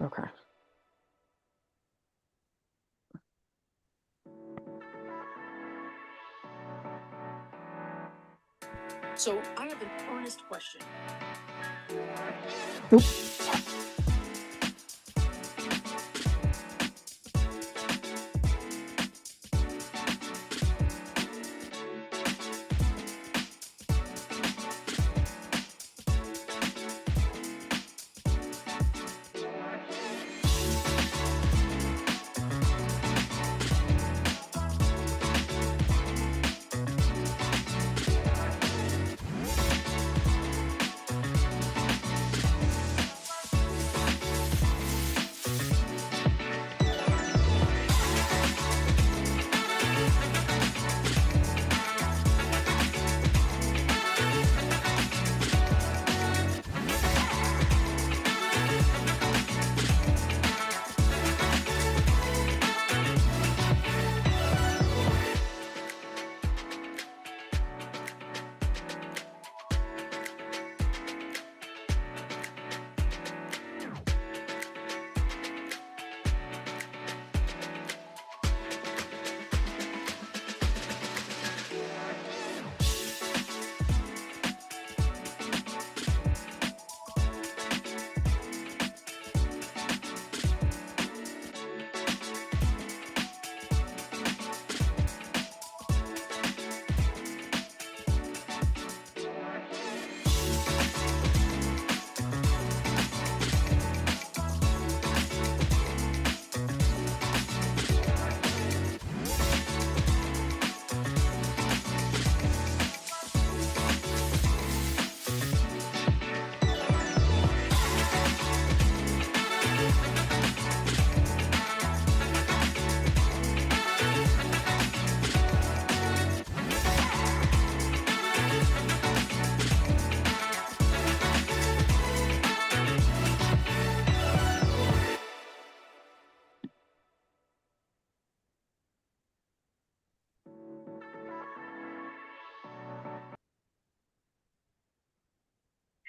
Okay. So I have an honest question. Oop.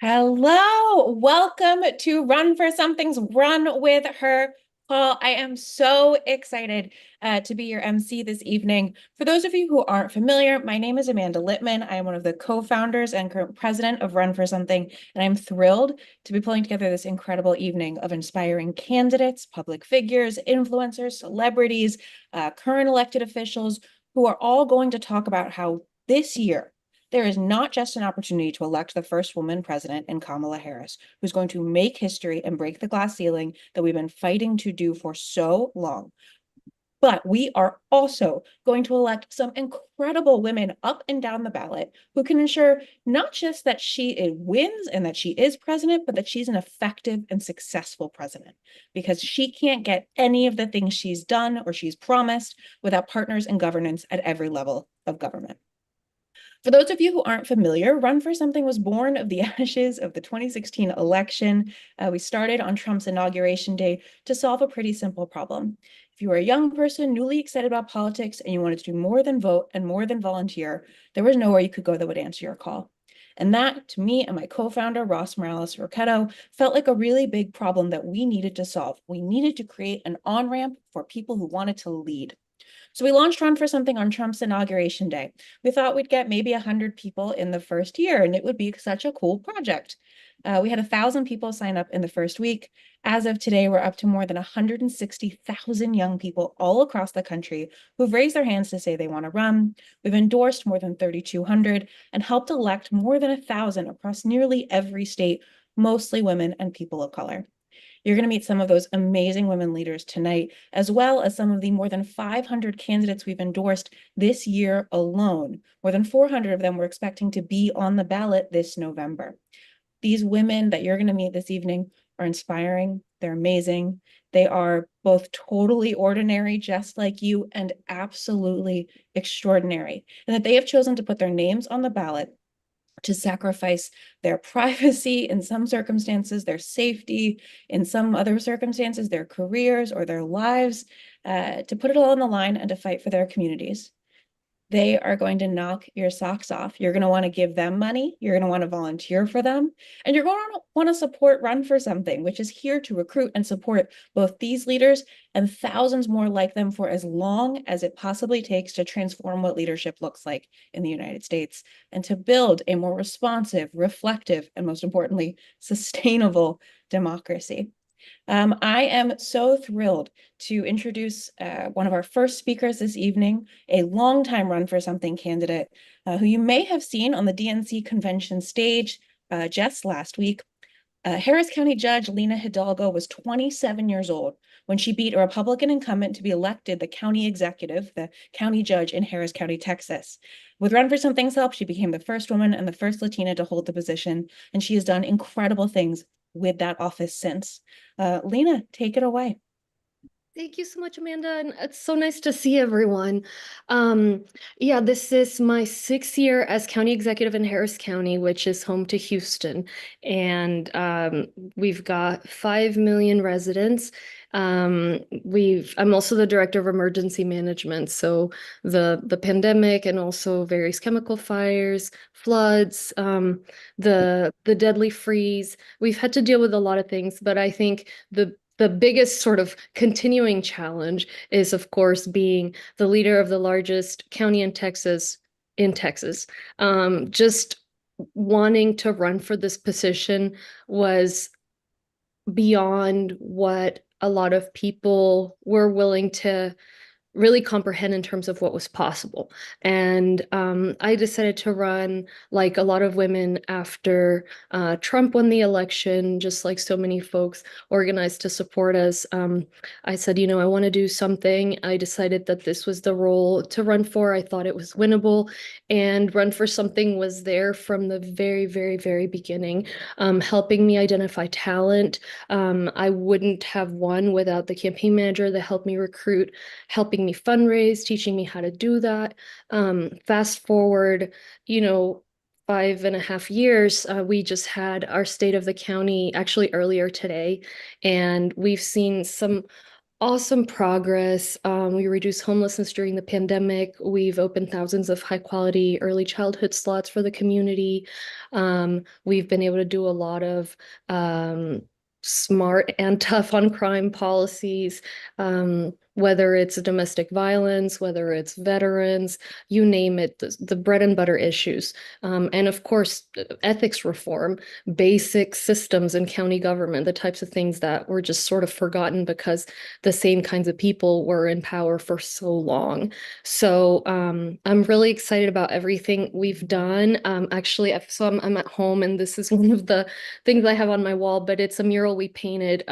Hello, welcome to Run for Something's Run with Her call. I am so excited to be your MC this evening. For those of you who aren't familiar, my name is Amanda Littman. I am one of the co-founders and current president of Run for Something, and I'm thrilled to be pulling together this incredible evening of inspiring candidates, public figures, influencers, celebrities, current elected officials, who are all going to talk about how this year, there is not just an opportunity to elect the first woman president in Kamala Harris, who's going to make history and break the glass ceiling that we've been fighting to do for so long. But we are also going to elect some incredible women up and down the ballot who can ensure not just that she wins and that she is president, but that she's an effective and successful president, because she can't get any of the things she's done or she's promised without partners in governance at every level of government. For those of you who aren't familiar, Run for Something was born of the ashes of the 2016 election. We started on Trump's inauguration day to solve a pretty simple problem. If you were a young person newly excited about politics and you wanted to do more than vote and more than volunteer, there was nowhere you could go that would answer your call. And that, to me and my co-founder, Ross Morales Roquetto, felt like a really big problem that we needed to solve. We needed to create an on-ramp for people who wanted to lead. So we launched Run for Something on Trump's inauguration day. We thought we'd get maybe 100 people in the first year, and it would be such a cool project. We had 1,000 people sign up in the first week. As of today, we're up to more than 160,000 young people all across the country who've raised their hands to say they want to run. We've endorsed more than 3,200 and helped elect more than 1,000 across nearly every state, mostly women and people of color. You're going to meet some of those amazing women leaders tonight, as well as some of the more than 500 candidates we've endorsed this year alone. More than 400 of them we're expecting to be on the ballot this November. These women that you're going to meet this evening are inspiring. They're amazing. They are both totally ordinary, just like you, and absolutely extraordinary. And that they have chosen to put their names on the ballot to sacrifice their privacy in some circumstances, their safety in some other circumstances, their careers or their lives, to put it all on the line and to fight for their communities. they are going to knock your socks off. You're going to want to give them money. You're going to want to volunteer for them. And you're going to want to support Run for Something, which is here to recruit and support both these leaders and thousands more like them for as long as it possibly takes to transform what leadership looks like in the United States and to build a more responsive, reflective, and most importantly, sustainable democracy. I am so thrilled to introduce one of our first speakers this evening, a longtime Run for Something candidate who you may have seen on the DNC convention stage just last week. Harris County Judge Lina Hidalgo was 27 years old when she beat a Republican incumbent to be elected the county executive, the county judge in Harris County, Texas. With Run for Something's help, she became the first woman and the first Latina to hold the position, and she has done incredible things with that office since. Lina, take it away. Thank you so much, Amanda, and it's so nice to see everyone. Yeah, this is my 6th year as county executive in Harris County, which is home to Houston, and we've got 5 million residents. I'm also the director of emergency management, so the pandemic and also various chemical fires, floods, the deadly freeze. We've had to deal with a lot of things, but I think the biggest sort of continuing challenge is, of course, being the leader of the largest county in Texas. Just wanting to run for this position was beyond what a lot of people were willing to really comprehend in terms of what was possible. And I decided to run, like a lot of women, after Trump won the election, just like so many folks organized to support us. I said, you know, I want to do something. I decided that this was the role to run for. I thought it was winnable, and Run for Something was there from the very, very, very beginning, helping me identify talent. I wouldn't have won without the campaign manager that helped me recruit, helping me fundraise, teaching me how to do that. Fast forward, 5.5 years, we just had our state of the county actually earlier today, and we've seen some awesome progress. We reduced homelessness during the pandemic. We've opened thousands of high quality early childhood slots for the community. We've been able to do a lot of smart and tough on crime policies, whether it's domestic violence, whether it's veterans, you name it, the bread and butter issues. And of course, ethics reform, basic systems in county government, the types of things that were just sort of forgotten because the same kinds of people were in power for so long. So I'm really excited about everything we've done. Actually, I'm at home, and this is one of the things I have on my wall, but it's a mural we painted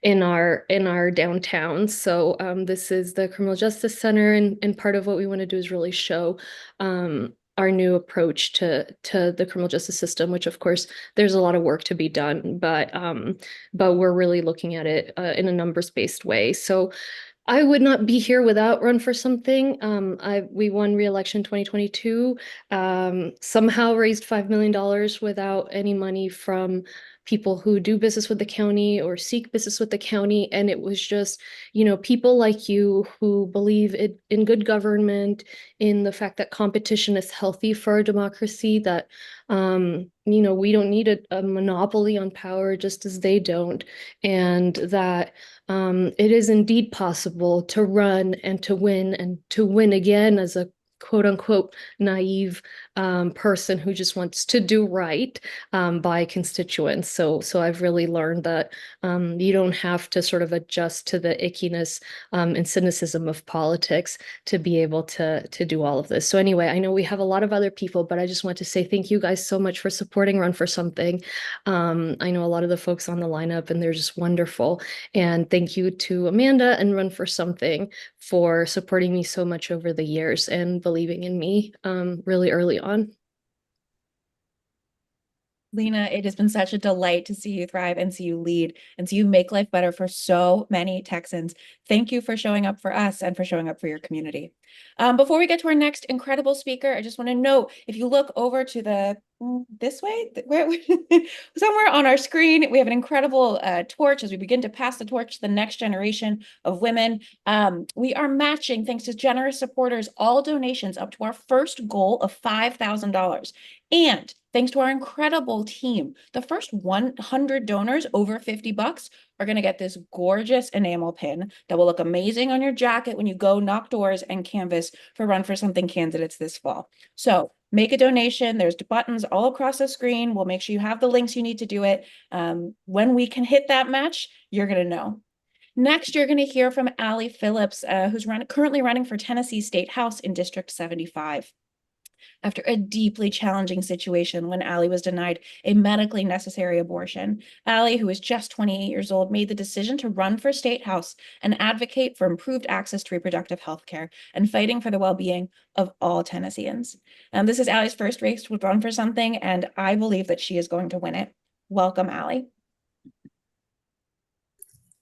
in our downtown. So this is the Criminal Justice Center, and part of what we want to do is really show our new approach to the criminal justice system, which of course there's a lot of work to be done, but we're really looking at it in a numbers-based way. So I would not be here without Run for Something. We won re-election 2022, somehow raised $5 million without any money from people who do business with the county or seek business with the county. And it was just, people like you who believe in good government, in the fact that competition is healthy for our democracy, that, we don't need a monopoly on power just as they don't. And that it is indeed possible to run and to win again as a quote unquote naive person who just wants to do right by constituents. So I've really learned that you don't have to sort of adjust to the ickiness and cynicism of politics to be able to do all of this. So anyway, I know we have a lot of other people, but I just want to say thank you guys so much for supporting Run for Something. I know a lot of the folks on the lineup, and they're just wonderful. And thank you to Amanda and Run for Something for supporting me so much over the years and believing in me really early on. Lina, it has been such a delight to see you thrive and see you lead and see you make life better for so many Texans. Thank you for showing up for us and for showing up for your community. Before we get to our next incredible speaker, I just want to note, if you look over to the this way, somewhere on our screen, we have an incredible torch as we begin to pass the torch to the next generation of women. We are matching, thanks to generous supporters, all donations up to our first goal of $5,000. And thanks to our incredible team, the first 100 donors over $50 are going to get this gorgeous enamel pin that will look amazing on your jacket when you go knock doors and canvass for Run for Something candidates this fall. So make a donation. There's buttons all across the screen. We'll make sure you have the links you need to do it. When we can hit that match, you're going to know. Next, you're going to hear from Allie Phillips, who's currently running for Tennessee State House in District 75. After a deeply challenging situation when Allie was denied a medically necessary abortion, Allie, who is just 28 years old, made the decision to run for State House and advocate for improved access to reproductive health care and fighting for the well-being of all Tennesseans. This is Allie's first race with Run for Something, and I believe that she is going to win it. Welcome, Allie.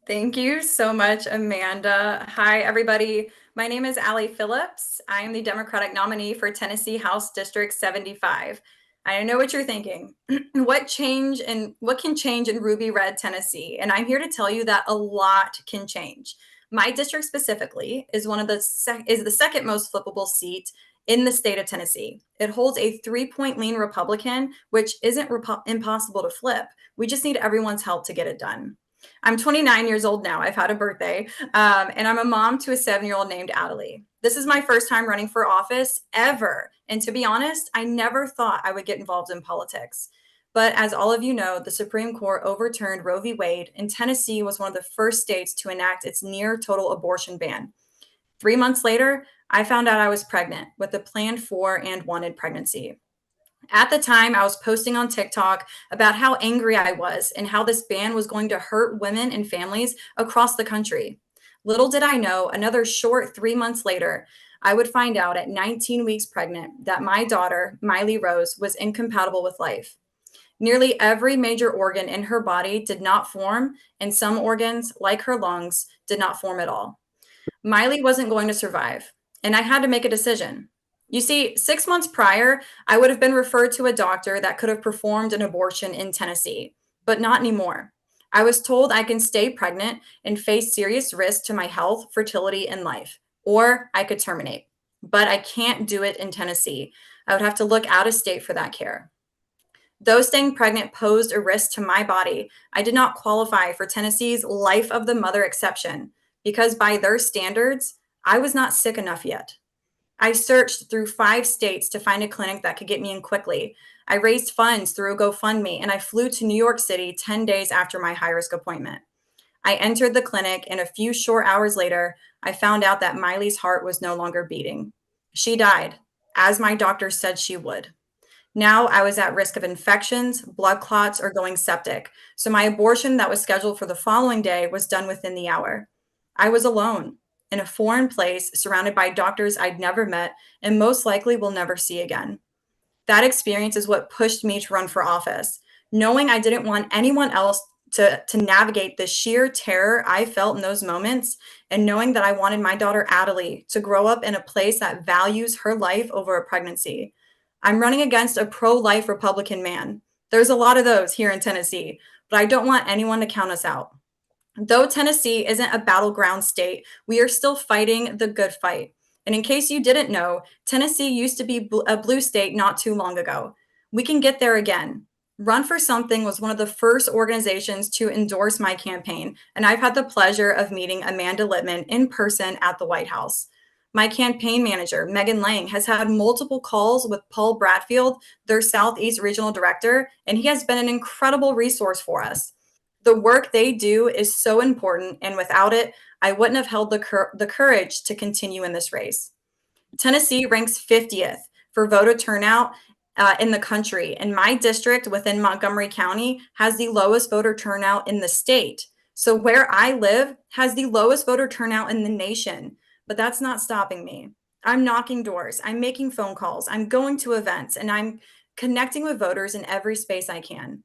Thank you so much, Amanda. Hi, everybody. My name is Allie Phillips. I am the Democratic nominee for Tennessee House District 75. I know what you're thinking. What can change in Ruby Red, Tennessee? And I'm here to tell you that a lot can change. My district specifically is the second most flippable seat in the state of Tennessee. It holds a 3-point lean Republican, which isn't impossible to flip. We just need everyone's help to get it done. I'm 29 years old now. I've had a birthday, and I'm a mom to a 7-year-old named Adelie. This is my first time running for office ever. And to be honest, I never thought I would get involved in politics. But as all of you know, the Supreme Court overturned Roe v. Wade, and Tennessee was one of the first states to enact its near total abortion ban. 3 months later, I found out I was pregnant with a planned for and wanted pregnancy. At the time, I was posting on TikTok about how angry I was and how this ban was going to hurt women and families across the country. Little did I know, another short 3 months later, I would find out at 19 weeks pregnant that my daughter, Miley Rose, was incompatible with life. Nearly every major organ in her body did not form, and some organs, like her lungs, did not form at all. Miley wasn't going to survive, and I had to make a decision. You see, 6 months prior, I would have been referred to a doctor that could have performed an abortion in Tennessee, but not anymore. I was told I can stay pregnant and face serious risk to my health, fertility, and life, or I could terminate. But I can't do it in Tennessee. I would have to look out of state for that care. Though staying pregnant posed a risk to my body, I did not qualify for Tennessee's life of the mother exception because by their standards, I was not sick enough yet. I searched through 5 states to find a clinic that could get me in quickly. I raised funds through a GoFundMe, and I flew to New York City 10 days after my high-risk appointment. I entered the clinic, and a few short hours later, I found out that Miley's heart was no longer beating. She died, as my doctor said she would. Now I was at risk of infections, blood clots, or going septic, so my abortion that was scheduled for the following day was done within the hour. I was alone, in a foreign place, surrounded by doctors I'd never met and most likely will never see again. That experience is what pushed me to run for office, knowing I didn't want anyone else to navigate the sheer terror I felt in those moments, and knowing that I wanted my daughter Adelie to grow up in a place that values her life over a pregnancy. I'm running against a pro-life Republican man. There's a lot of those here in Tennessee, but I don't want anyone to count us out. Though Tennessee isn't a battleground state, we are still fighting the good fight. And in case you didn't know, Tennessee used to be a blue state not too long ago. We can get there again. Run for Something was one of the first organizations to endorse my campaign, and I've had the pleasure of meeting Amanda Littman in person at the White House. My campaign manager, Megan Lang, has had multiple calls with Paul Bradfield, their Southeast Regional Director, and he has been an incredible resource for us. The work they do is so important, and without it, I wouldn't have held the courage to continue in this race. Tennessee ranks 50th for voter turnout in the country, and my district within Montgomery County has the lowest voter turnout in the state. So where I live has the lowest voter turnout in the nation, but that's not stopping me. I'm knocking doors, I'm making phone calls, I'm going to events, and I'm connecting with voters in every space I can.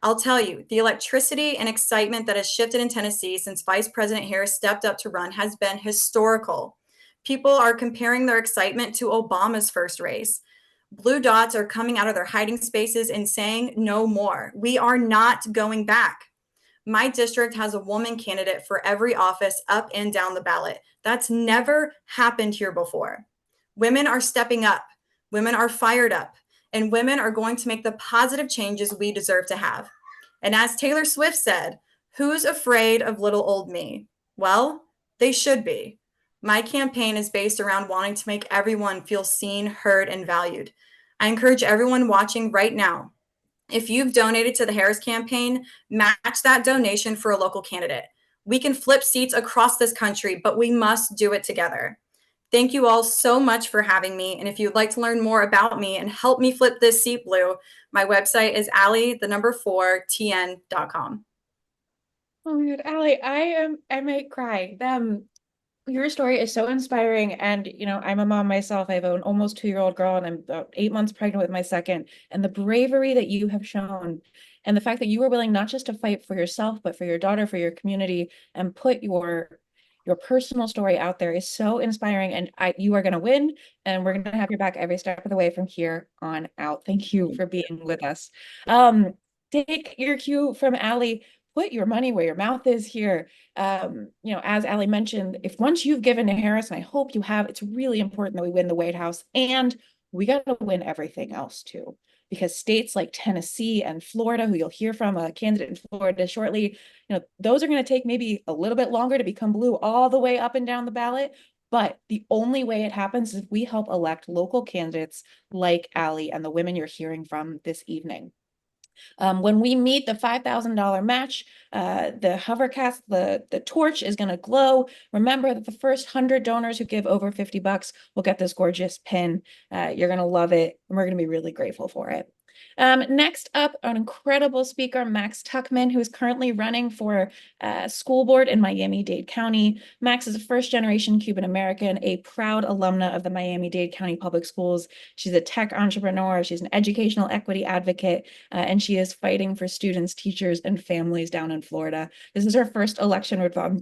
I'll tell you, the electricity and excitement that has shifted in Tennessee since Vice President Harris stepped up to run has been historical. People are comparing their excitement to Obama's first race. Blue dots are coming out of their hiding spaces and saying no more. We are not going back. My district has a woman candidate for every office up and down the ballot. That's never happened here before. Women are stepping up. Women are fired up. And women are going to make the positive changes we deserve to have. And as Taylor Swift said, who's afraid of little old me? Well, they should be. My campaign is based around wanting to make everyone feel seen, heard, and valued. I encourage everyone watching right now, if you've donated to the Harris campaign, match that donation for a local candidate. We can flip seats across this country, but we must do it together. Thank you all so much for having me. And if you'd like to learn more about me and help me flip this seat blue, my website is ally4tn.com. Oh my God, Allie, I might cry. Your story is so inspiring. And, you know, I'm a mom myself. I have an almost 2-year-old girl and I'm about 8 months pregnant with my second. And the bravery that you have shown and the fact that you were willing not just to fight for yourself, but for your daughter, for your community, and put your personal story out there is so inspiring. And you are going to win, and we're going to have your back every step of the way from here on out. Thank you for being with us. Take your cue from Allie. Put your money where your mouth is here. You know, as Allie mentioned, if once you've given to Harris, and I hope you have, it's really important that we win the White House, and we got to win everything else too. Because states like Tennessee and Florida, who you'll hear from a candidate in Florida shortly, you know, those are going to take maybe a little bit longer to become blue all the way up and down the ballot. But the only way it happens is if we help elect local candidates like Allie and the women you're hearing from this evening. When we meet the $5,000 match, the hovercast, the torch is going to glow. Remember that the first 100 donors who give over $50 will get this gorgeous pin. You're going to love it, and we're going to be really grateful for it. Next up, an incredible speaker, Max Tuchman, who is currently running for school board in Miami-Dade County. Max is a first-generation Cuban American, a proud alumna of the Miami-Dade County Public Schools. She's a tech entrepreneur. She's an educational equity advocate, and she is fighting for students, teachers, and families down in Florida. This is her first election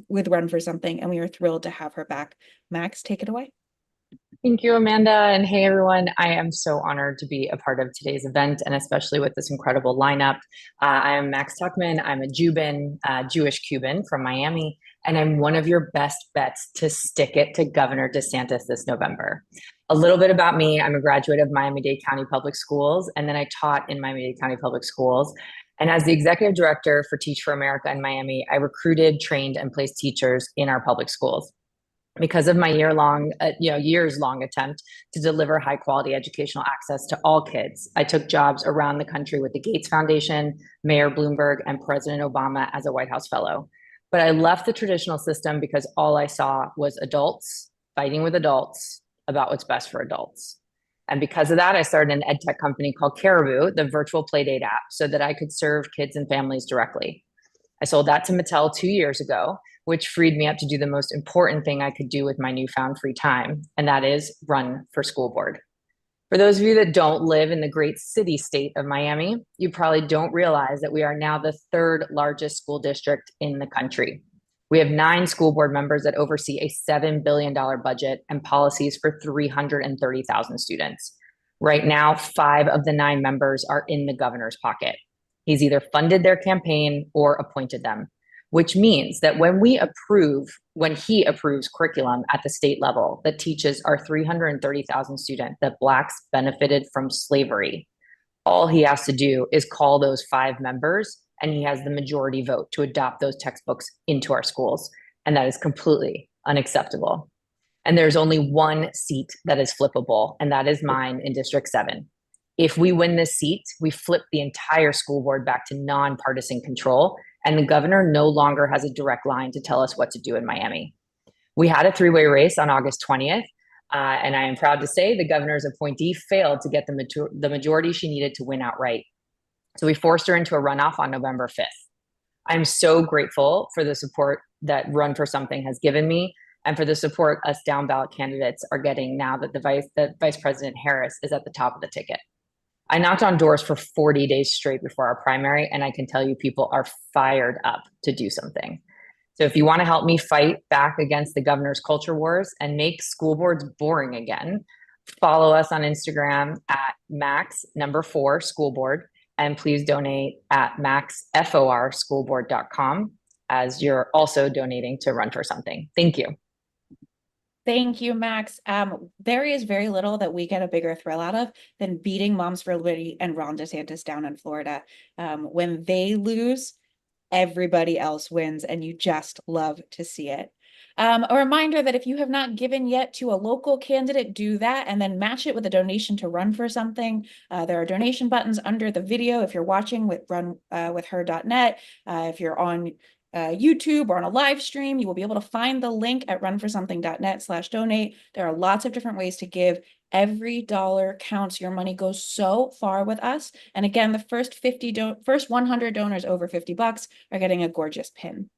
with Run for Something, and we are thrilled to have her back. Max, take it away. Thank you, Amanda. And hey, everyone. I am so honored to be a part of today's event, and especially with this incredible lineup. I am Max Tuchman. I'm a Cuban, Jewish Cuban from Miami, and I'm one of your best bets to stick it to Governor DeSantis this November. A little bit about me. I'm a graduate of Miami-Dade County Public Schools, and then I taught in Miami-Dade County Public Schools. And as the executive director for Teach for America in Miami, I recruited, trained, and placed teachers in our public schools. Because of my years-long attempt to deliver high-quality educational access to all kids, I took jobs around the country with the Gates Foundation, Mayor Bloomberg, and President Obama as a White House fellow. But I left the traditional system because all I saw was adults fighting with adults about what's best for adults. And because of that, I started an ed tech company called Caribou, the virtual playdate app, so that I could serve kids and families directly. I sold that to Mattel 2 years ago, which freed me up to do the most important thing I could do with my newfound free time, and that is run for school board. For those of you that don't live in the great city state of Miami, you probably don't realize that we are now the third largest school district in the country. We have 9 school board members that oversee a $7 billion budget and policies for 330,000 students. Right now, 5 of the 9 members are in the governor's pocket. He's either funded their campaign or appointed them, which means that when he approves curriculum at the state level that teaches our 330,000 students that Blacks benefited from slavery, all he has to do is call those 5 members, and he has the majority vote to adopt those textbooks into our schools. And that is completely unacceptable. And there's only one seat that is flippable, and that is mine in District 7. If we win this seat, we flip the entire school board back to nonpartisan control, and the governor no longer has a direct line to tell us what to do in Miami. We had a 3-way race on August 20th, and I am proud to say the governor's appointee failed to get the majority she needed to win outright. So we forced her into a runoff on November 5th. I'm so grateful for the support that Run for Something has given me, and for the support us down ballot candidates are getting now that Vice President Harris is at the top of the ticket. I knocked on doors for 40 days straight before our primary, and I can tell you people are fired up to do something. So if you want to help me fight back against the governor's culture wars and make school boards boring again, follow us on Instagram at max4 school board, and please donate at maxforschoolboard.com as you're also donating to Run for Something. Thank you. Thank you, Max. There is very little that we get a bigger thrill out of than beating Moms for Liberty and Ron DeSantis down in Florida. When they lose, everybody else wins, and you just love to see it. A reminder that if you have not given yet to a local candidate, do that and then match it with a donation to Run for Something. There are donation buttons under the video if you're watching with runwithher.net. If you're on YouTube or on a live stream, you will be able to find the link at runforsomething.net/donate. There are lots of different ways to give. Every dollar counts. Your money goes so far with us. And again, the first 100 donors over $50 are getting a gorgeous pin.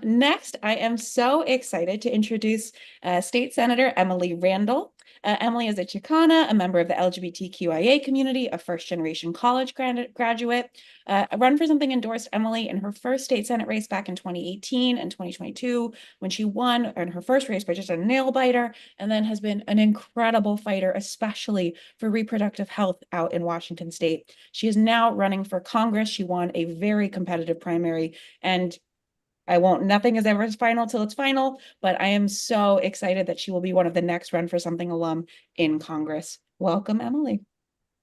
Next, I am so excited to introduce State Senator Emily Randall. Emily is a Chicana, a member of the LGBTQIA community, a first-generation college graduate. Run for Something endorsed Emily in her first state Senate race back in 2018 and 2022 when she won in her first race by just a nail biter, and then has been an incredible fighter, especially for reproductive health out in Washington state. She is now running for Congress. She won a very competitive primary, and nothing is ever final till it's final, but I am so excited that she will be one of the next Run for Something alum in Congress. Welcome, Emily.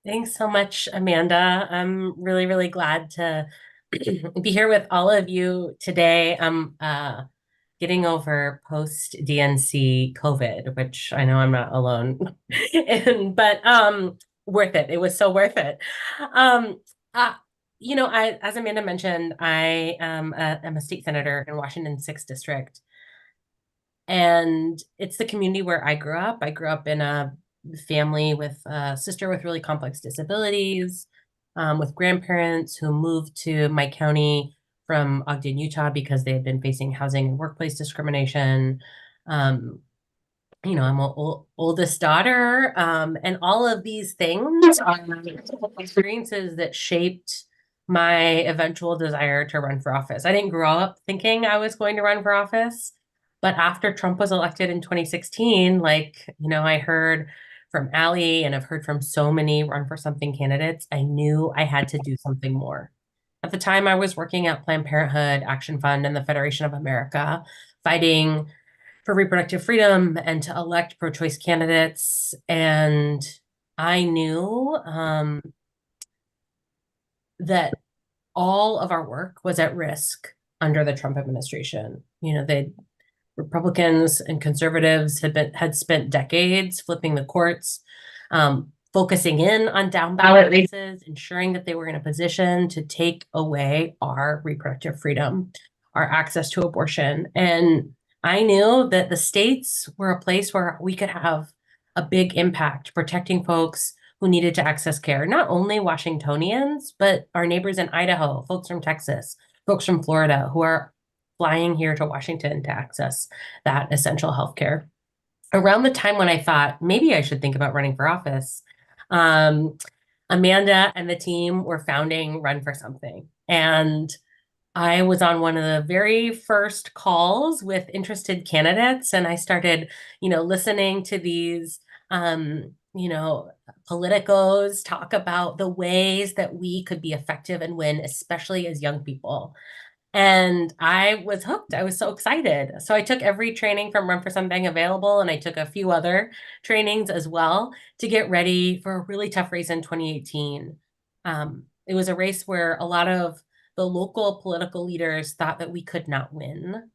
Thanks so much, Amanda. I'm really, really glad to be here with all of you today. I'm getting over post-DNC COVID, which I know I'm not alone in, but worth it. It was so worth it. As Amanda mentioned, I am a state senator in Washington 6th District. And it's the community where I grew up. I grew up in a family with a sister with really complex disabilities, with grandparents who moved to my county from Ogden, Utah, because they had been facing housing and workplace discrimination. I'm an oldest daughter, and all of these things are experiences that shaped my eventual desire to run for office. I didn't grow up thinking I was going to run for office, but after Trump was elected in 2016, I heard from Allie and I've heard from so many Run for Something candidates, I knew I had to do something more. At the time, I was working at Planned Parenthood, Action Fund, and the Federation of America, fighting for reproductive freedom and to elect pro-choice candidates. And I knew that all of our work was at risk under the Trump administration. The Republicans and conservatives had spent decades flipping the courts, focusing in on down ballot races, ensuring that they were in a position to take away our reproductive freedom, our access to abortion. And I knew that the states were a place where we could have a big impact protecting folks who needed to access care, not only Washingtonians, but our neighbors in Idaho, folks from Texas, folks from Florida who are flying here to Washington to access that essential health care. Around the time when I thought maybe I should think about running for office, Amanda and the team were founding Run for Something. And I was on one of the very first calls with interested candidates, and I started, listening to these, politicos talk about the ways that we could be effective and win, especially as young people. And I was hooked. I was so excited. So I took every training from Run for Something available, and I took a few other trainings as well to get ready for a really tough race in 2018. It was a race where a lot of the local political leaders thought that we could not win.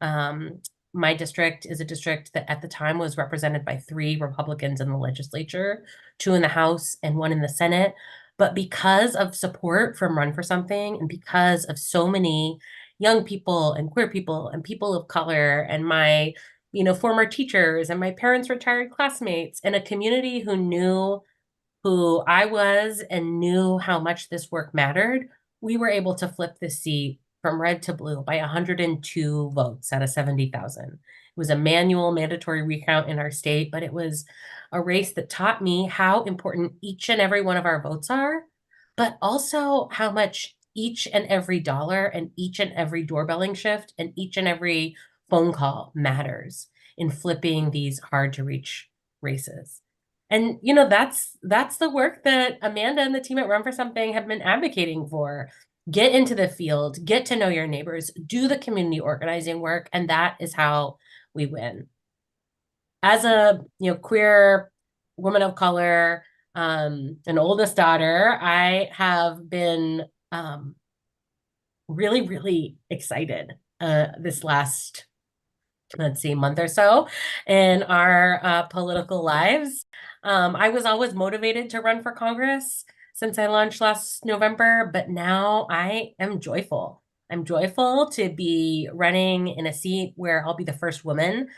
My district is a district that at the time was represented by 3 Republicans in the legislature, 2 in the House and 1 in the Senate. But because of support from Run for Something and because of so many young people and queer people and people of color and my, former teachers and my parents' retired classmates and a community who knew who I was and knew how much this work mattered, we were able to flip the seat from red to blue by 102 votes out of 70,000. It was a manual mandatory recount in our state, but it was a race that taught me how important each and every one of our votes are, but also how much each and every dollar and each and every doorbelling shift and each and every phone call matters in flipping these hard to reach races. And, you know, that's the work that Amanda and the team at Run for Something have been advocating for. Get into the field, get to know your neighbors, do the community organizing work, and that is how we win. As a, you know, queer woman of color, an oldest daughter, I have been really, really excited this last, let's see, month or so in our political lives. I was always motivated to run for Congress since I launched last November, but now I am joyful. I'm joyful to be running in a seat where I'll be the first woman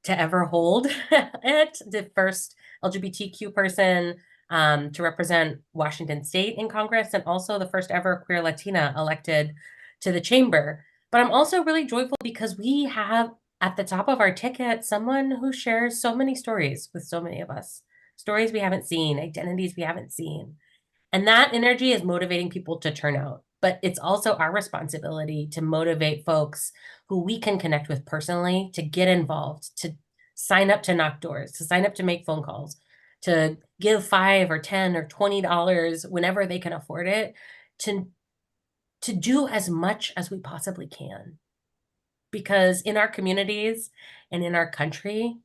to ever hold it, the first LGBTQ person to represent Washington State in Congress, and also the first ever queer Latina elected to the chamber. But I'm also really joyful because we have at the top of our ticket someone who shares so many stories with so many of us, stories we haven't seen, identities we haven't seen. And that energy is motivating people to turn out. But it's also our responsibility to motivate folks who we can connect with personally to get involved, to sign up to knock doors, to sign up to make phone calls, to give $5 or $10 or $20 whenever they can afford it, to do as much as we possibly can. Because in our communities and in our country,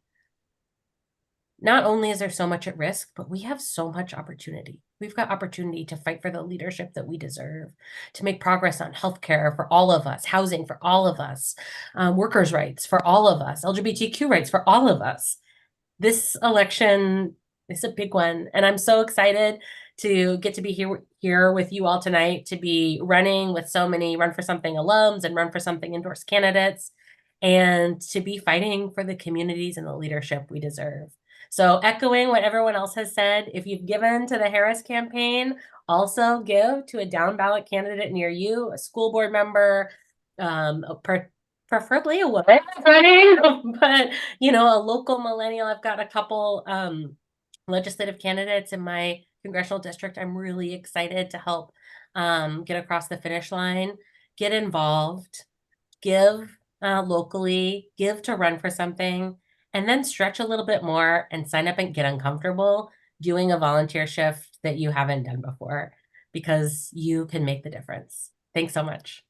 not only is there so much at risk, but we have so much opportunity. We've got opportunity to fight for the leadership that we deserve, to make progress on healthcare for all of us, housing for all of us, workers' rights for all of us, LGBTQ rights for all of us. This election is a big one, and I'm so excited to get to be here with you all tonight, to be running with so many Run for Something alums and Run for Something endorsed candidates, and to be fighting for the communities and the leadership we deserve. So echoing what everyone else has said, if you've given to the Harris campaign, also give to a down ballot candidate near you, a school board member, preferably a woman running, but, you know, a local millennial. I've got a couple legislative candidates in my congressional district I'm really excited to help get across the finish line. Get involved, give locally, give to Run for Something, and then stretch a little bit more and sign up and get uncomfortable doing a volunteer shift that you haven't done before, because you can make the difference. Thanks so much.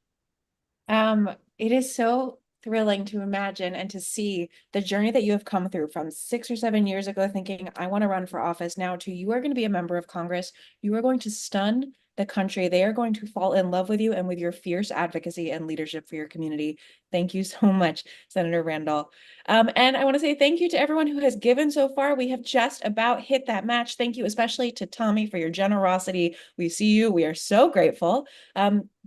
It is so thrilling to imagine and to see the journey that you have come through from 6 or 7 years ago thinking, I want to run for office, now to you are going to be a member of Congress. You are going to stun the country. They are going to fall in love with you and with your fierce advocacy and leadership for your community. Thank you so much, Senator Randall. And I want to say thank you to everyone who has given so far. We have just about hit that match. Thank you especially to Tommy for your generosity. We see you. We are so grateful.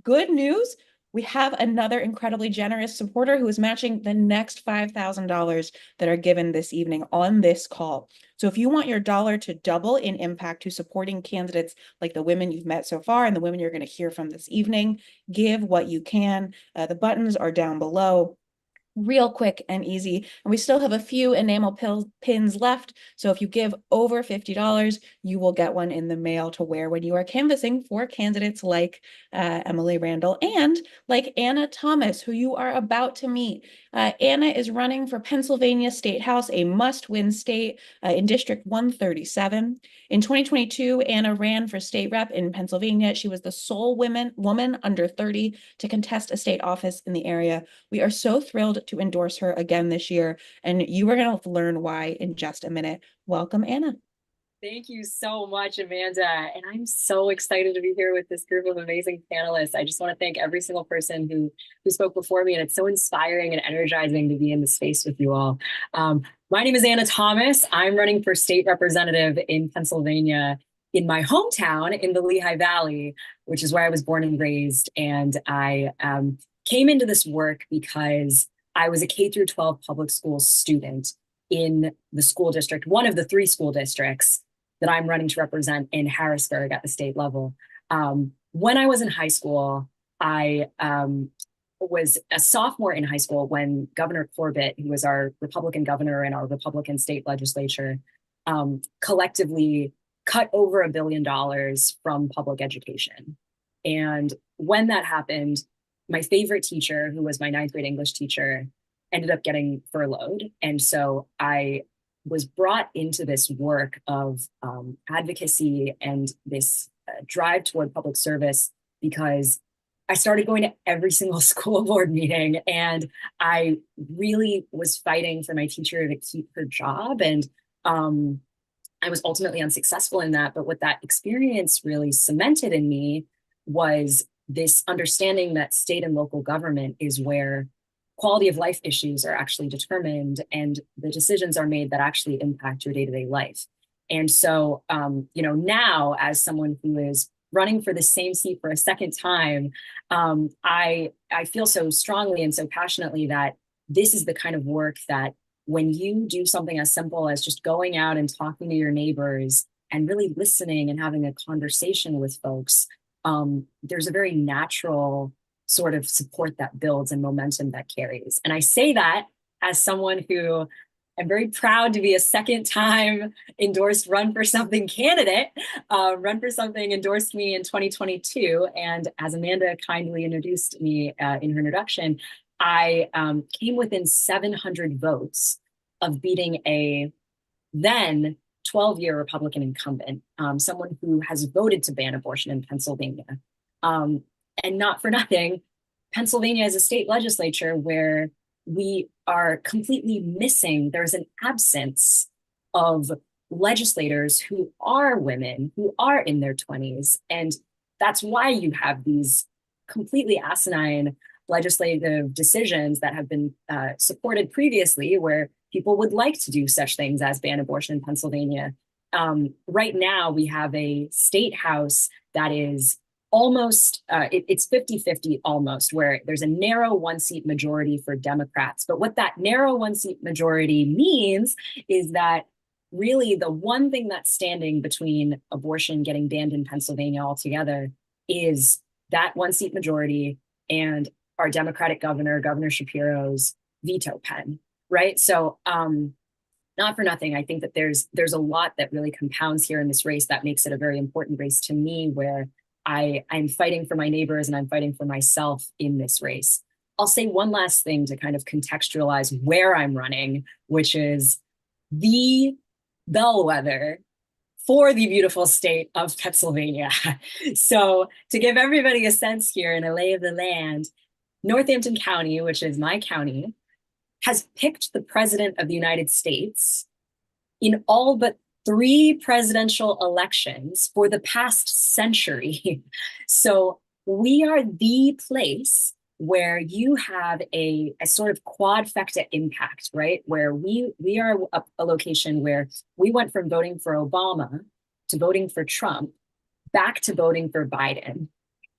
Good news. We have another incredibly generous supporter who is matching the next $5,000 that are given this evening on this call. So if you want your dollar to double in impact to supporting candidates like the women you've met so far and the women you're going to hear from this evening, give what you can. The buttons are down below. Real quick and easy. And we still have a few enamel pins left. So if you give over $50, you will get one in the mail to wear when you are canvassing for candidates like Emily Randall and like Anna Thomas, who you are about to meet. Anna is running for Pennsylvania State House, a must-win state in District 137. In 2022, Anna ran for state rep in Pennsylvania. She was the sole woman under 30 to contest a state office in the area. We are so thrilled to endorse her again this year, and you are going to learn why in just a minute. Welcome, Anna. Thank you so much, Amanda. And I'm so excited to be here with this group of amazing panelists. I just want to thank every single person who spoke before me. And it's so inspiring and energizing to be in the space with you all. My name is Anna Thomas. I'm running for state representative in Pennsylvania in my hometown in the Lehigh Valley, which is where I was born and raised. And I came into this work because I was a K through 12 public school student in the school district, one of the 3 school districts that I'm running to represent in Harrisburg at the state level. When I was in high school, I was a sophomore in high school when Governor Corbett, who was our Republican governor in our Republican state legislature, collectively cut over $1 billion from public education. And when that happened, my favorite teacher, who was my 9th grade English teacher, ended up getting furloughed. And so I was brought into this work of advocacy and this drive toward public service because I started going to every single school board meeting, and I really was fighting for my teacher to keep her job. And I was ultimately unsuccessful in that. But what that experience really cemented in me was this understanding that state and local government is where quality of life issues are actually determined and the decisions are made that actually impact your day-to-day life. And so, now as someone who is running for the same seat for a second time, I feel so strongly and so passionately that this is the kind of work that when you do something as simple as just going out and talking to your neighbors and really listening and having a conversation with folks, there's a very natural sort of support that builds and momentum that carries. And I say that as someone who I'm very proud to be a second time endorsed Run for Something candidate. Run for Something endorsed me in 2022. And as Amanda kindly introduced me in her introduction, I came within 700 votes of beating a then 12-year Republican incumbent, someone who has voted to ban abortion in Pennsylvania. And not for nothing, Pennsylvania is a state legislature where we are completely missing, there's an absence of legislators who are women, who are in their 20s. And that's why you have these completely asinine legislative decisions that have been supported previously, where people would like to do such things as ban abortion in Pennsylvania. Right now, we have a state house that is almost, it's 50-50 almost, where there's a narrow one-seat majority for Democrats. But what that narrow one-seat majority means is that really the one thing that's standing between abortion getting banned in Pennsylvania altogether is that one-seat majority and our Democratic governor, Governor Shapiro's veto pen, right? So not for nothing, I think that there's a lot that really compounds here in this race that makes it a very important race to me, where I'm fighting for my neighbors and I'm fighting for myself in this race. I'll say one last thing to kind of contextualize where I'm running, which is the bellwether for the beautiful state of Pennsylvania. So to give everybody a sense here and a lay of the land, Northampton County, which is my county, has picked the president of the United States in all but 3 presidential elections for the past century. So we are the place where you have a sort of quadfecta impact, right? Where we are a location where we went from voting for Obama to voting for Trump, back to voting for Biden.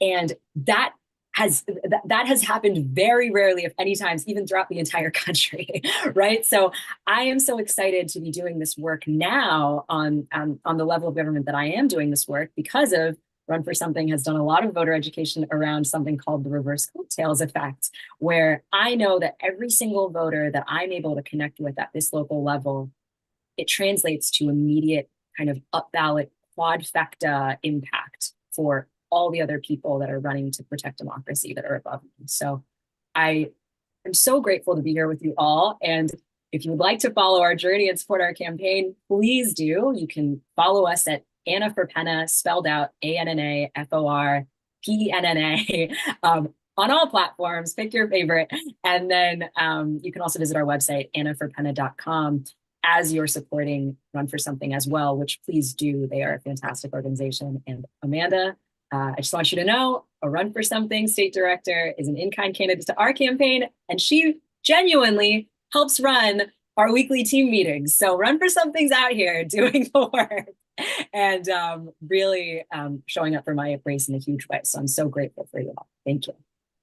And that has happened very rarely, if any times, even throughout the entire country, right? So I am so excited to be doing this work now on the level of government that I am doing this work, because of Run for Something has done a lot of voter education around something called the reverse coattails effect, where I know that every single voter that I'm able to connect with at this local level, it translates to immediate kind of up ballot quadfecta impact for all the other people that are running to protect democracy that are above me. So I am so grateful to be here with you all. And if you would like to follow our journey and support our campaign, please do. You can follow us at Anna for Penna, spelled out ANNAFORPENNA, on all platforms. Pick your favorite. And then you can also visit our website, annaforpenna.com, as you're supporting Run for Something as well, which please do. They are a fantastic organization. And Amanda, I just want you to know, a Run for Something state director is an in-kind candidate to our campaign, and she genuinely helps run our weekly team meetings. So Run for Something's out here doing the work and really showing up for my race in a huge way. So I'm so grateful for you all. Thank you.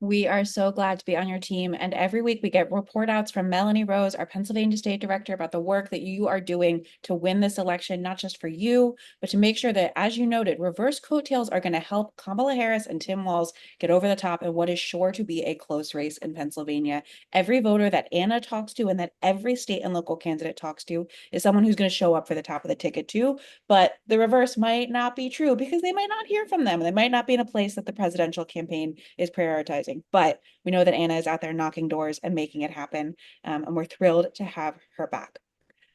We are so glad to be on your team. And every week we get report outs from Melanie Rose, our Pennsylvania State Director, about the work that you are doing to win this election, not just for you, but to make sure that, as you noted, reverse coattails are going to help Kamala Harris and Tim Walz get over the top in what is sure to be a close race in Pennsylvania. Every voter that Anna talks to and that every state and local candidate talks to is someone who's going to show up for the top of the ticket too. But the reverse might not be true, because they might not hear from them. They might not be in a place that the presidential campaign is prioritized. fundraising. But we know that Anna is out there knocking doors and making it happen. And we're thrilled to have her back.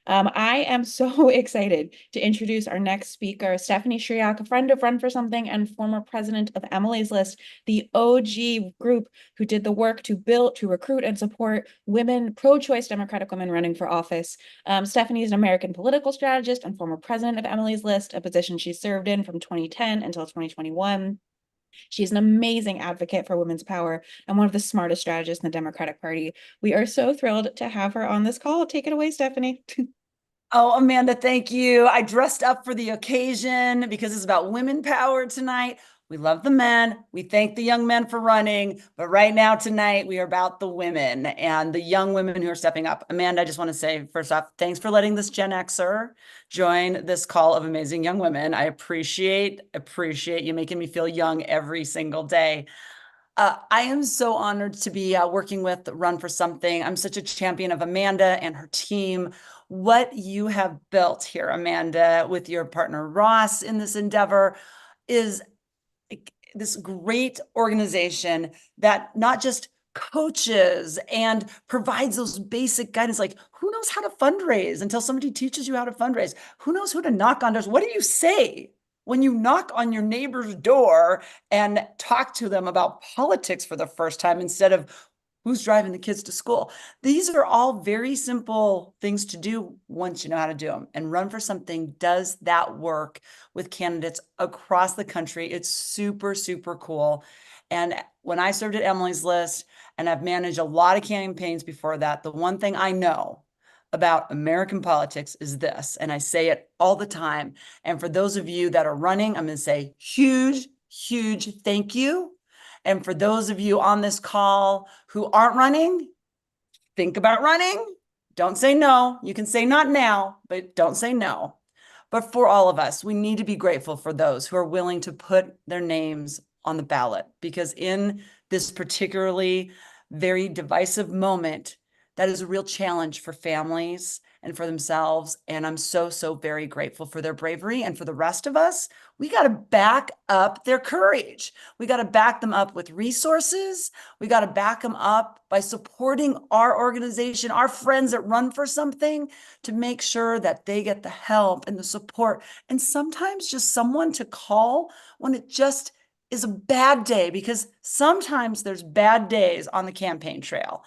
I am so excited to introduce our next speaker, Stephanie Schriock, a friend of Run for Something and former president of Emily's List, the OG group who did the work to build, to recruit and support women, pro-choice Democratic women running for office. Stephanie is an American political strategist and former president of Emily's List, a position she served in from 2010 until 2021. She's an amazing advocate for women's power and one of the smartest strategists in the Democratic Party. We are so thrilled to have her on this call. Take it away, Stephanie. Oh, Amanda, thank you. I dressed up for the occasion because it's about women power tonight. We love the men. We thank the young men for running. But right now, tonight, we are about the women and the young women who are stepping up. Amanda, I just want to say, first off, thanks for letting this Gen Xer join this call of amazing young women. I appreciate you making me feel young every single day. I am so honored to be working with Run for Something. I'm such a champion of Amanda and her team. What you have built here, Amanda, with your partner Ross in this endeavor is this great organization that not just coaches and provides those basic guidance, like who knows how to fundraise until somebody teaches you how to fundraise? Who knows who to knock on doors? What do you say when you knock on your neighbor's door and talk to them about politics for the first time instead of who's driving the kids to school? These are all very simple things to do once you know how to do them. And Run for Something does that work with candidates across the country. It's super, super cool. And when I served at Emily's List, and I've managed a lot of campaigns before that, the one thing I know about American politics is this, and I say it all the time. And for those of you that are running, I'm going to say huge, huge thank you. And for those of you on this call who aren't running, think about running. Don't say no. You can say not now, but don't say no. But for all of us, we need to be grateful for those who are willing to put their names on the ballot, because in this particularly very divisive moment, that is a real challenge for families and for themselves. And I'm so, so very grateful for their bravery. And for the rest of us, we got to back up their courage. We got to back them up with resources. We got to back them up by supporting our organization, our friends that Run for Something, to make sure that they get the help and the support. And sometimes just someone to call when it just is a bad day, because sometimes there's bad days on the campaign trail.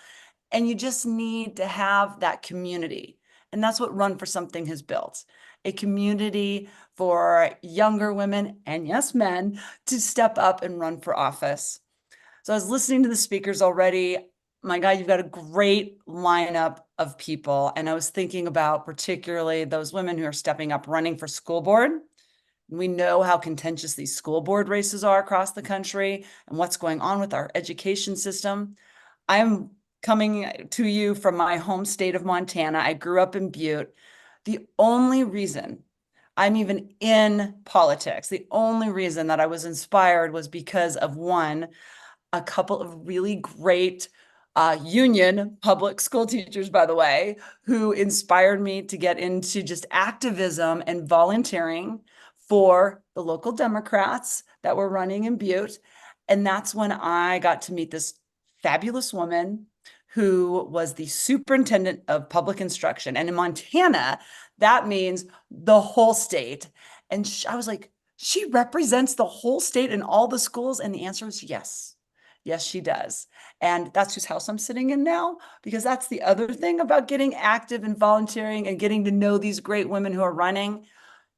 And you just need to have that community. And that's what Run for Something has built, a community for younger women and yes, men to step up and run for office. So I was listening to the speakers already. My God, you've got a great lineup of people. And I was thinking about particularly those women who are stepping up, running for school board. We know how contentious these school board races are across the country and what's going on with our education system. I'm coming to you from my home state of Montana. I grew up in Butte. The only reason I'm even in politics, the only reason that I was inspired was because of a couple of really great union public school teachers, by the way, who inspired me to get into just activism and volunteering for the local Democrats that were running in Butte. And that's when I got to meet this fabulous woman who was the superintendent of public instruction. And in Montana, that means the whole state. And I was like, she represents the whole state and all the schools? And the answer was yes. Yes, she does. And that's whose house I'm sitting in now, because that's the other thing about getting active and volunteering and getting to know these great women who are running.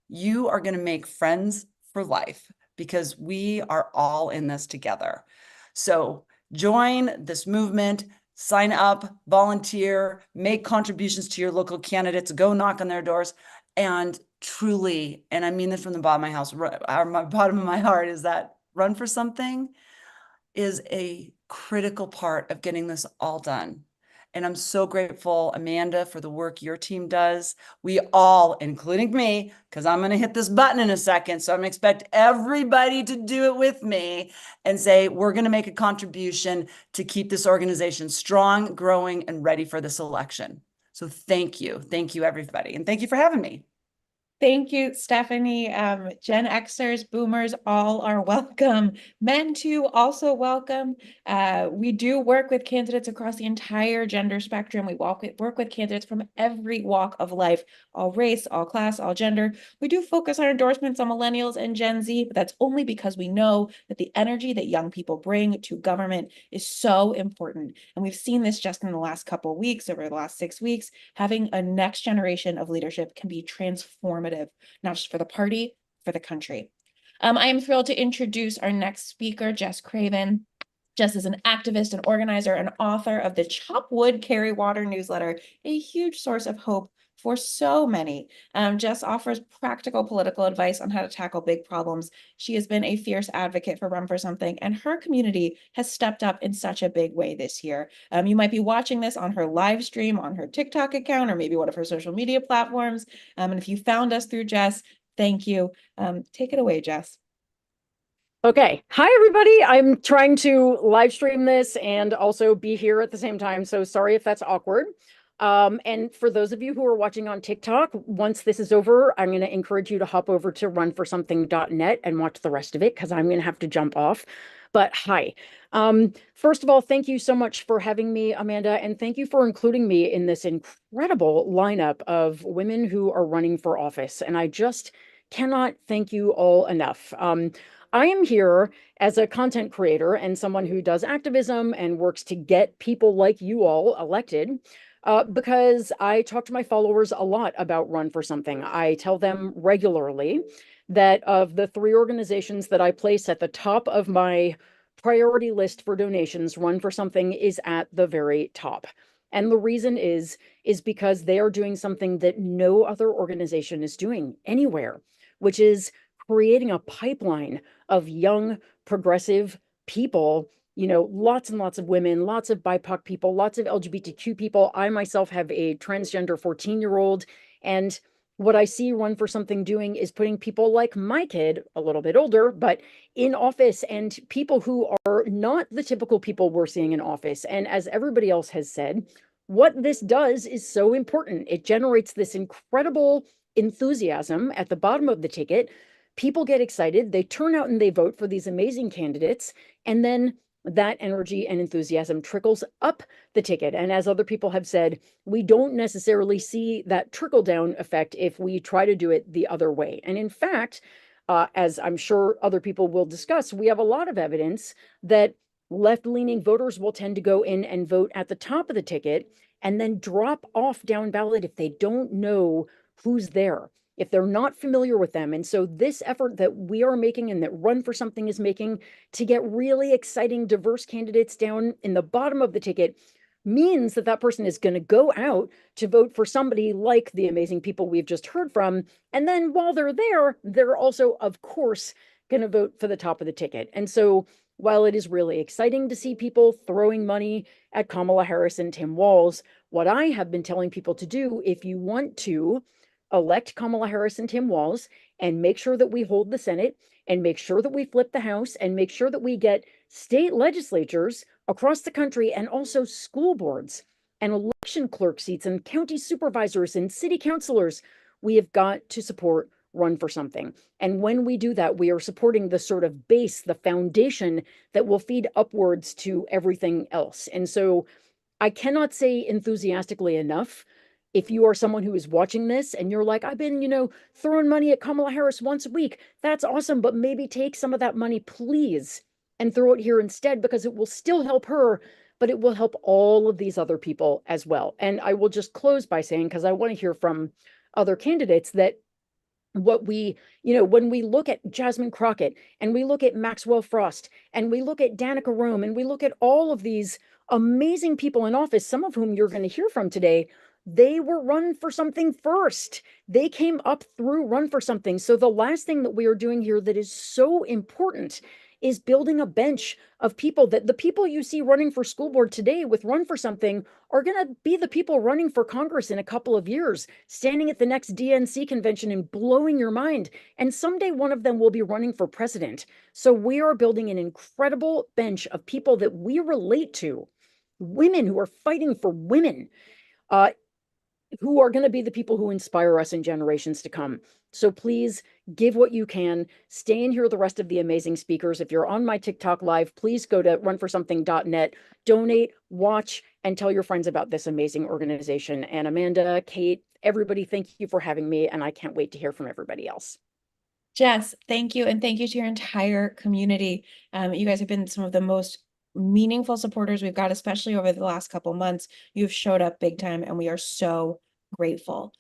You are going to make friends for life because we are all in this together. So join this movement. Sign up, volunteer, make contributions to your local candidates, go knock on their doors, and truly, and I mean this from the bottom of my house, bottom of my heart, is that Run for Something is a critical part of getting this all done. And I'm so grateful, Amanda, for the work your team does. We all, including me, because I'm going to hit this button in a second. So I'm going to expect everybody to do it with me and say, we're going to make a contribution to keep this organization strong, growing, and ready for this election. So thank you. Thank you, everybody. And thank you for having me. Thank you, Stephanie. Gen Xers, boomers, all are welcome. Men too, also welcome. We do work with candidates across the entire gender spectrum. We work with candidates from every walk of life, all race, all class, all gender. We do focus our endorsements on millennials and Gen Z, but that's only because we know that the energy that young people bring to government is so important. And we've seen this just in the last couple of weeks, over the last 6 weeks. Having a next generation of leadership can be transformative, not just for the party, for the country. I am thrilled to introduce our next speaker, Jess Craven. Jess is an activist, an organizer, and author of the Chop Wood, Carry Water newsletter, a huge source of hope for so many. Jess offers practical political advice on how to tackle big problems. She has been a fierce advocate for Run for Something, and her community has stepped up in such a big way this year. You might be watching this on her live stream, on her TikTok account, or maybe one of her social media platforms. And if you found us through Jess, thank you. Take it away, Jess. Okay. Hi, everybody. I'm trying to live stream this and also be here at the same time. So sorry if that's awkward. And for those of you who are watching on TikTok, once this is over, I'm going to encourage you to hop over to runforsomething.net and watch the rest of it because I'm going to have to jump off. But hi. First of all, thank you so much for having me, Amanda, and thank you for including me in this incredible lineup of women who are running for office. And I just cannot thank you all enough. I am here as a content creator and someone who does activism and works to get people like you all elected because I talk to my followers a lot about Run for Something. I tell them regularly that of the 3 organizations that I place at the top of my priority list for donations, Run for Something is at the very top. And the reason is because they are doing something that no other organization is doing anywhere, which is creating a pipeline of young, progressive people, you know, lots and lots of women, lots of BIPOC people, lots of LGBTQ people. I myself have a transgender 14-year-old, and what I see Run for Something doing is putting people like my kid, a little bit older, but in office, and people who are not the typical people we're seeing in office. And as everybody else has said, what this does is so important. It generates this incredible enthusiasm at the bottom of the ticket. People get excited, they turn out and they vote for these amazing candidates, and then that energy and enthusiasm trickles up the ticket. And as other people have said, we don't necessarily see that trickle down effect if we try to do it the other way. And in fact, as I'm sure other people will discuss, we have a lot of evidence that left-leaning voters will tend to go in and vote at the top of the ticket and then drop off down ballot if they don't know who's there, if they're not familiar with them. And so this effort that we are making and that Run for Something is making to get really exciting, diverse candidates down in the bottom of the ticket means that that person is going to go out to vote for somebody like the amazing people we've just heard from. And then while they're there, they're also, of course, going to vote for the top of the ticket. And so while it is really exciting to see people throwing money at Kamala Harris and Tim Walz, what I have been telling people to do, if you want to elect Kamala Harris and Tim Walz and make sure that we hold the Senate and make sure that we flip the House and make sure that we get state legislatures across the country and also school boards and election clerk seats and county supervisors and city councilors, we have got to support Run for Something. And when we do that, we are supporting the sort of base, the foundation that will feed upwards to everything else. And so I cannot say enthusiastically enough, if you are someone who is watching this and you're like, I've been, throwing money at Kamala Harris once a week, that's awesome, but maybe take some of that money, please, and throw it here instead, because it will still help her, but it will help all of these other people as well. And I will just close by saying, because I want to hear from other candidates, that what we, when we look at Jasmine Crockett and we look at Maxwell Frost and we look at Danica Roem and we look at all of these amazing people in office, some of whom you're going to hear from today, they were Run for Something first. They came up through Run for Something. So the last thing that we are doing here that is so important is building a bench of people, that the people you see running for school board today with Run for Something are going to be the people running for Congress in a couple of years, standing at the next DNC convention and blowing your mind. And someday one of them will be running for president. So we are building an incredible bench of people that we relate to, women who are fighting for women, who are going to be the people who inspire us in generations to come. So please give what you can. Stay and hear the rest of the amazing speakers. If you're on my TikTok live, please go to runforsomething.net, donate, watch, and tell your friends about this amazing organization. And Amanda, Kate, everybody, thank you for having me. And I can't wait to hear from everybody else. Jess, thank you. And thank you to your entire community. You guys have been some of the most meaningful supporters we've got, especially over the last couple months. You've showed up big time, and we are so grateful.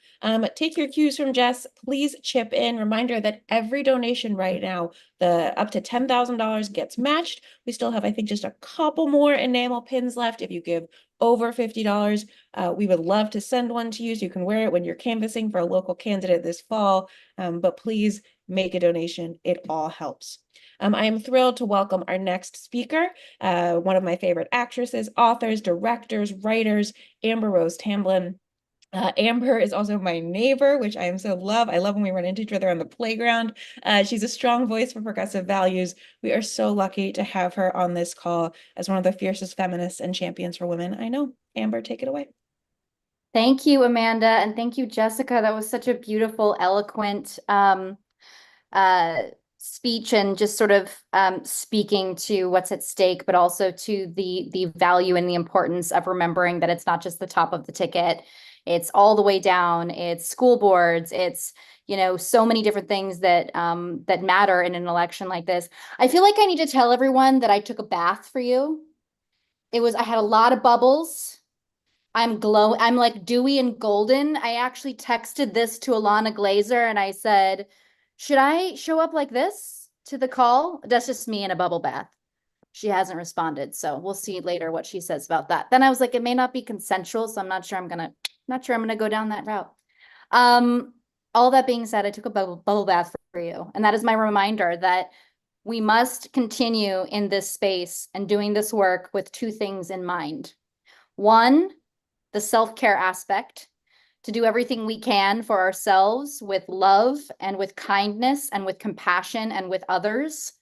Take your cues from Jess. Please chip in. Reminder that every donation right now, the up to $10,000 gets matched. We still have, I think, just a couple more enamel pins left. If you give over $50, we would love to send one to you so you can wear it when you're canvassing for a local candidate this fall. But please make a donation. It all helps. I am thrilled to welcome our next speaker, one of my favorite actresses, authors, directors, writers, Amber Rose Tamblyn. Amber is also my neighbor, which I am so love. I love when we run into each other on the playground. She's a strong voice for progressive values. We are so lucky to have her on this call as one of the fiercest feminists and champions for women I know. Amber, take it away. Thank you, Amanda, and thank you, Jessica. That was such a beautiful, eloquent speech, and just sort of speaking to what's at stake, but also to the value and the importance of remembering that it's not just the top of the ticket. It's all the way down. It's school boards. It's, you know, so many different things that that matter in an election like this. I feel like I need to tell everyone that I took a bath for you. I had a lot of bubbles. I'm like dewy and golden. I actually texted this to Alana Glazer and I said, should I show up like this to the call? That's just me in a bubble bath. She hasn't responded, so we'll see later what she says about that. Then I was like, it may not be consensual, so I'm not sure I'm gonna go down that route. All that being said, I took a bubble bath for you, and that is my reminder that we must continue in this space and doing this work with two things in mind. One, the self-care aspect, to do everything we can for ourselves with love and with kindness and with compassion and with others.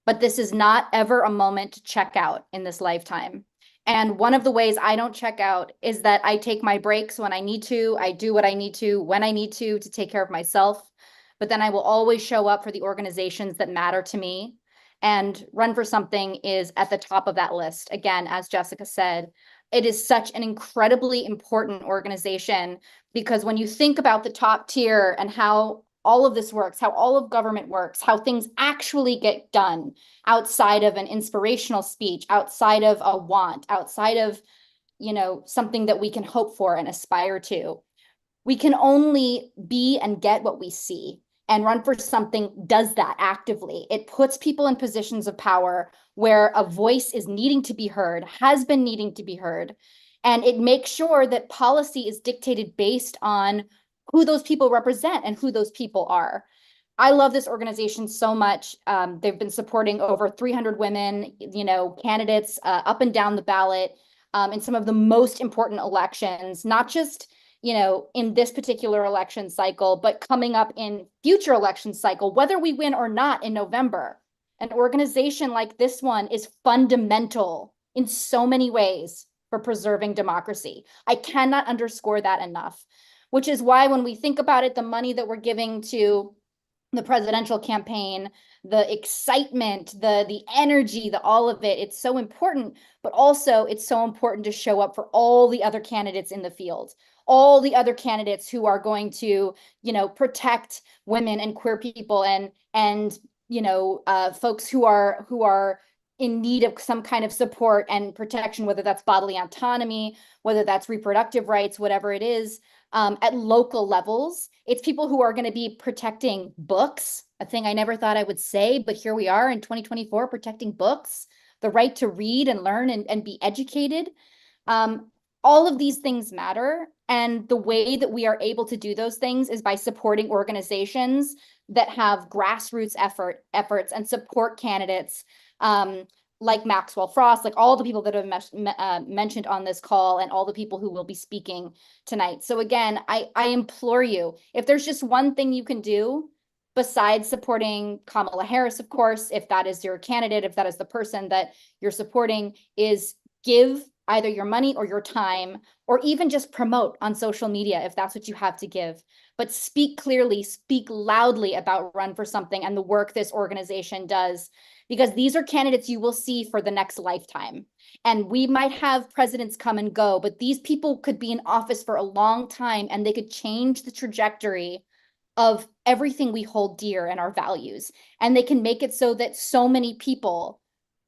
But this is not ever a moment to check out in this lifetime. And one of the ways I don't check out is that I take my breaks when I need to. I do what I need to when I need to take care of myself. But then I will always show up for the organizations that matter to me. And Run for Something is at the top of that list. Again, as Jessica said, it is such an incredibly important organization, because when you think about the top tier and how all of this works, how all of government works, how things actually get done outside of an inspirational speech, outside of a want, outside of, you know, something that we can hope for and aspire to. We can only be and get what we see. And Run for Something does that actively. It puts people in positions of power where a voice is needing to be heard, has been needing to be heard. And it makes sure that policy is dictated based on who those people represent and who those people are. I love this organization so much. They've been supporting over 300 women, you know, candidates up and down the ballot in some of the most important elections, not just, you know, in this particular election cycle, but coming up in future election cycle, whether we win or not in November. An organization like this one is fundamental in so many ways for preserving democracy. I cannot underscore that enough, which is why when we think about it, the money that we're giving to the presidential campaign, the excitement, the energy, all of it, it's so important, but also it's so important to show up for all the other candidates in the field, all the other candidates who are going to, you know, protect women and queer people and you know, folks who are in need of some kind of support and protection, whether that's bodily autonomy, whether that's reproductive rights, whatever it is. At local levels, it's people who are going to be protecting books, a thing I never thought I would say, but here we are in 2024 protecting books, the right to read and learn and be educated. All of these things matter. And the way that we are able to do those things is by supporting organizations that have grassroots efforts and support candidates like Maxwell Frost, like all the people that have mentioned on this call and all the people who will be speaking tonight. So again, I implore you, if there's just one thing you can do besides supporting Kamala Harris, of course, if that is your candidate, if that is the person that you're supporting, is give either your money or your time, or even just promote on social media if that's what you have to give. But speak clearly, speak loudly about Run for Something and the work this organization does, because these are candidates you will see for the next lifetime. And we might have presidents come and go, but these people could be in office for a long time and they could change the trajectory of everything we hold dear and our values. And they can make it so that so many people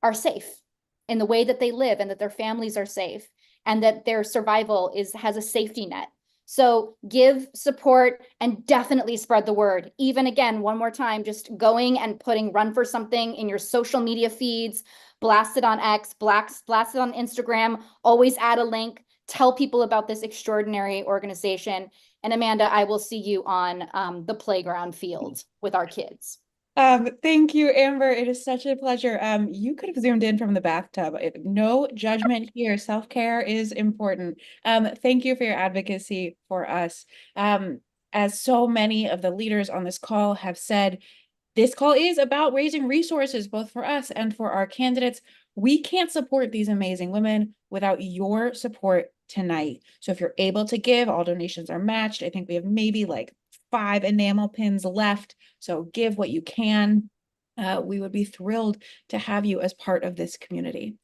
are safe in the way that they live, and that their families are safe, and that their survival has a safety net. So give support and definitely spread the word. Even again, one more time, just going and putting Run for Something in your social media feeds, blast it on X, blast it on Instagram, always add a link, tell people about this extraordinary organization. And Amanda, I will see you on the playground field with our kids. Thank you, Amber. It is such a pleasure. You could have zoomed in from the bathtub. No judgment here. Self-care is important. Thank you for your advocacy for us. As so many of the leaders on this call have said, this call is about raising resources, both for us and for our candidates. We can't support these amazing women without your support tonight. So if you're able to give, all donations are matched. I think we have maybe like 5 enamel pins left. So give what you can. We would be thrilled to have you as part of this community.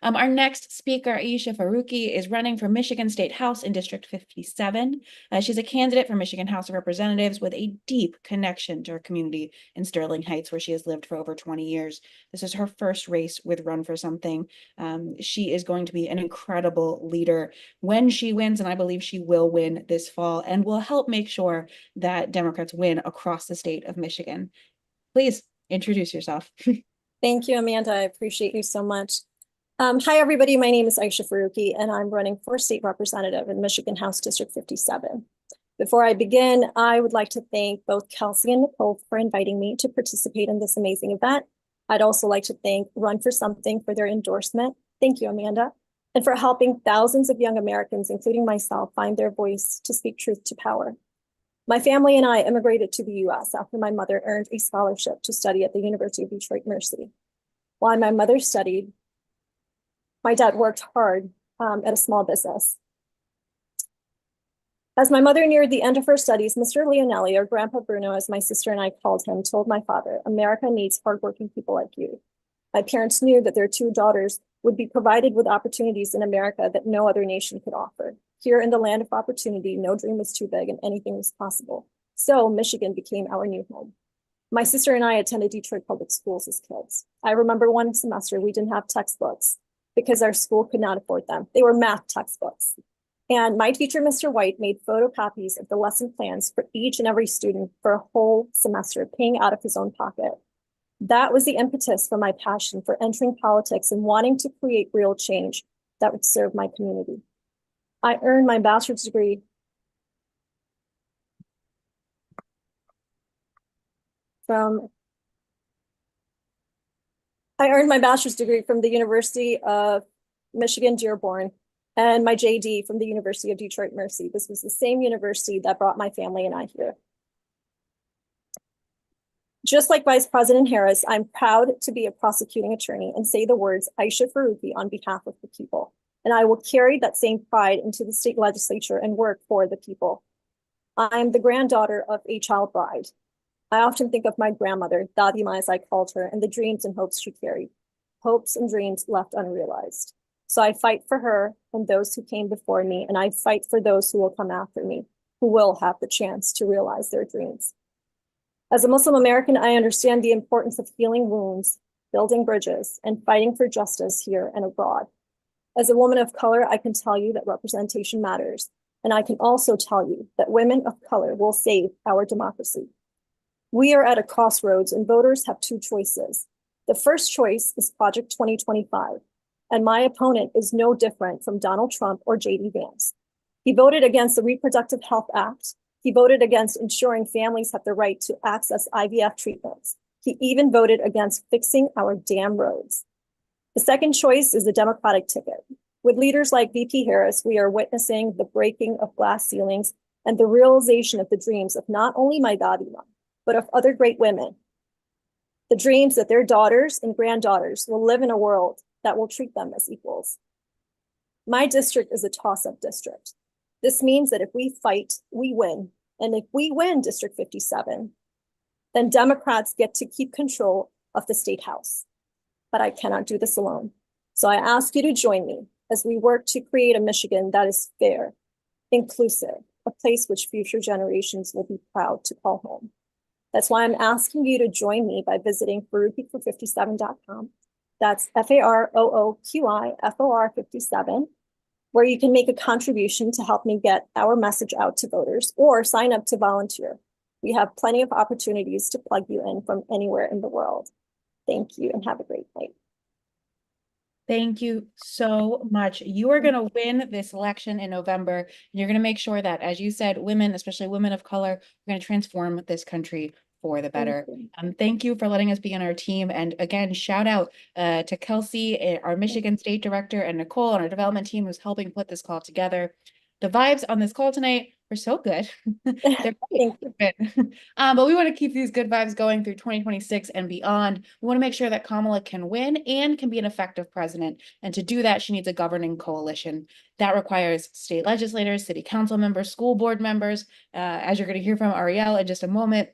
Our next speaker, Aisha Farooqi, is running for Michigan State House in District 57. She's a candidate for Michigan House of Representatives with a deep connection to her community in Sterling Heights, where she has lived for over 20 years. This is her first race with Run for Something. She is going to be an incredible leader when she wins, and I believe she will win this fall, and will help make sure that Democrats win across the state of Michigan. Please introduce yourself. Thank you, Amanda. I appreciate you so much. Hi, everybody. My name is Aisha Farooqi, and I'm running for state representative in Michigan House District 57. Before I begin, I would like to thank both Kelsey and Nicole for inviting me to participate in this amazing event. I'd also like to thank Run for Something for their endorsement. Thank you, Amanda, and for helping thousands of young Americans, including myself, find their voice to speak truth to power. My family and I immigrated to the US after my mother earned a scholarship to study at the University of Detroit Mercy. While my mother studied, my dad worked hard at a small business. As my mother neared the end of her studies, Mr. Leonelli, or Grandpa Bruno, as my sister and I called him, told my father, "America needs hardworking people like you." My parents knew that their 2 daughters would be provided with opportunities in America that no other nation could offer. Here in the land of opportunity, no dream was too big and anything was possible. So Michigan became our new home. My sister and I attended Detroit public schools as kids. I remember one semester we didn't have textbooks because our school could not afford them. They were math textbooks. And my teacher, Mr. White, made photocopies of the lesson plans for each and every student for a whole semester, paying out of his own pocket. That was the impetus for my passion for entering politics and wanting to create real change that would serve my community. I earned my bachelor's degree from the University of Michigan Dearborn and my JD from the University of Detroit Mercy. This was the same university that brought my family and I here. Just like Vice President Harris, I'm proud to be a prosecuting attorney and say the words Aisha Farooqi on behalf of the people. And I will carry that same pride into the state legislature and work for the people. I'm the granddaughter of a child bride. I often think of my grandmother, Dadima as I called her, and the dreams and hopes she carried. Hopes and dreams left unrealized. So I fight for her and those who came before me, and I fight for those who will come after me, who will have the chance to realize their dreams. As a Muslim American, I understand the importance of healing wounds, building bridges, and fighting for justice here and abroad. As a woman of color, I can tell you that representation matters, and I can also tell you that women of color will save our democracy. We are at a crossroads, and voters have 2 choices. The first choice is Project 2025, and my opponent is no different from Donald Trump or J.D. Vance. He voted against the Reproductive Health Act. He voted against ensuring families have the right to access IVF treatments. He even voted against fixing our damn roads. The second choice is the Democratic ticket. With leaders like VP Harris, we are witnessing the breaking of glass ceilings and the realization of the dreams of not only my Dadima, but of other great women. The dreams that their daughters and granddaughters will live in a world that will treat them as equals. My district is a toss-up district. This means that if we fight, we win. And if we win District 57, then Democrats get to keep control of the state house. But I cannot do this alone. So I ask you to join me as we work to create a Michigan that is fair, inclusive, a place which future generations will be proud to call home. That's why I'm asking you to join me by visiting farooqifor57.com. That's FAROOQIFOR 57, where you can make a contribution to help me get our message out to voters or sign up to volunteer. We have plenty of opportunities to plug you in from anywhere in the world. Thank you and have a great night. Thank you so much. You are going to win this election in November. And you're going to make sure that, as you said, women, especially women of color, are going to transform this country for the better. Thank you for letting us be on our team. And again, shout out to Kelsey, our Michigan State Director, and Nicole on our development team who's helping put this call together. The vibes on this call tonight were so good. They're great. But we want to keep these good vibes going through 2026 and beyond. We want to make sure that Kamala can win and can be an effective president. And to do that, she needs a governing coalition. That requires state legislators, city council members, school board members, as you're going to hear from Ariel in just a moment.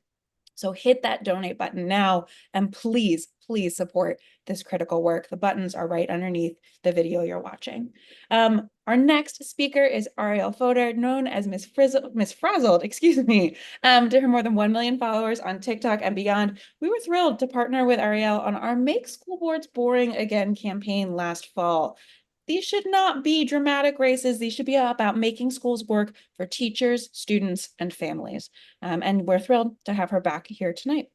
So hit that donate button now and please, please support this critical work. The buttons are right underneath the video you're watching. Our next speaker is Ariel Fodor, known as Miss Frazzled, excuse me, to her more than 1 million followers on TikTok and beyond. We were thrilled to partner with Ariel on our Make School Boards Boring Again campaign last fall. These should not be dramatic races. These should be about making schools work for teachers, students, and families. And we're thrilled to have her back here tonight.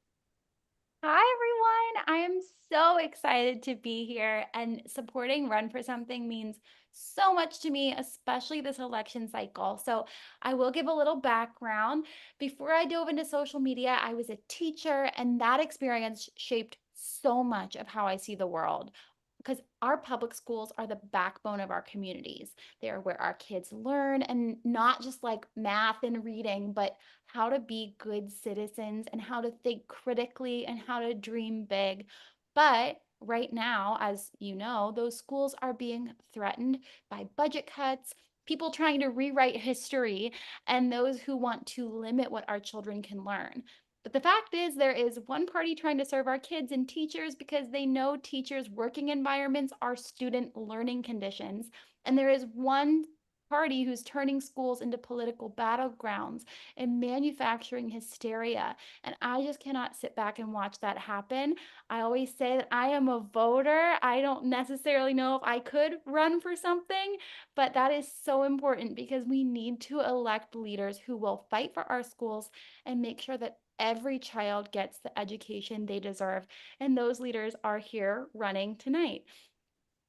Hi, everyone. I am so excited to be here, and supporting Run for Something means so much to me, especially this election cycle. So I will give a little background. Before I dove into social media, I was a teacher, and that experience shaped so much of how I see the world. Because our public schools are the backbone of our communities. They are where our kids learn, and not just like math and reading, but how to be good citizens and how to think critically and how to dream big. But right now, as you know, those schools are being threatened by budget cuts, people trying to rewrite history, and those who want to limit what our children can learn. But the fact is, there is one party trying to serve our kids and teachers because they know teachers' working environments are student learning conditions. And there is one party who's turning schools into political battlegrounds and manufacturing hysteria. And I just cannot sit back and watch that happen. I always say that I am a voter. I don't necessarily know if I could run for something, but that is so important because we need to elect leaders who will fight for our schools and make sure that every child gets the education they deserve. And those leaders are here running tonight.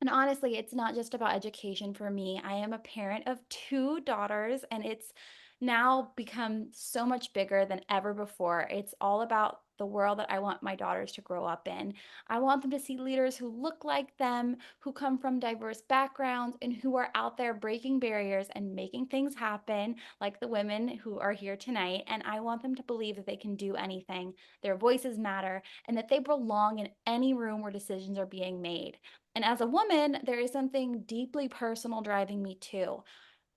And honestly, it's not just about education for me. I am a parent of 2 daughters, and it's now become so much bigger than ever before. It's all about the world that I want my daughters to grow up in. I want them to see leaders who look like them, who come from diverse backgrounds, and who are out there breaking barriers and making things happen, like the women who are here tonight. And I want them to believe that they can do anything, their voices matter, and that they belong in any room where decisions are being made. And as a woman, there is something deeply personal driving me too.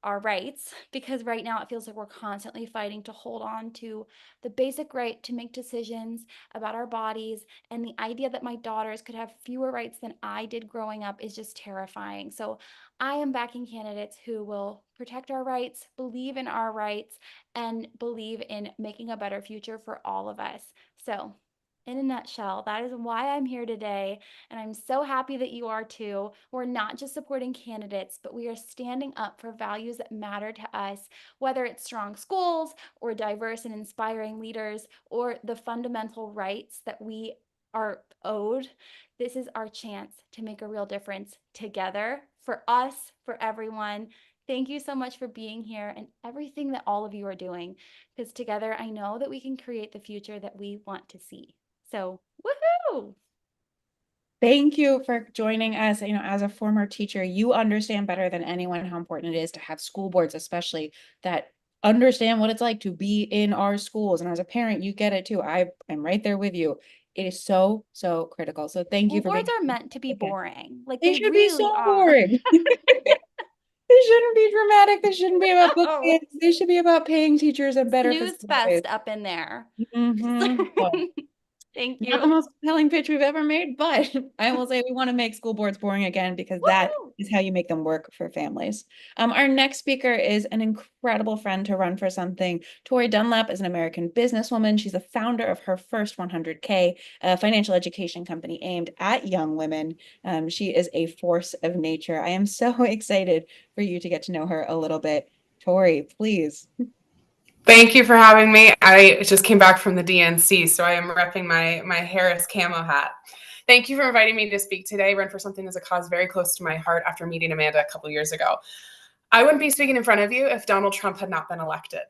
Our rights, because right now it feels like we're constantly fighting to hold on to the basic right to make decisions about our bodies, and the idea that my daughters could have fewer rights than I did growing up is just terrifying. So I am backing candidates who will protect our rights, believe in our rights, and believe in making a better future for all of us. So in a nutshell, that is why I'm here today, and I'm so happy that you are too. We're not just supporting candidates, but we are standing up for values that matter to us, whether it's strong schools or diverse and inspiring leaders or the fundamental rights that we are owed. This is our chance to make a real difference together, for us, for everyone. Thank you so much for being here and everything that all of you are doing, because together I know that we can create the future that we want to see. So, woohoo! Thank you for joining us. You know, as a former teacher, you understand better than anyone how important it is to have school boards, especially that understand what it's like to be in our schools. And as a parent, you get it too. I am right there with you. It is so, so critical. So thank you for boards being are meant to be boring. Like they they should be really so are. boring. This shouldn't be dramatic. This shouldn't be about book No. bans. This should be about paying teachers a better Snooze facilities. fest up in there. Well, Thank not the you. most compelling pitch we've ever made, but I will say we want to make school boards boring again because that Woohoo! is how you make them work for families. Our next speaker is an incredible friend to run for something. Tori Dunlap is an American businesswoman. She's the founder of her first 100K, a financial education company aimed at young women. She is a force of nature. I am so excited for you to get to know her a little bit. Tori, please. Thank you for having me. I just came back from the DNC, so I am repping my Harris camo hat. Thank you for inviting me to speak today. Run for Something is a cause very close to my heart after meeting Amanda a couple years ago. I wouldn't be speaking in front of you if Donald Trump had not been elected.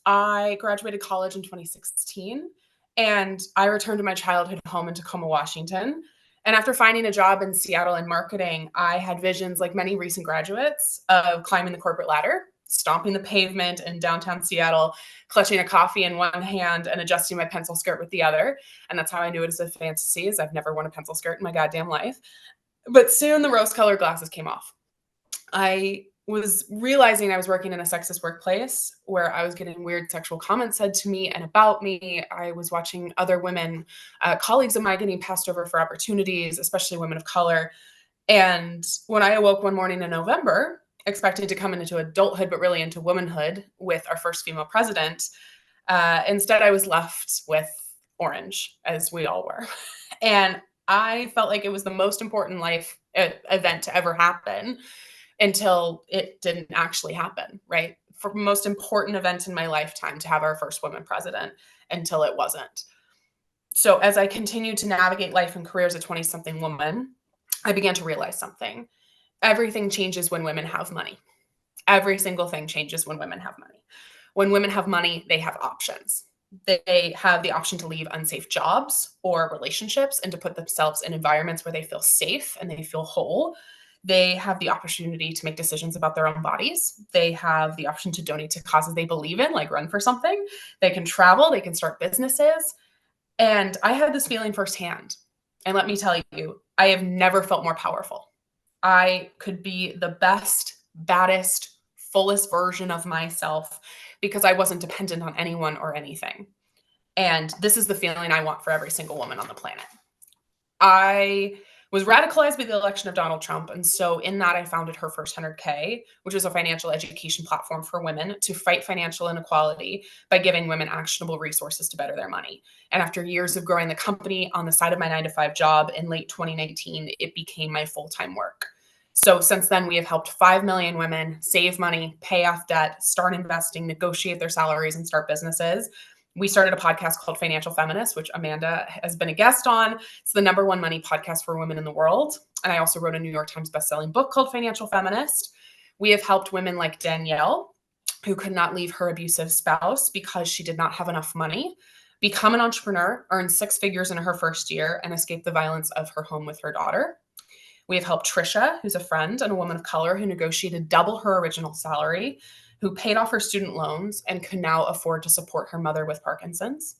I graduated college in 2016, and I returned to my childhood home in Tacoma, Washington. And after finding a job in Seattle in marketing, I had visions, like many recent graduates, of climbing the corporate ladder, stomping the pavement in downtown Seattle, clutching a coffee in one hand and adjusting my pencil skirt with the other. And that's how I knew it as a fantasy, as I've never worn a pencil skirt in my goddamn life. But soon the rose-colored glasses came off. I was realizing I was working in a sexist workplace where I was getting weird sexual comments said to me and about me. I was watching other women, colleagues of mine, getting passed over for opportunities, especially women of color. And when I awoke one morning in November, expecting to come into adulthood, but really into womanhood with our first female president, instead I was left with orange, as we all were. And I felt like it was the most important life event to ever happen until it didn't actually happen, right? For the most important event in my lifetime to have our first woman president until it wasn't. So as I continued to navigate life and career as a 20-something woman, I began to realize something. Everything changes when women have money. Every single thing changes when women have money. When women have money, they have options. They have the option to leave unsafe jobs or relationships and to put themselves in environments where they feel safe and they feel whole. They have the opportunity to make decisions about their own bodies. They have the option to donate to causes they believe in, like run for something. They can travel, they can start businesses. And I had this feeling firsthand. And let me tell you, I have never felt more powerful. I could be the best, baddest, fullest version of myself because I wasn't dependent on anyone or anything. And this is the feeling I want for every single woman on the planet. I was radicalized by the election of Donald Trump. And so in that, I founded Her First 100K, which is a financial education platform for women to fight financial inequality by giving women actionable resources to better their money. And after years of growing the company on the side of my 9-to-5 job in late 2019, it became my full-time work. So since then, we have helped 5 million women save money, pay off debt, start investing, negotiate their salaries, and start businesses. We started a podcast called Financial Feminist, which Amanda has been a guest on. It's the #1 money podcast for women in the world. And I also wrote a New York Times bestselling book called Financial Feminist. We have helped women like Danielle, who could not leave her abusive spouse because she did not have enough money, become an entrepreneur, earn 6 figures in her first year, and escape the violence of her home with her daughter. We have helped Trisha, who's a friend and a woman of color who negotiated double her original salary, who paid off her student loans and can now afford to support her mother with Parkinson's.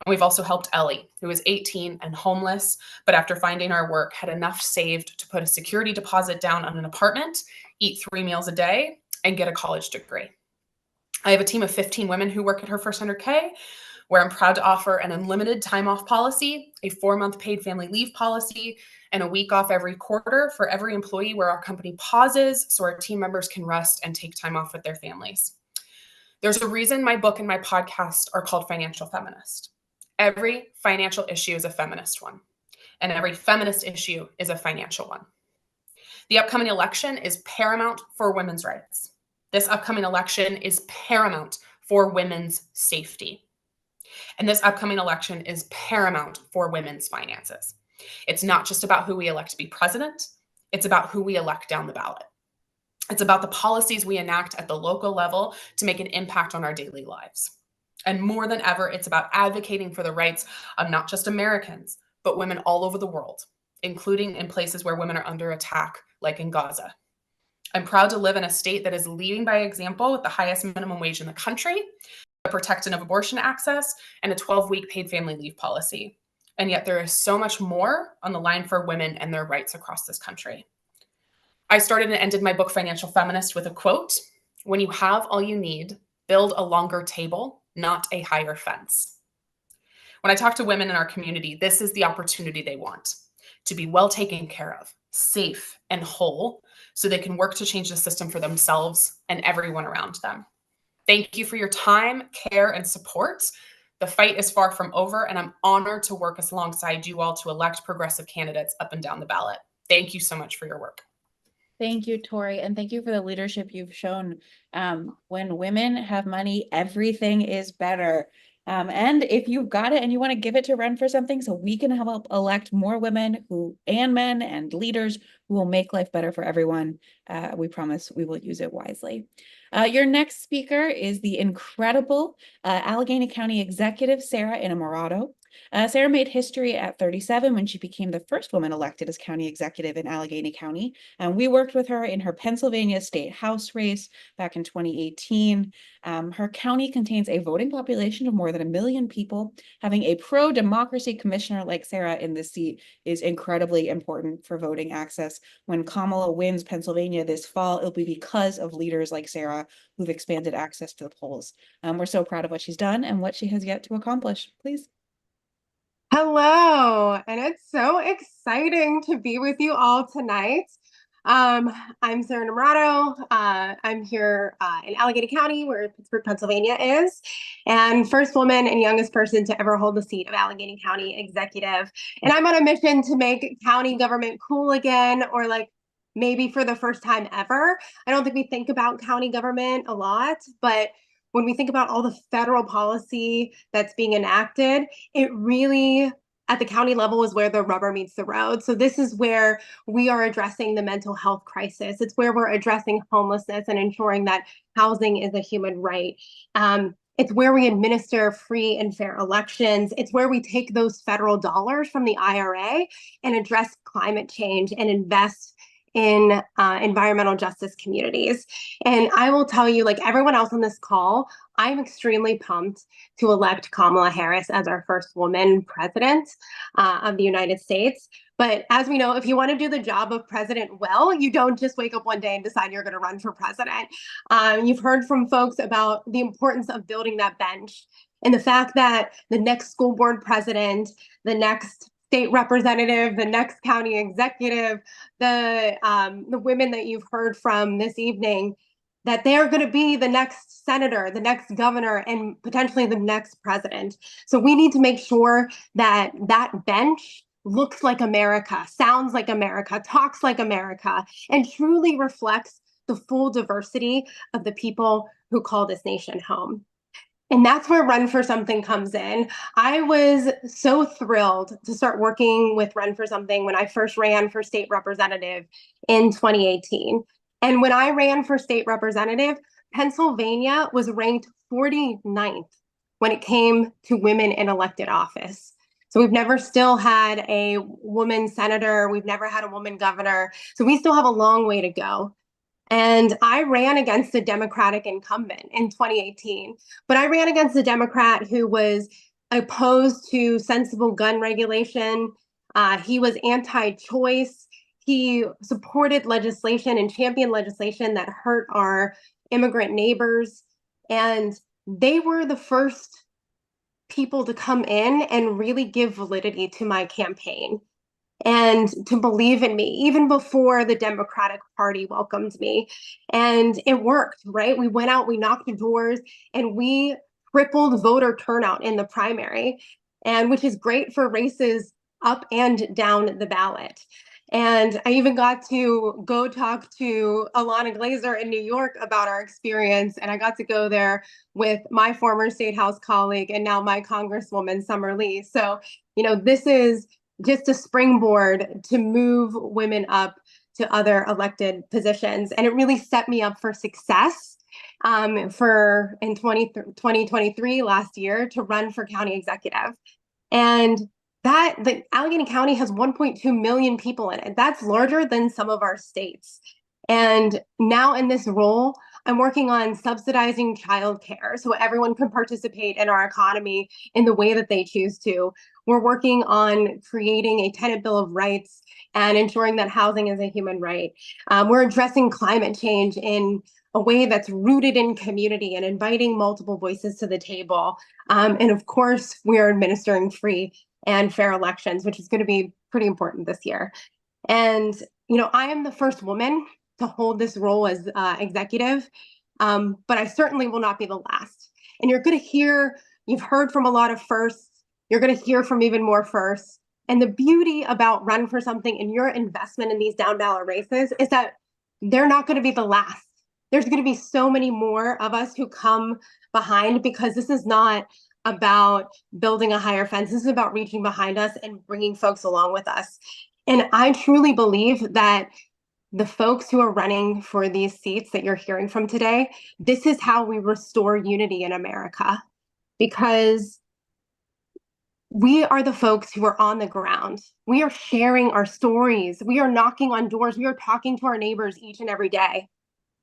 And we've also helped Ellie, who is 18 and homeless, but after finding our work, had enough saved to put a security deposit down on an apartment, eat 3 meals a day, and get a college degree. I have a team of 15 women who work at Her First 100K, where I'm proud to offer an unlimited time off policy, a 4-month paid family leave policy, and a week off every quarter for every employee where our company pauses so our team members can rest and take time off with their families. There's a reason my book and my podcast are called Financial Feminist. Every financial issue is a feminist one, and every feminist issue is a financial one. The upcoming election is paramount for women's rights. This upcoming election is paramount for women's safety. And this upcoming election is paramount for women's finances. It's not just about who we elect to be president. It's about who we elect down the ballot. It's about the policies we enact at the local level to make an impact on our daily lives. And more than ever, it's about advocating for the rights of not just Americans, but women all over the world, including in places where women are under attack, like in Gaza. I'm proud to live in a state that is leading by example with the highest minimum wage in the country, a protection of abortion access, and a 12-week paid family leave policy. And yet there is so much more on the line for women and their rights across this country. I started and ended my book, Financial Feminist, with a quote: "When you have all you need, build a longer table, not a higher fence." When I talk to women in our community, this is the opportunity they want: to be well taken care of, safe, and whole, so they can work to change the system for themselves and everyone around them. Thank you for your time, care, and support. The fight is far from over, and I'm honored to work alongside you all to elect progressive candidates up and down the ballot. Thank you so much for your work. Thank you, Tori, and thank you for the leadership you've shown. When women have money, everything is better. And if you've got it and you want to give it to Run for Something so we can help elect more women and men and leaders who will make life better for everyone, we promise we will use it wisely. Your next speaker is the incredible Allegheny County Executive, Sarah Innamorato. Sarah made history at 37 when she became the first woman elected as county executive in Allegheny County. And we worked with her in her Pennsylvania State House race back in 2018. Her county contains a voting population of more than 1 million people. Having a pro-democracy commissioner like Sarah in this seat is incredibly important for voting access. When Kamala wins Pennsylvania this fall, it'll be because of leaders like Sarah who've expanded access to the polls. We're so proud of what she's done and what she has yet to accomplish. Please. Hello, and it's so exciting to be with you all tonight. I'm Sarah Innamorato. I'm here in Allegheny County, where Pittsburgh, Pennsylvania is, and first woman and youngest person to ever hold the seat of Allegheny County executive. And I'm on a mission to make county government cool again, or like maybe for the first time ever. I don't think we think about county government a lot, but when we think about all the federal policy that's being enacted, it really, at the county level, is where the rubber meets the road. So this is where we are addressing the mental health crisis. It's where we're addressing homelessness and ensuring that housing is a human right. It's where we administer free and fair elections. It's where we take those federal dollars from the IRA and address climate change and invest in environmental justice communities. And I will tell you, like everyone else on this call, I'm extremely pumped to elect Kamala Harris as our first woman president of the United States. But as we know, if you want to do the job of president well, you don't just wake up one day and decide you're going to run for president. You've heard from folks about the importance of building that bench and the fact that the next school board president, the next state representative, the next county executive, the women that you've heard from this evening, that they're going to be the next senator, the next governor, and potentially the next president. So we need to make sure that that bench looks like America, sounds like America, talks like America, and truly reflects the full diversity of the people who call this nation home. And that's where Run for Something comes in. I was so thrilled to start working with Run for Something when I first ran for state representative in 2018. And when I ran for state representative, Pennsylvania was ranked 49th when it came to women in elected office. So we've never still had a woman senator. We've never had a woman governor. So we still have a long way to go. And I ran against a Democratic incumbent in 2018, but I ran against a Democrat who was opposed to sensible gun regulation. He was anti-choice. He supported legislation and championed legislation that hurt our immigrant neighbors. And they were the first people to come in and really give validity to my campaign and to believe in me, even before the Democratic Party welcomed me. And it worked, right? We went out, we knocked the doors, and we tripled voter turnout in the primary, and which is great for races up and down the ballot. And I even got to go talk to Alana Glazer in New York about our experience. And I got to go there with my former State House colleague and now my Congresswoman, Summer Lee. So, you know, this is just a springboard to move women up to other elected positions. And it really set me up for success in 2023, last year, to run for county executive. And the Allegheny County has 1.2 million people in it. That's larger than some of our states. And now in this role, I'm working on subsidizing childcare so everyone can participate in our economy in the way that they choose to. We're working on creating a tenant bill of rights and ensuring that housing is a human right. We're addressing climate change in a way that's rooted in community and inviting multiple voices to the table. And of course, we are administering free and fair elections, which is going to be pretty important this year. And, you know, I am the first woman to hold this role as executive, but I certainly will not be the last. And you've heard from a lot of firsts, you're going to hear from even more firsts. And the beauty about Run for Something and your investment in these down ballot races is that they're not going to be the last. There's going to be so many more of us who come behind, because this is not about building a higher fence. This is about reaching behind us and bringing folks along with us. And I truly believe that the folks who are running for these seats that you're hearing from today, this is how we restore unity in America, because we are the folks who are on the ground. We are sharing our stories. We are knocking on doors. We are talking to our neighbors each and every day.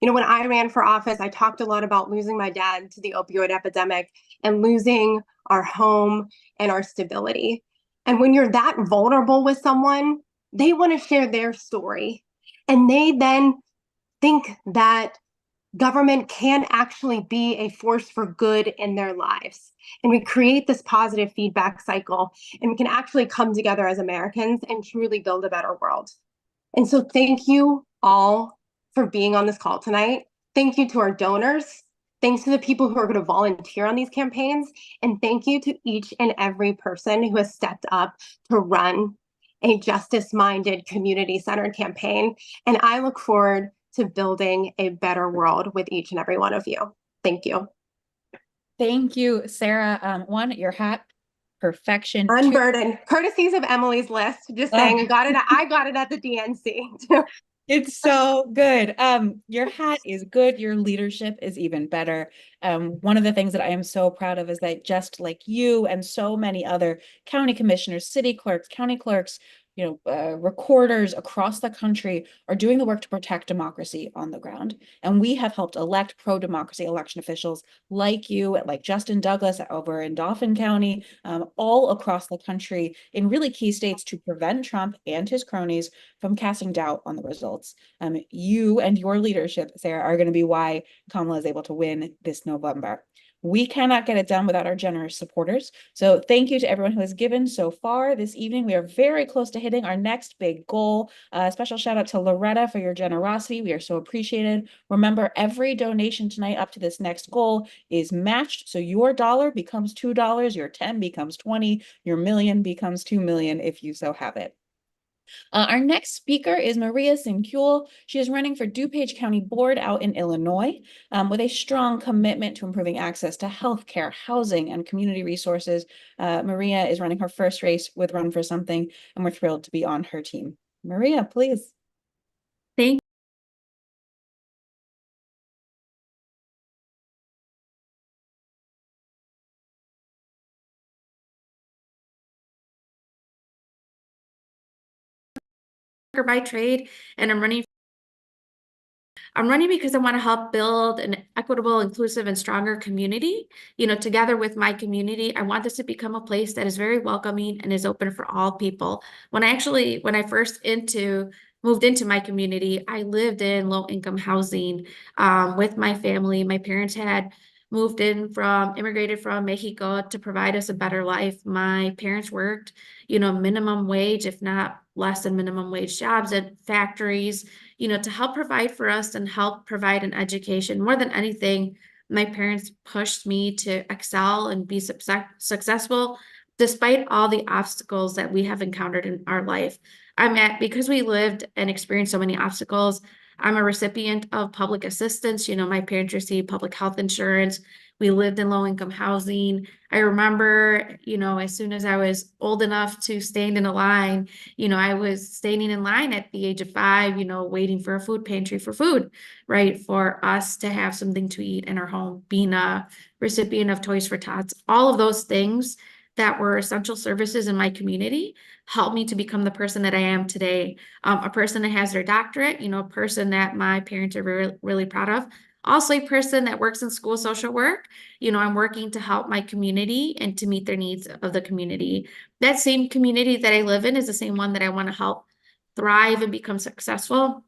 You know, when I ran for office, I talked a lot about losing my dad to the opioid epidemic and losing our home and our stability. And when you're that vulnerable with someone, they want to share their story. And they then think that government can actually be a force for good in their lives. And we create this positive feedback cycle, and we can actually come together as Americans and truly build a better world. And so thank you all for being on this call tonight. Thank you to our donors. Thanks to the people who are going to volunteer on these campaigns. And thank you to each and every person who has stepped up to run a justice-minded, community-centered campaign. And I look forward to building a better world with each and every one of you. Thank you. Thank you, Sarah. One, your hat, perfection. Unburdened. Courtesies of Emily's List. Just saying, I got it at the DNC. It's so good. Your hat is good. Your leadership is even better. One of the things that I am so proud of is that just like you and so many other county commissioners, city clerks, county clerks, recorders across the country are doing the work to protect democracy on the ground. And we have helped elect pro-democracy election officials like you, like Justin Douglas over in Dauphin County, all across the country in really key states to prevent Trump and his cronies from casting doubt on the results. You and your leadership, Sarah, are going to be why Kamala is able to win this November. We cannot get it done without our generous supporters. So thank you to everyone who has given so far this evening. We are very close to hitting our next big goal. Special shout out to Loretta for your generosity. We are so appreciated. Remember, every donation tonight up to this next goal is matched. So your dollar becomes $2, your 10 becomes 20, your million becomes 2 million if you so have it. Our next speaker is Maria Sincuel. She is running for DuPage County Board out in Illinois with a strong commitment to improving access to healthcare, housing, and community resources. Maria is running her first race with Run for Something, and we're thrilled to be on her team. Maria, please. Thank you. By trade, and I'm running because I want to help build an equitable, inclusive, and stronger community. Together with my community, I want this to become a place that is very welcoming and is open for all people. When I first moved into my community, I lived in low-income housing with my family. My parents had immigrated from Mexico to provide us a better life. My parents worked, minimum wage, if not less than minimum wage jobs at factories, to help provide for us and help provide an education. More than anything, my parents pushed me to excel and be successful despite all the obstacles that we have encountered in our life. Because we lived and experienced so many obstacles, I'm a recipient of public assistance. My parents received public health insurance. We lived in low-income housing. I remember, as soon as I was old enough to stand in a line, I was standing in line at the age of 5, waiting for a food pantry for food, right? For us to have something to eat in our home, being a recipient of Toys for Tots. All of those things that were essential services in my community helped me to become the person that I am today. A person that has their doctorate, a person that my parents are really, really proud of. Also a person that works in school social work. I'm working to help my community and to meet their needs of the community. That same community that I live in is the same one that I want to help thrive and become successful.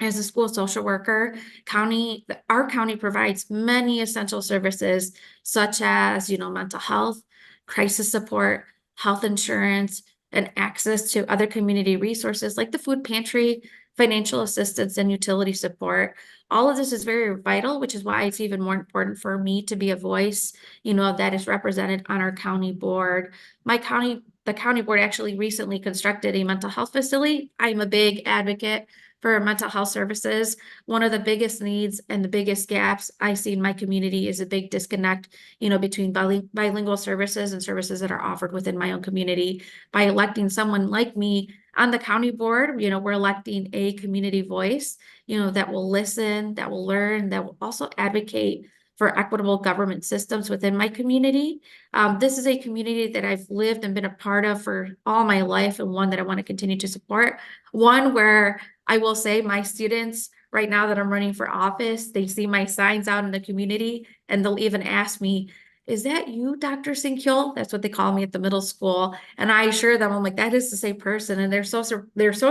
As a school social worker, our county provides many essential services such as, mental health, crisis support, health insurance, and access to other community resources like the food pantry, financial assistance, and utility support. All of this is very vital, which is why it's even more important for me to be a voice, that is represented on our county board. The county board actually recently constructed a mental health facility. I'm a big advocate for mental health services. One of the biggest needs and the biggest gaps I see in my community is a big disconnect, between bilingual services and services that are offered within my own community. By electing someone like me on the county board, we're electing a community voice, that will listen, that will learn, that will also advocate for equitable government systems within my community. This is a community that I've lived and been a part of for all my life, and one that I want to continue to support. One where I will say my students right now that I'm running for office, they see my signs out in the community and they'll even ask me, is that you, Dr. Sinkyol? That's what they call me at the middle school. And I assure them, I'm like, that is the same person. And they're so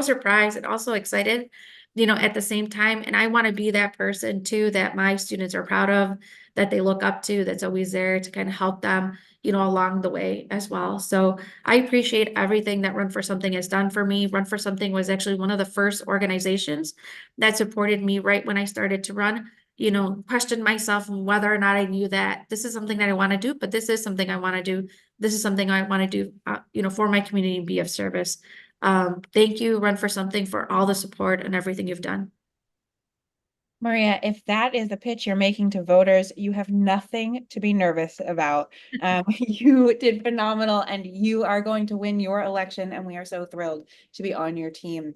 surprised and also excited, at the same time. And I want to be that person too, that my students are proud of, that they look up to, that's always there to kind of help them, along the way as well. So I appreciate everything that Run for Something has done for me. Run for Something was actually one of the first organizations that supported me right when I started to run, questioned myself whether or not I knew that this is something that I want to do, but this is something I want to do. This is something I want to do, for my community and be of service. Thank you, Run for Something, for all the support and everything you've done. Maria, if that is the pitch you're making to voters, you have nothing to be nervous about. You did phenomenal, and you are going to win your election, and we are so thrilled to be on your team.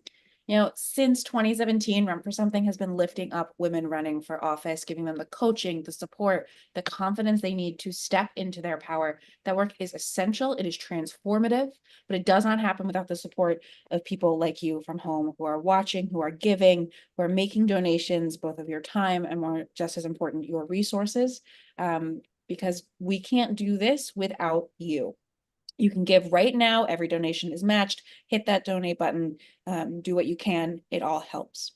Since 2017, Run for Something has been lifting up women running for office, giving them the coaching, the support, the confidence they need to step into their power. That work is essential. It is transformative, but it does not happen without the support of people like you from home who are watching, who are giving, who are making donations, both of your time and, more just as important, your resources, because we can't do this without you. You can give right now. Every donation is matched. Hit that donate button. Do what you can. It all helps.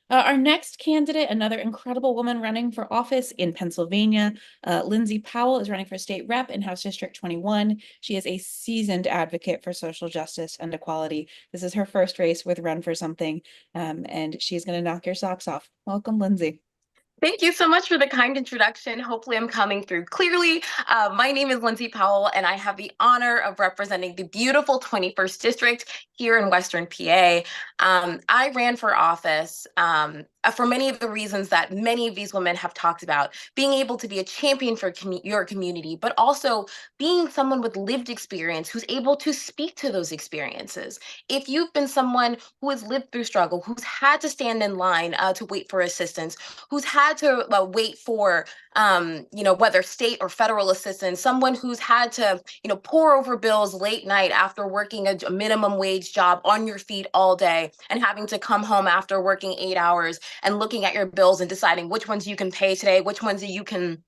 Our next candidate, another incredible woman running for office in Pennsylvania, Lindsay Powell, is running for state rep in House District 21. She is a seasoned advocate for social justice and equality. This is her first race with Run for Something, and she's going to knock your socks off. Welcome, Lindsay. Thank you so much for the kind introduction. Hopefully I'm coming through clearly. My name is Lindsay Powell, and I have the honor of representing the beautiful 21st District here in Western PA. I ran for office for many of the reasons that many of these women have talked about, being able to be a champion for your community, but also being someone with lived experience who's able to speak to those experiences. If you've been someone who has lived through struggle, who's had to stand in line to wait for assistance, who's had to wait for, whether state or federal assistance, someone who's had to, pour over bills late night after working a minimum wage job on your feet all day and having to come home after working 8 hours and looking at your bills and deciding which ones you can pay today, which ones you can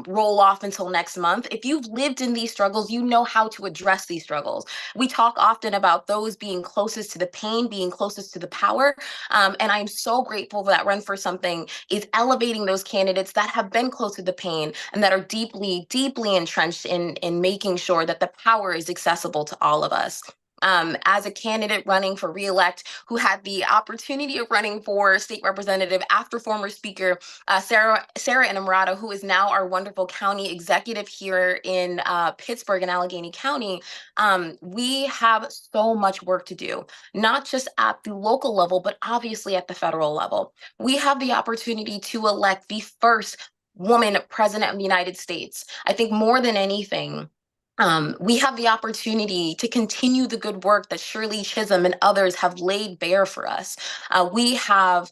roll off until next month. If you've lived in these struggles, you know how to address these struggles. We talk often about those being closest to the pain, being closest to the power. And I'm so grateful that Run for Something is elevating those candidates that have been close to the pain and that are deeply, deeply entrenched in making sure that the power is accessible to all of us. As a candidate running for re-elect who had the opportunity of running for state representative after former Speaker Sarah Innamorato, who is now our wonderful county executive here in Pittsburgh and Allegheny County, we have so much work to do, not just at the local level, but obviously at the federal level. We have the opportunity to elect the first woman president of the United States. I think more than anything, we have the opportunity to continue the good work that Shirley Chisholm and others have laid bare for us. We have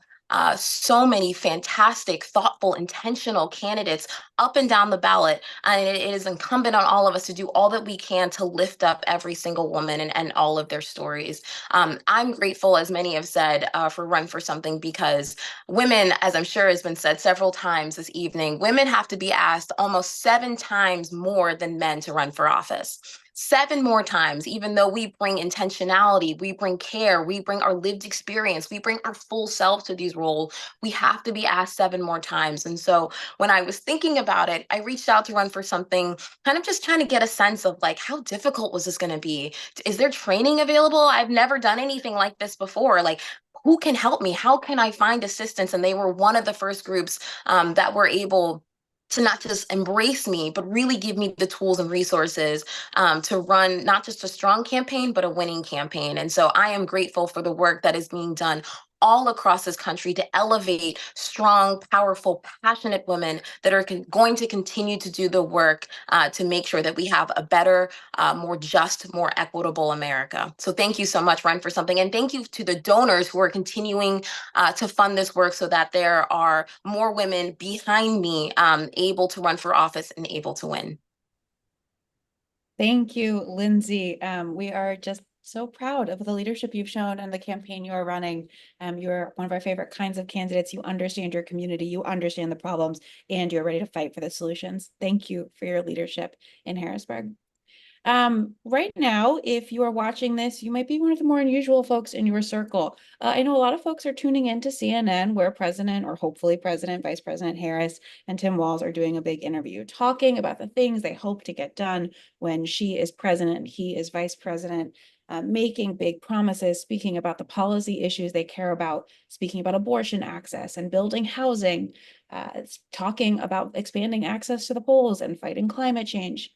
so many fantastic, thoughtful, intentional candidates up and down the ballot. And it is incumbent on all of us to do all that we can to lift up every single woman and all of their stories. I'm grateful, as many have said, for Run for Something, because women, as I'm sure has been said several times this evening, women have to be asked almost 7 times more than men to run for office. 7 more times, even though we bring intentionality, we bring care, we bring our lived experience, we bring our full self to these roles, we have to be asked 7 more times. And so when I was thinking about it, I reached out to Run for Something, kind of just trying to get a sense of like, how difficult was this going to be? Is there training available? I've never done anything like this before. Like, who can help me? How can I find assistance? And they were one of the first groups that were able to not just embrace me, but really give me the tools and resources to run not just a strong campaign, but a winning campaign. And so I am grateful for the work that is being done all across this country to elevate strong, powerful, passionate women that are going to continue to do the work to make sure that we have a better, more just, more equitable America. So thank you so much, Run for Something. And thank you to the donors who are continuing to fund this work so that there are more women behind me able to run for office and able to win. Thank you, Lindsay. We are just so proud of the leadership you've shown and the campaign you are running. You're one of our favorite kinds of candidates. You understand your community, you understand the problems, and you're ready to fight for the solutions. Thank you for your leadership in Harrisburg. Right now, if you are watching this, you might be one of the more unusual folks in your circle. I know a lot of folks are tuning in to CNN, where President, or hopefully President, Vice President Harris and Tim Walz are doing a big interview, talking about the things they hope to get done when she is president and he is vice president, making big promises, speaking about the policy issues they care about, speaking about abortion access and building housing, talking about expanding access to the polls and fighting climate change.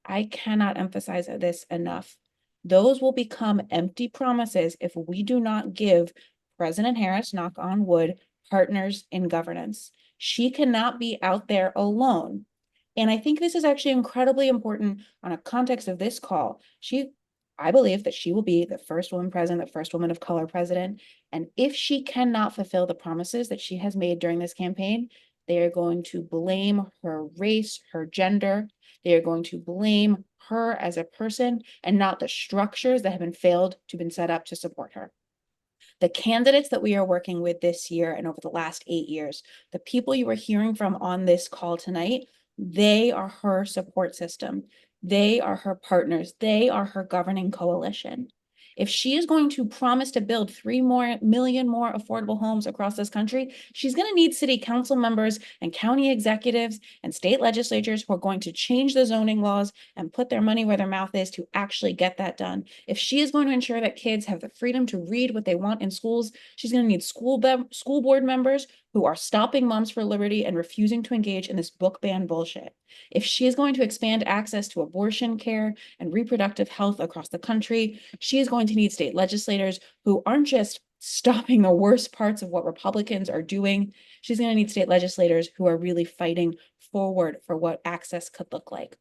I cannot emphasize this enough. Those will become empty promises if we do not give President Harris, knock on wood, partners in governance. She cannot be out there alone. And I think this is actually incredibly important on a context of this call. I believe that she will be the first woman president, the first woman of color president. And if she cannot fulfill the promises that she has made during this campaign, they are going to blame her race, her gender. They are going to blame her as a person and not the structures that have failed to been set up to support her. The candidates that we are working with this year and over the last 8 years, the people you are hearing from on this call tonight, they are her support system. They are her partners. They are her governing coalition. If she is going to promise to build 3 million more affordable homes across this country, she's going to need city council members and county executives and state legislatures who are going to change the zoning laws and put their money where their mouth is to actually get that done. If she is going to ensure that kids have the freedom to read what they want in schools, she's going to need school board members who are stopping Moms for Liberty and refusing to engage in this book ban bullshit. If she is going to expand access to abortion care and reproductive health across the country, she is going to need state legislators who aren't just stopping the worst parts of what Republicans are doing. She's going to need state legislators who are really fighting forward for what access could look like.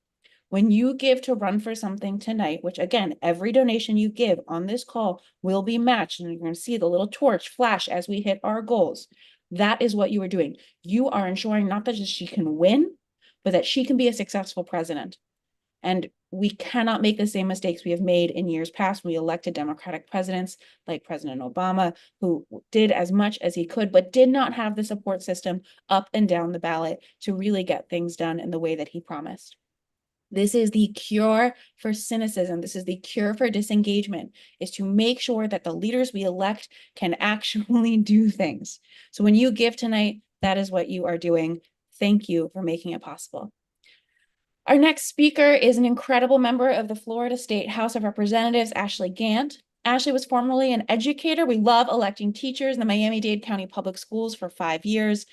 When you give to Run for Something tonight, which again, every donation you give on this call will be matched, and you're going to see the little torch flash as we hit our goals. That is what you are doing. You are ensuring not that just she can win, but that she can be a successful president. And we cannot make the same mistakes we have made in years past. We elected Democratic presidents like President Obama, who did as much as he could, but did not have the support system up and down the ballot to really get things done in the way that he promised. This is the cure for cynicism. This is the cure for disengagement, is to make sure that the leaders we elect can actually do things. So when you give tonight, that is what you are doing. Thank you for making it possible. Our next speaker is an incredible member of the Florida State House of Representatives, Ashley Gantt. Ashley was formerly an educator. We love electing teachers in the Miami-Dade County Public Schools for 5 years.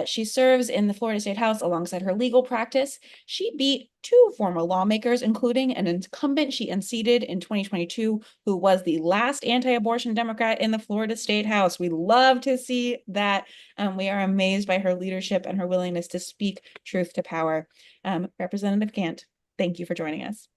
She serves in the Florida State House alongside her legal practice. She beat 2 former lawmakers, including an incumbent she unseated in 2022, who was the last anti-abortion Democrat in the Florida State House. We love to see that. We are amazed by her leadership and her willingness to speak truth to power. Representative Gantt, thank you for joining us.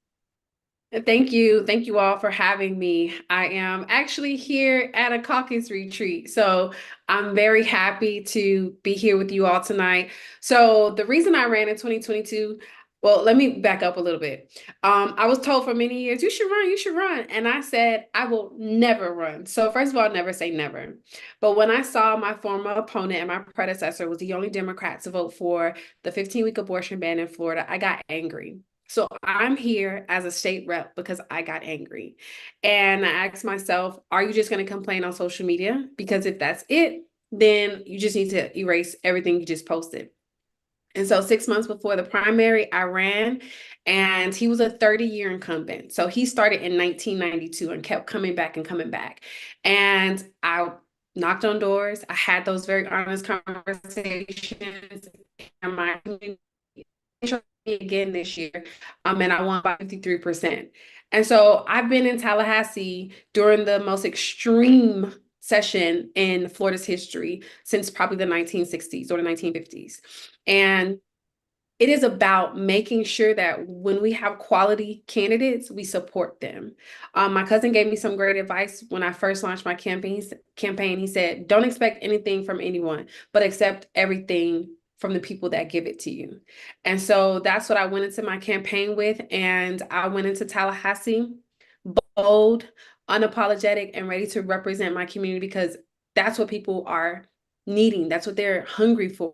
Thank you. Thank you all for having me. I am actually here at a caucus retreat. So I'm very happy to be here with you all tonight. So the reason I ran in 2022, well, let me back up a little bit. I was told for many years, you should run, you should run. And I said, I will never run. So first of all, never say never. But when I saw my former opponent and my predecessor was the only Democrat to vote for the 15-week abortion ban in Florida, I got angry. So I'm here as a state rep because I got angry. And I asked myself, are you just going to complain on social media? Because if that's it, then you just need to erase everything you just posted. And so 6 months before the primary, I ran, and he was a 30-year incumbent. So he started in 1992 and kept coming back and coming back. And I knocked on doors. I had those very honest conversations in my community again this year, and I won by 53%. And so I've been in Tallahassee during the most extreme session in Florida's history since probably the 1960s or the 1950s. And it is about making sure that when we have quality candidates, we support them. My cousin gave me some great advice when I first launched my campaign. He said, don't expect anything from anyone, but accept everything from the people that give it to you. And so that's what I went into my campaign with. And I went into Tallahassee bold, unapologetic, and ready to represent my community because that's what people are needing. That's what they're hungry for.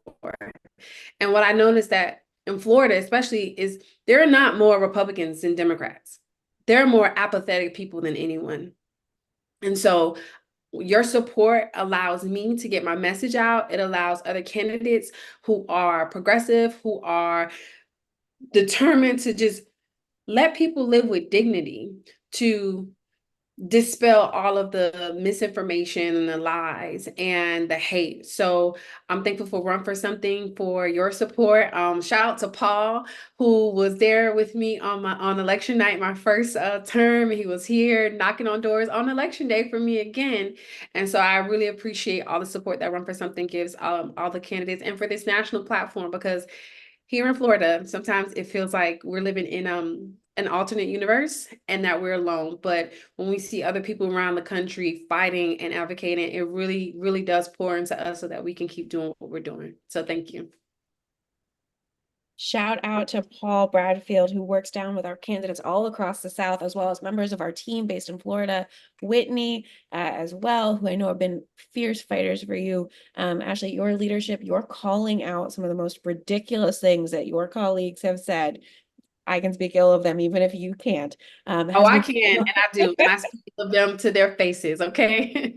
And what I noticed that in Florida, especially, is there are not more Republicans than Democrats. There are more apathetic people than anyone. And so your support allows me to get my message out. It allows other candidates who are progressive, who are determined to just let people live with dignity, to dispel all of the misinformation and the lies and the hate. So I'm thankful for Run for Something for your support. Shout out to Paul, who was there with me on election night, my first term. He was here knocking on doors on election day for me again. And so I really appreciate all the support that Run for Something gives all the candidates and for this national platform, because here in Florida, sometimes it feels like we're living in an alternate universe and that we're alone. But when we see other people around the country fighting and advocating, it really, really does pour into us so that we can keep doing what we're doing. So thank you. Shout out to Paul Bradfield, who works down with our candidates all across the South, as well as members of our team based in Florida, Whitney as well, who I know have been fierce fighters for you. Ashley, your leadership, you're calling out some of the most ridiculous things that your colleagues have said. I can speak ill of them, even if you can't. I can, and I do, and I speak of them to their faces, okay?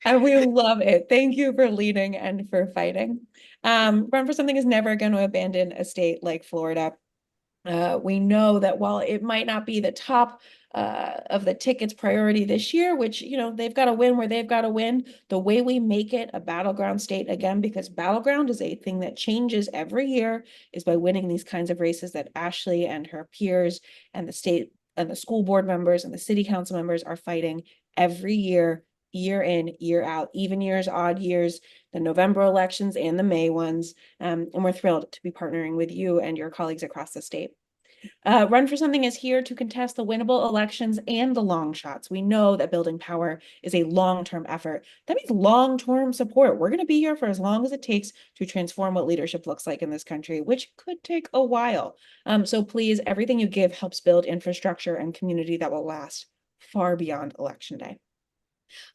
And we love it. Thank you for leading and for fighting. Run for Something is never going to abandon a state like Florida. We know that while it might not be the top of the tickets priority this year, which, you know, they've got to win where they've got to win, the way we make it a battleground state, again, because battleground is a thing that changes every year, is by winning these kinds of races that Ashley and her peers and the state and the school board members and the city council members are fighting every year, year in, year out, even years, odd years, the November elections and the May ones. And we're thrilled to be partnering with you and your colleagues across the state. Run for Something is here to contest the winnable elections and the long shots. We know that building power is a long-term effort. That means long-term support. We're going to be here for as long as it takes to transform what leadership looks like in this country, which could take a while. So please, everything you give helps build infrastructure and community that will last far beyond Election Day.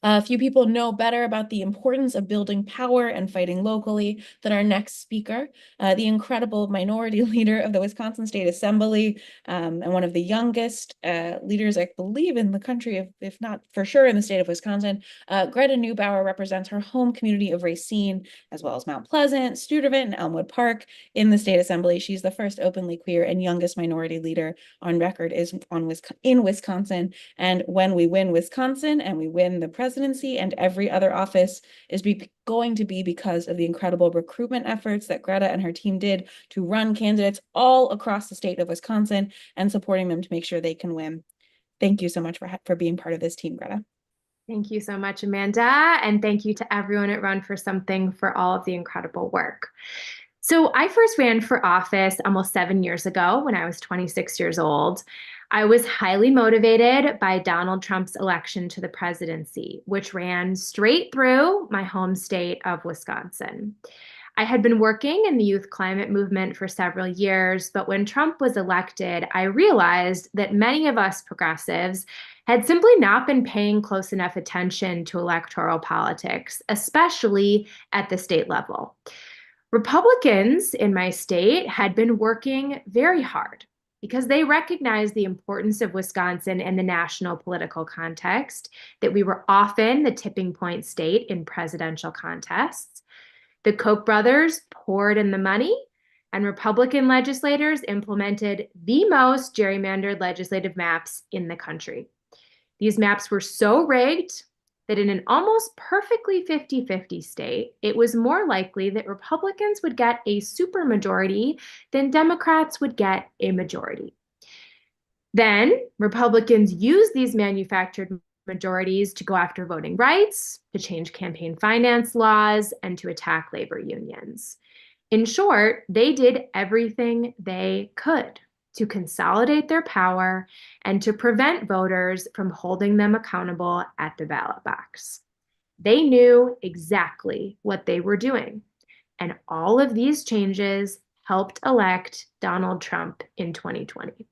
A few people know better about the importance of building power and fighting locally than our next speaker, the incredible minority leader of the Wisconsin State Assembly, and one of the youngest leaders, I believe, in the country, if not for sure in the state of Wisconsin. Greta Neubauer represents her home community of Racine, as well as Mount Pleasant, Sturtevant, and Elmwood Park in the state assembly. She's the first openly queer and youngest minority leader on record in Wisconsin. And when we win Wisconsin and we win the presidency and every other office is going to be because of the incredible recruitment efforts that Greta and her team did to run candidates all across the state of Wisconsin and supporting them to make sure they can win. Thank you so much for being part of this team, Greta. Thank you so much, Amanda. And thank you to everyone at Run for Something for all of the incredible work. So I first ran for office almost 7 years ago when I was 26 years old. I was highly motivated by Donald Trump's election to the presidency, which ran straight through my home state of Wisconsin. I had been working in the youth climate movement for several years, but when Trump was elected, I realized that many of us progressives had simply not been paying close enough attention to electoral politics, especially at the state level. Republicans in my state had been working very hard because they recognized the importance of Wisconsin in the national political context, that we were often the tipping point state in presidential contests. The Koch brothers poured in the money, and Republican legislators implemented the most gerrymandered legislative maps in the country. These maps were so rigged that in an almost perfectly 50-50 state, it was more likely that Republicans would get a supermajority than Democrats would get a majority. Then Republicans used these manufactured majorities to go after voting rights, to change campaign finance laws, and to attack labor unions. In short, they did everything they could to consolidate their power and to prevent voters from holding them accountable at the ballot box. They knew exactly what they were doing, and all of these changes helped elect Donald Trump in 2020.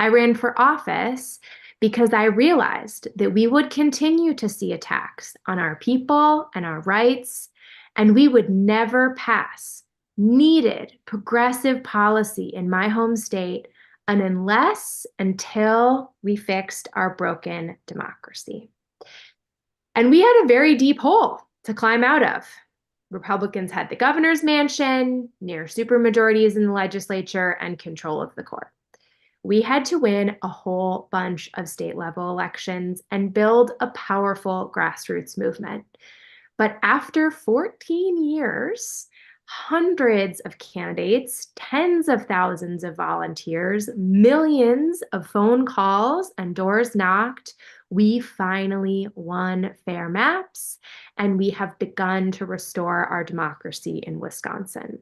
I ran for office because I realized that we would continue to see attacks on our people and our rights, and we would never pass needed progressive policy in my home state until we fixed our broken democracy. And we had a very deep hole to climb out of. Republicans had the governor's mansion, near supermajorities in the legislature, and control of the court. We had to win a whole bunch of state-level elections and build a powerful grassroots movement. But after 14 years, hundreds of candidates, tens of thousands of volunteers, millions of phone calls and doors knocked, we finally won fair maps, and we have begun to restore our democracy in Wisconsin.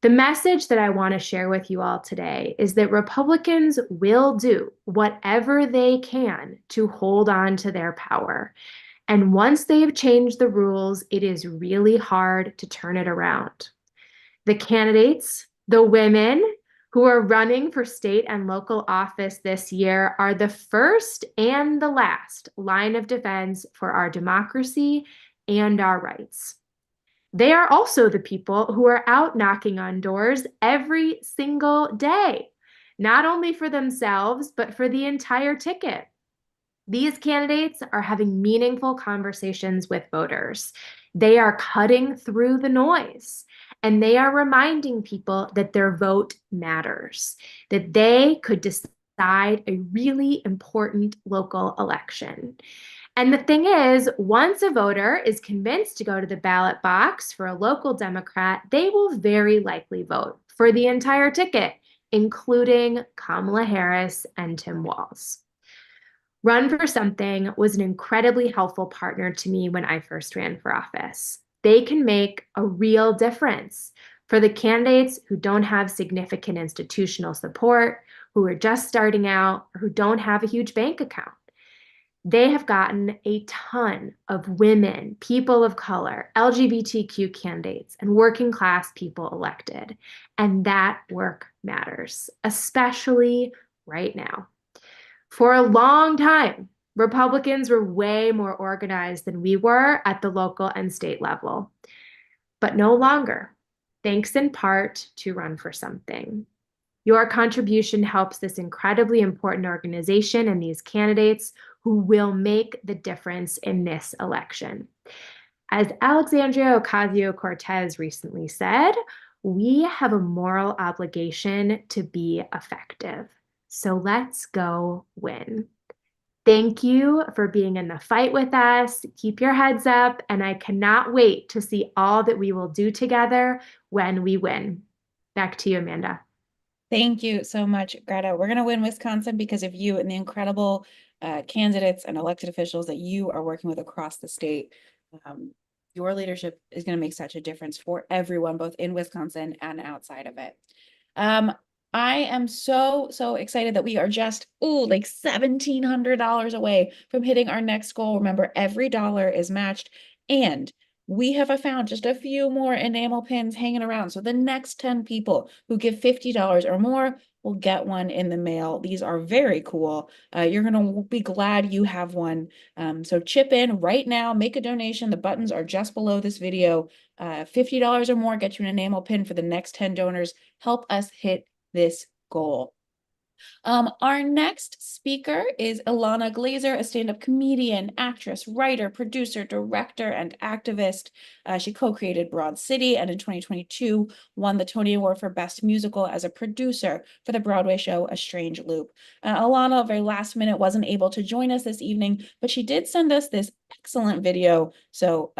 The message that I want to share with you all today is that Republicans will do whatever they can to hold on to their power. And once they have changed the rules, it is really hard to turn it around. The candidates, the women who are running for state and local office this year are the first and the last line of defense for our democracy and our rights. They are also the people who are out knocking on doors every single day, not only for themselves, but for the entire ticket. These candidates are having meaningful conversations with voters. They are cutting through the noise, and they are reminding people that their vote matters, that they could decide a really important local election. And the thing is, once a voter is convinced to go to the ballot box for a local Democrat, they will very likely vote for the entire ticket, including Kamala Harris and Tim Walz. Run for Something was an incredibly helpful partner to me when I first ran for office. They can make a real difference for the candidates who don't have significant institutional support, who are just starting out, or who don't have a huge bank account. They have gotten a ton of women, people of color, LGBTQ candidates, and working class people elected. And that work matters, especially right now. For a long time, Republicans were way more organized than we were at the local and state level, but no longer, thanks in part to Run for Something. Your contribution helps this incredibly important organization and these candidates who will make the difference in this election. As Alexandria Ocasio-Cortez recently said, we have a moral obligation to be effective. So let's go win. Thank you for being in the fight with us. Keep your heads up, and I cannot wait to see all that we will do together when we win. Back to you, Amanda. Thank you so much, Greta. We're going to win Wisconsin because of you and the incredible candidates and elected officials that you are working with across the state. Your leadership is going to make such a difference for everyone, both in Wisconsin and outside of it. I am so excited that we are just, like $1,700 away from hitting our next goal. Remember, every dollar is matched, and we have found just a few more enamel pins hanging around. So the next 10 people who give $50 or more will get one in the mail. These are very cool. You're going to be glad you have one. So chip in right now, make a donation. The buttons are just below this video. $50 or more, get you an enamel pin for the next 10 donors. Help us hit this goal. Our next speaker is Alana Glazer, a stand-up comedian, actress, writer, producer, director, and activist. She co-created Broad City and in 2022 won the Tony Award for Best Musical as a producer for the Broadway show A Strange Loop. Alana, very last minute, wasn't able to join us this evening, but she did send us this excellent video. So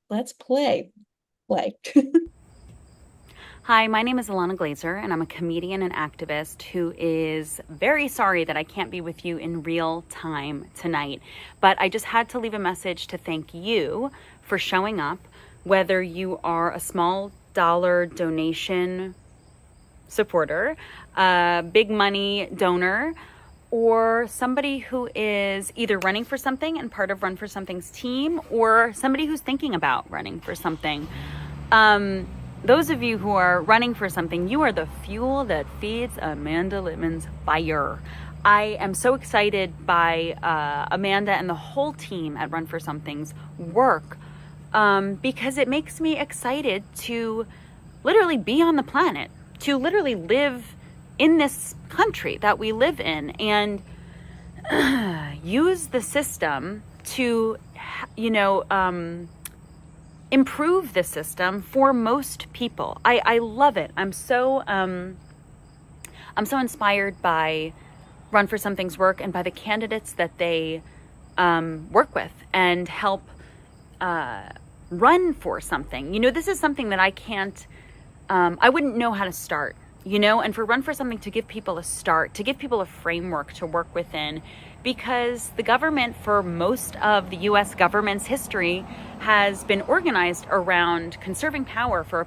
let's play. Hi, my name is Alana Glazer, and I'm a comedian and activist who is very sorry that I can't be with you in real time tonight. But I just had to leave a message to thank you for showing up, whether you are a small dollar donation supporter, a big money donor, or somebody who is either running for something and part of Run for Something's team, or somebody who's thinking about running for something. Those of you who are running for something, you are the fuel that feeds Amanda Littman's fire. I am so excited by Amanda and the whole team at Run for Something's work because it makes me excited to literally be on the planet, to literally live in this country that we live in and use the system to, improve the system for most people. I love it. I'm so inspired by Run for Something's work and by the candidates that they work with and help run for something. This is something that I can't, I wouldn't know how to start, and for Run for Something to give people a start, to give people a framework to work within, because the government for most of the US government's history has been organized around conserving power for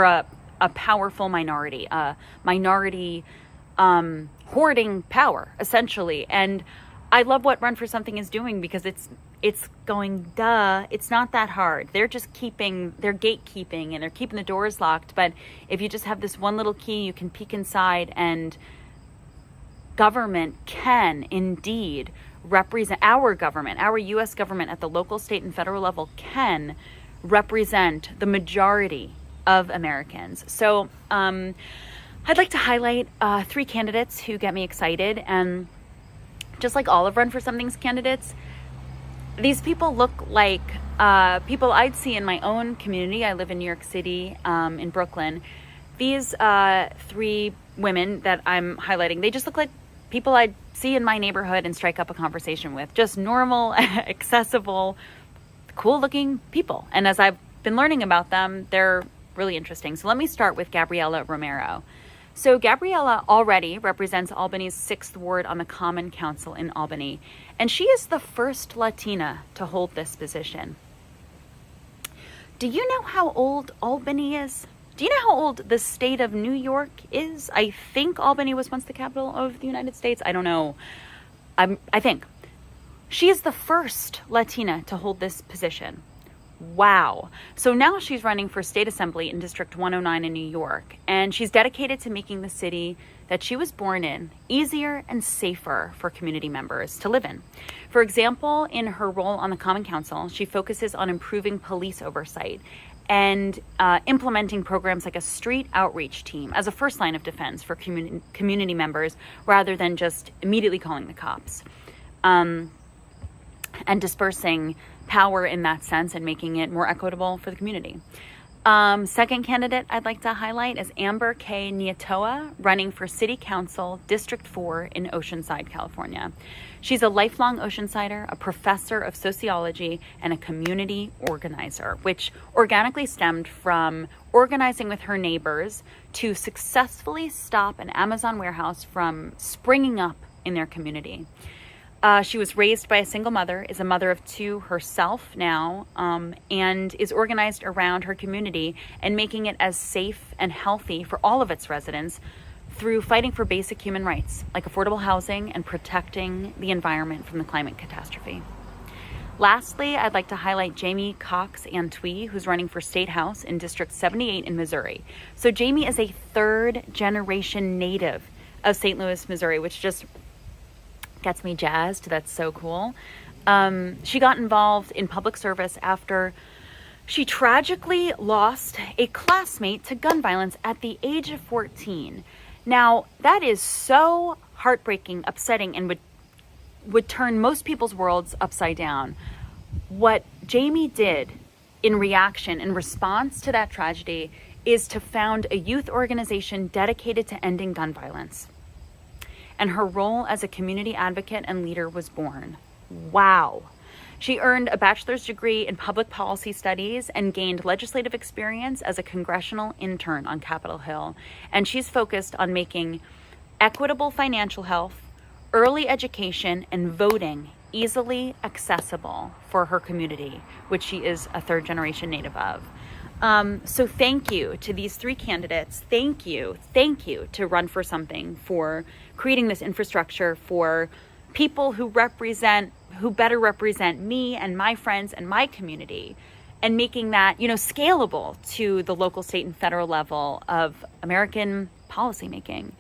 a powerful minority, hoarding power, essentially. And I love what Run for Something is doing because it's going, it's not that hard. They're just they're gatekeeping and they're keeping the doors locked. But if you just have this one little key, you can peek inside, and government can indeed represent our government, our US government at the local, state, and federal level can represent the majority of Americans. So I'd like to highlight 3 candidates who get me excited. And just like all of Run for Something's candidates, these people look like people I'd see in my own community. I live in New York City, in Brooklyn. These 3 women that I'm highlighting, they just look like people I'd see in my neighborhood and strike up a conversation with. Just normal, accessible, cool-looking people. And as I've been learning about them, they're really interesting. So let me start with Gabriela Romero. So Gabriela already represents Albany's 6th ward on the Common Council in Albany, and she is the first Latina to hold this position. Do you know how old Albany is? Do you know how old the state of New York is? I think Albany was once the capital of the United States. I don't know. I think. She is the first Latina to hold this position. Wow. So now she's running for state assembly in District 109 in New York, and she's dedicated to making the city that she was born in easier and safer for community members to live in. For example, in her role on the Common Council, she focuses on improving police oversight and implementing programs like a street outreach team as a first line of defense for community members rather than just immediately calling the cops, and dispersing power in that sense and making it more equitable for the community. Second candidate I'd like to highlight is Amber K. Nietoa, running for City Council, District 4 in Oceanside, California. She's a lifelong Oceansider, a professor of sociology, and a community organizer, which organically stemmed from organizing with her neighbors to successfully stop an Amazon warehouse from springing up in their community. She was raised by a single mother, is a mother of 2 herself now, and is organized around her community and making it as safe and healthy for all of its residents through fighting for basic human rights like affordable housing and protecting the environment from the climate catastrophe. Lastly, I'd like to highlight Jamie Cox Antwi, who's running for State House in District 78 in Missouri. So Jamie is a third-generation native of St. Louis, Missouri, which just gets me jazzed. That's so cool. She got involved in public service after she tragically lost a classmate to gun violence at the age of 14. Now, that is so heartbreaking, upsetting, and would turn most people's worlds upside down. What Jamie did in reaction, in response to that tragedy, is to found a youth organization dedicated to ending gun violence. And her role as a community advocate and leader was born. Wow. She earned a bachelor's degree in public policy studies and gained legislative experience as a congressional intern on Capitol Hill. And she's focused on making equitable financial health, early education, and voting easily accessible for her community, which she is a third-generation native of. So thank you to these three candidates. Thank you to Run for Something for creating this infrastructure for people who better represent me and my friends and my community, and making that, scalable to the local, state, and federal level of American policymaking.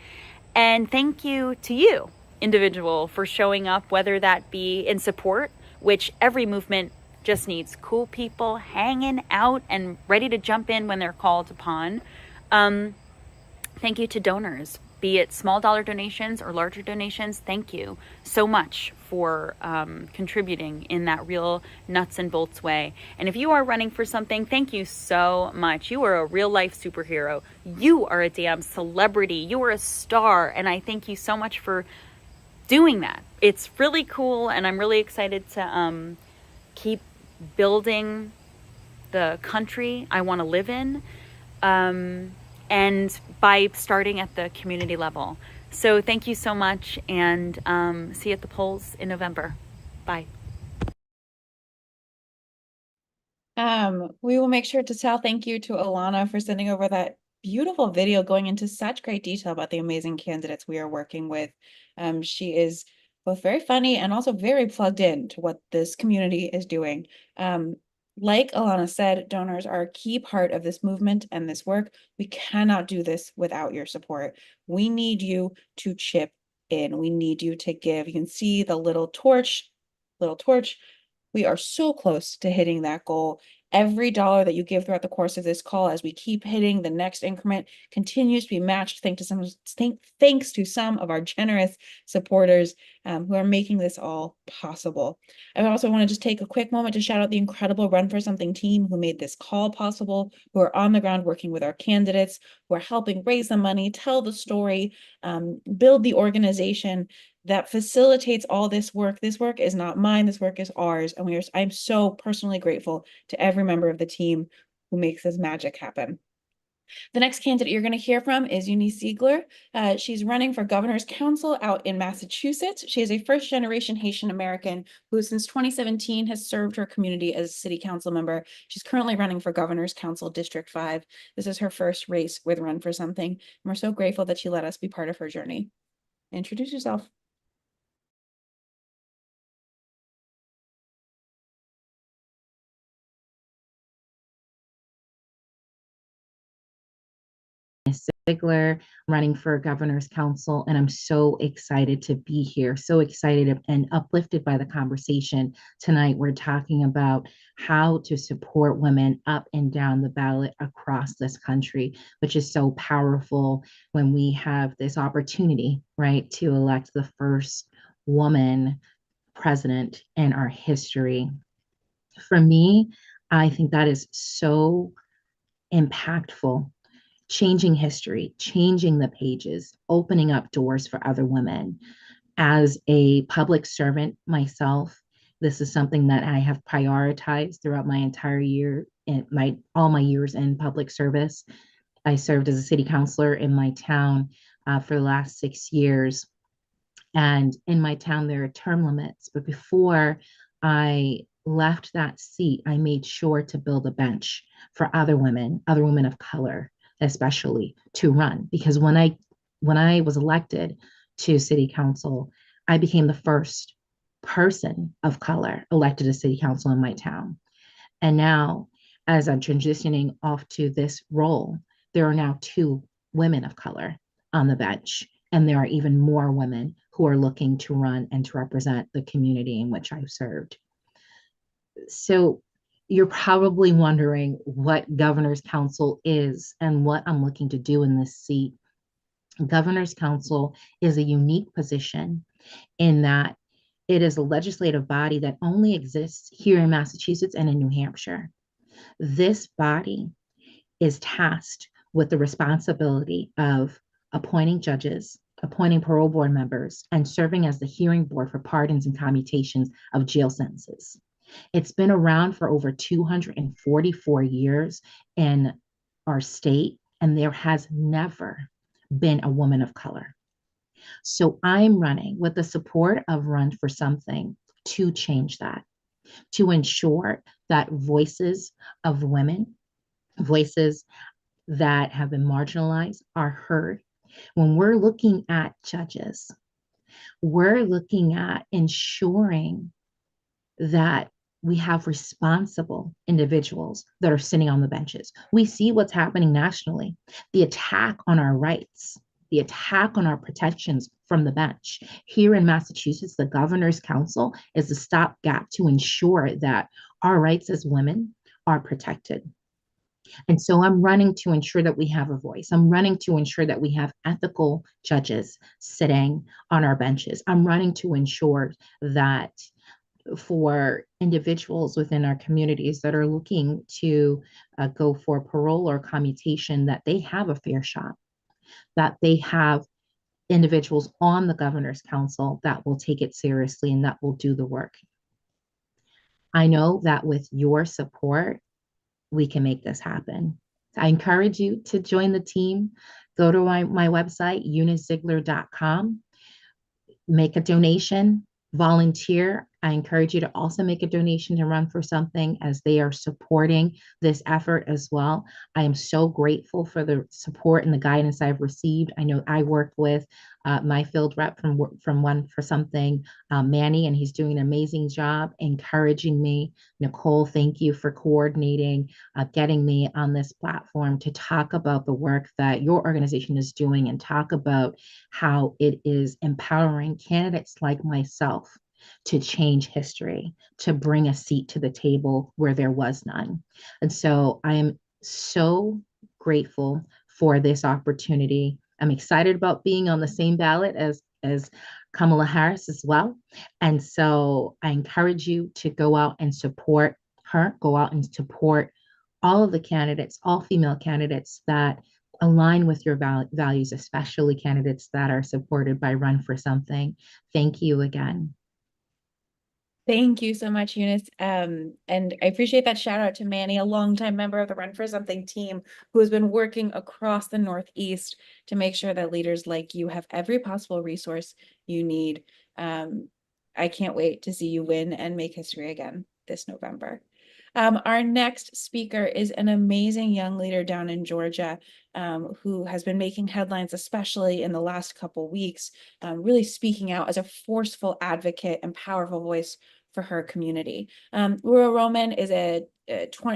And thank you to you, individual, for showing up, whether that be in support, which every movement just needs cool people hanging out and ready to jump in when they're called upon. Thank you to donors, be it small dollar donations or larger donations. Thank you so much for contributing in that real nuts and bolts way. And if you are running for something, thank you so much. You are a real life superhero. You are a damn celebrity. You are a star. And I thank you so much for doing that. It's really cool, and I'm really excited to keep building the country I want to live in, and by starting at the community level. So thank you so much, and see you at the polls in November. Bye. We will make sure to tell thank you to Alana for sending over that beautiful video going into such great detail about the amazing candidates we are working with. She is both very funny and also very plugged in to what this community is doing. Like Alana said, donors are a key part of this movement and this work. We cannot do this without your support. We need you to chip in. We need you to give. You can see the little torch. We are so close to hitting that goal. Every dollar that you give throughout the course of this call, as we keep hitting the next increment, continues to be matched thanks to some of our generous supporters who are making this all possible. I also want to just take a quick moment to shout out the incredible Run for Something team who made this call possible, who are on the ground working with our candidates, who are helping raise the money, tell the story, build the organization that facilitates all this work. This work is not mine, this work is ours. And I'm so personally grateful to every member of the team who makes this magic happen. The next candidate you're going to hear from is Eunice Zeigler. She's running for governor's council out in Massachusetts. She is a first-generation Haitian American who since 2017 has served her community as a city council member. She's currently running for governor's council District 5. This is her first race with Run for Something, and we're so grateful that she let us be part of her journey. Introduce yourself. Zeigler, running for governor's council, and I'm so excited to be here, so excited and uplifted by the conversation tonight. We're talking about how to support women up and down the ballot across this country, which is so powerful when we have this opportunity, right, to elect the first woman president in our history. For me, I think that is so impactful. Changing history, changing the pages, opening up doors for other women. As a public servant myself, this is something that I have prioritized throughout my entire year, all my years in public service. I served as a city councilor in my town for the last 6 years. And in my town, there are term limits. But before I left that seat, I made sure to build a bench for other women of color, especially to run. Because when I when I was elected to city council, I became the first person of color elected to city council in my town. And now, as I'm transitioning off to this role, there are now 2 women of color on the bench. And there are even more women who are looking to run and to represent the community in which I've served. So you're probably wondering what Governor's Council is and what I'm looking to do in this seat. Governor's Council is a unique position in that it is a legislative body that only exists here in Massachusetts and in New Hampshire. This body is tasked with the responsibility of appointing judges, appointing parole board members, and serving as the hearing board for pardons and commutations of jail sentences. It's been around for over 244 years in our state, and there has never been a woman of color. So I'm running with the support of Run for Something to change that, to ensure that voices of women, voices that have been marginalized, are heard. When we're looking at judges, we're looking at ensuring that we have responsible individuals that are sitting on the benches. We see what's happening nationally, the attack on our rights, the attack on our protections from the bench. Here in Massachusetts, the Governor's Council is a stopgap to ensure that our rights as women are protected. And so I'm running to ensure that we have a voice. I'm running to ensure that we have ethical judges sitting on our benches. I'm running to ensure that for individuals within our communities that are looking to go for parole or commutation, that they have a fair shot, that they have individuals on the Governor's Council that will take it seriously and that will do the work. I know that with your support, we can make this happen. I encourage you to join the team. Go to my website, eunicezeigler.com, make a donation, volunteer. I encourage you to also make a donation to Run for Something, as they are supporting this effort as well. I am so grateful for the support and the guidance I've received. I know I worked with my field rep from Run for Something, Manny, and he's doing an amazing job encouraging me. Nicole, thank you for coordinating, getting me on this platform to talk about the work that your organization is doing and talk about how it is empowering candidates like myself to change history, to bring a seat to the table where there was none. And so I am so grateful for this opportunity. I'm excited about being on the same ballot as Kamala Harris as well. And so I encourage you to go out and support her, go out and support all of the candidates, all female candidates that align with your values, especially candidates that are supported by Run for Something. Thank you again. Thank you so much, Eunice. And I appreciate that shout out to Manny, a longtime member of the Run for Something team, who has been working across the Northeast to make sure that leaders like you have every possible resource you need. I can't wait to see you win and make history again this November. Our next speaker is an amazing young leader down in Georgia, who has been making headlines, especially in the last couple weeks, really speaking out as a forceful advocate and powerful voice for her community. Ruwa Romman is a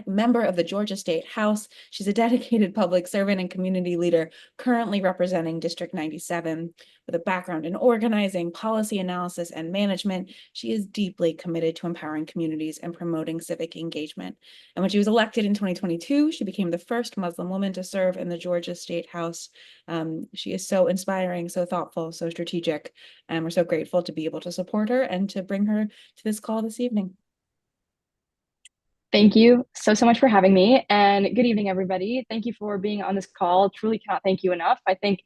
member of the Georgia State House. She's a dedicated public servant and community leader, currently representing District 97. With a background in organizing, policy analysis, and management, she is deeply committed to empowering communities and promoting civic engagement. And when she was elected in 2022, she became the first Muslim woman to serve in the Georgia State House. She is so inspiring, so thoughtful, so strategic, and we're so grateful to be able to support her and to bring her to this call this evening. Thank you so much for having me, and good evening, everybody. Thank you for being on this call. Truly cannot thank you enough. I think,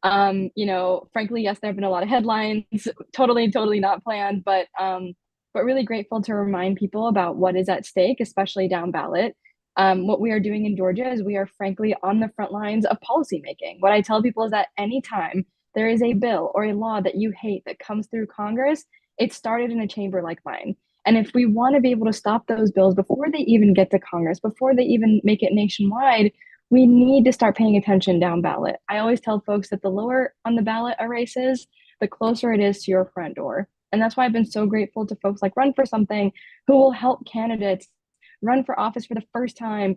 frankly, yes, there have been a lot of headlines, totally not planned, but really grateful to remind people about what is at stake, especially down ballot. What we are doing in Georgia is we are frankly on the front lines of policymaking. What I tell people is that anytime there is a bill or a law that you hate that comes through Congress, it started in a chamber like mine. And if we want to be able to stop those bills before they even get to Congress, before they even make it nationwide, we need to start paying attention down ballot. I always tell folks that the lower on the ballot a race is, the closer it is to your front door. And that's why I've been so grateful to folks like Run for Something, who will help candidates run for office for the first time,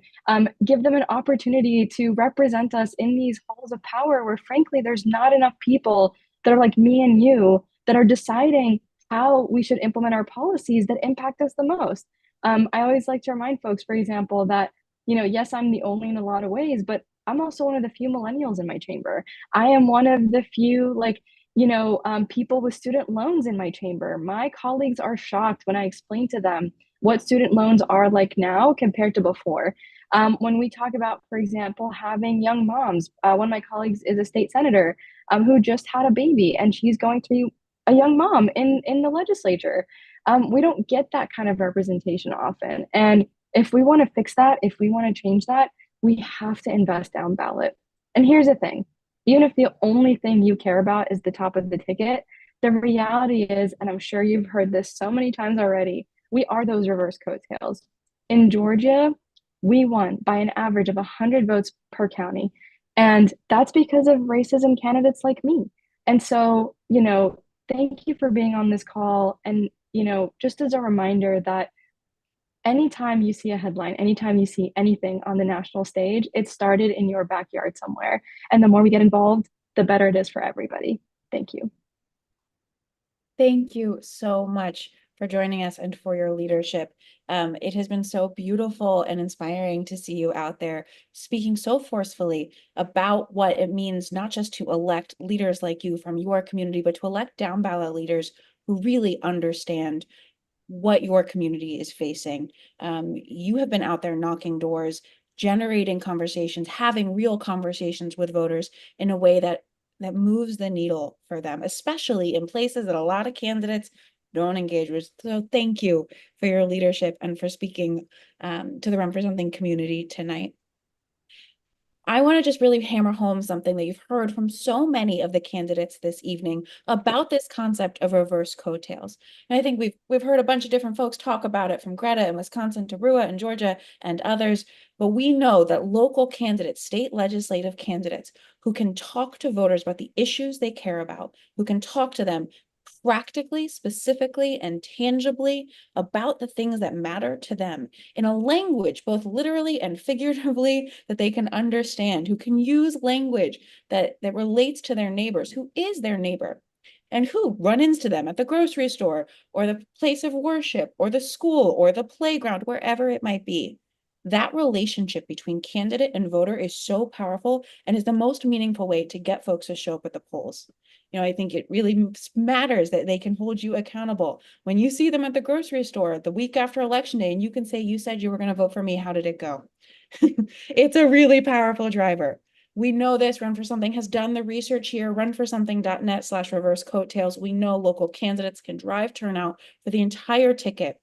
give them an opportunity to represent us in these halls of power where, frankly, there's not enough people that are like me and you that are deciding how we should implement our policies that impact us the most. I always like to remind folks, for example, that, you know, yes, I'm the only in a lot of ways, but I'm also one of the few millennials in my chamber. I am one of the few, like, people with student loans in my chamber. My colleagues are shocked when I explain to them what student loans are like now compared to before. When we talk about, for example, having young moms, one of my colleagues is a state senator who just had a baby, and she's going to be a young mom in the legislature. We don't get that kind of representation often. And if we want to fix that, if we want to change that, we have to invest down ballot. And here's the thing, even if the only thing you care about is the top of the ticket, the reality is, and I'm sure you've heard this so many times already, we are those reverse coattails. In Georgia, we won by an average of 100 votes per county. And that's because of racism candidates like me. And so, thank you for being on this call. And, just as a reminder that anytime you see a headline, anytime you see anything on the national stage, it started in your backyard somewhere. And the more we get involved, the better it is for everybody. Thank you. Thank you so much for joining us and for your leadership. It has been so beautiful and inspiring to see you out there speaking so forcefully about what it means, not just to elect leaders like you from your community, but to elect down ballot leaders who really understand what your community is facing. You have been out there knocking doors, generating conversations, having real conversations with voters in a way that moves the needle for them, especially in places that a lot of candidates don't engage with. So thank you for your leadership and for speaking to the Run for Something community tonight. I want to just really hammer home something that you've heard from so many of the candidates this evening about this concept of reverse coattails. And I think we've heard a bunch of different folks talk about it, from Greta in Wisconsin to Ruwa in Georgia and others. But we know that local candidates, state legislative candidates, who can talk to voters about the issues they care about, who can talk to them practically, specifically, and tangibly about the things that matter to them in a language, both literally and figuratively, that they can understand, who can use language that relates to their neighbors, who is their neighbor, and who run into them at the grocery store or the place of worship or the school or the playground, wherever it might be. That relationship between candidate and voter is so powerful and is the most meaningful way to get folks to show up at the polls. I think it really matters that they can hold you accountable. When you see them at the grocery store the week after election day and you can say, you said you were going to vote for me, how did it go? It's a really powerful driver. We know this. Run for Something has done the research here. runforsomething.net/reverse coattails. We know local candidates can drive turnout for the entire ticket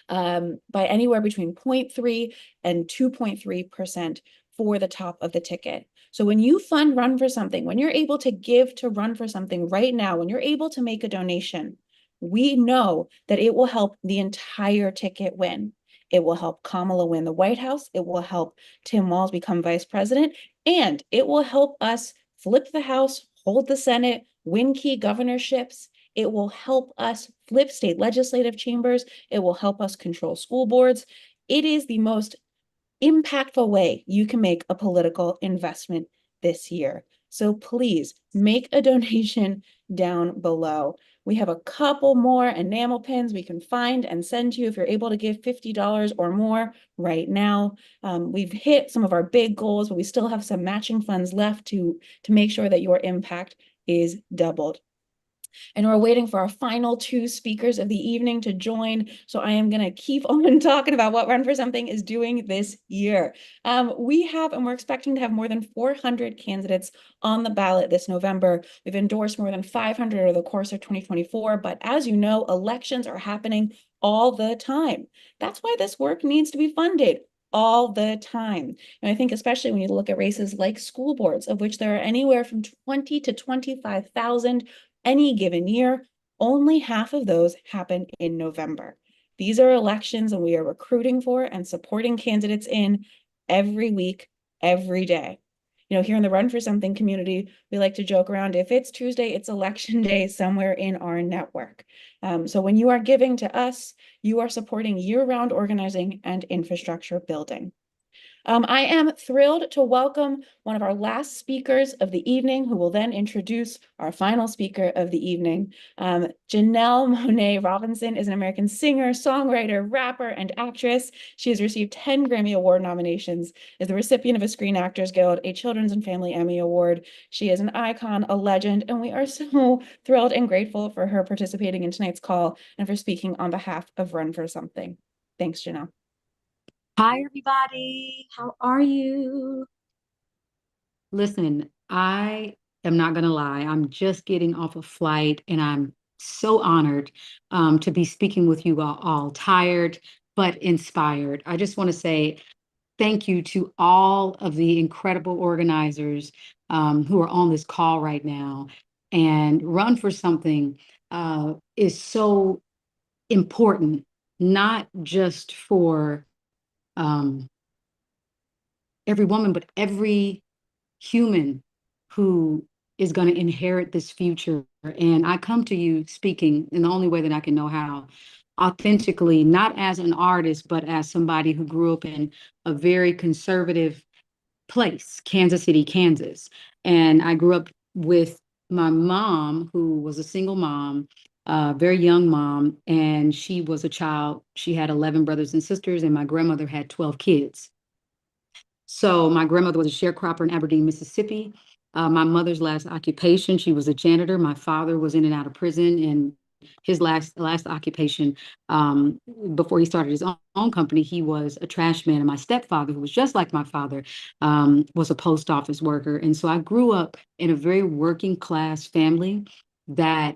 by anywhere between 0.3 and 2.3% for the top of the ticket. So when you fund Run for Something, when you're able to give to Run for Something right now, when you're able to make a donation, we know that it will help the entire ticket win. It will help Kamala win the White House. It will help Tim Walz become vice president, and it will help us flip the House, hold the Senate, win key governorships. It will help us flip state legislative chambers. It will help us control school boards. It is the most impactful way you can make a political investment this year. So please make a donation down below. We have a couple more enamel pins we can find and send you if you're able to give $50 or more right now. We've hit some of our big goals, but we still have some matching funds left to make sure that your impact is doubled. And we're waiting for our final two speakers of the evening to join. So I am going to keep on talking about what Run for Something is doing this year. We're expecting to have more than 400 candidates on the ballot this November. We've endorsed more than 500 over the course of 2024. But as you know, elections are happening all the time. That's why this work needs to be funded all the time. And I think especially when you look at races like school boards, of which there are anywhere from 20 to 25,000 any given year, only half of those happen in November. These are elections and we are recruiting for and supporting candidates in every week every day. Here in the Run for Something community, we like to joke around, if it's Tuesday, it's election day somewhere in our network. So when you are giving to us, you are supporting year-round organizing and infrastructure building. I am thrilled to welcome one of our last speakers of the evening, who will then introduce our final speaker of the evening. Janelle Monae Robinson is an American singer, songwriter, rapper, and actress. She has received 10 Grammy Award nominations, is the recipient of a Screen Actors Guild, a Children's and Family Emmy Award. She is an icon, a legend, and we are so thrilled and grateful for her participating in tonight's call and for speaking on behalf of Run for Something. Thanks, Janelle. Hi, everybody. How are you? Listen, I am not going to lie. I'm just getting off a flight, and I'm so honored to be speaking with you all tired, but inspired. I just want to say thank you to all of the incredible organizers who are on this call right now. And Run for Something is so important, not just for every woman, but every human who is going to inherit this future. And I come to you speaking in the only way that I can know how, authentically, not as an artist, but as somebody who grew up in a very conservative place, Kansas City, Kansas. And I grew up with my mom, who was a single mom, very young mom, and she was a child. She had 11 brothers and sisters, and my grandmother had 12 kids. So my grandmother was a sharecropper in Aberdeen, Mississippi. My mother's last occupation, she was a janitor. My father was in and out of prison, and his last occupation, before he started his own company, he was a trash man. And my stepfather, who was just like my father, was a post office worker. And so I grew up in a very working class family that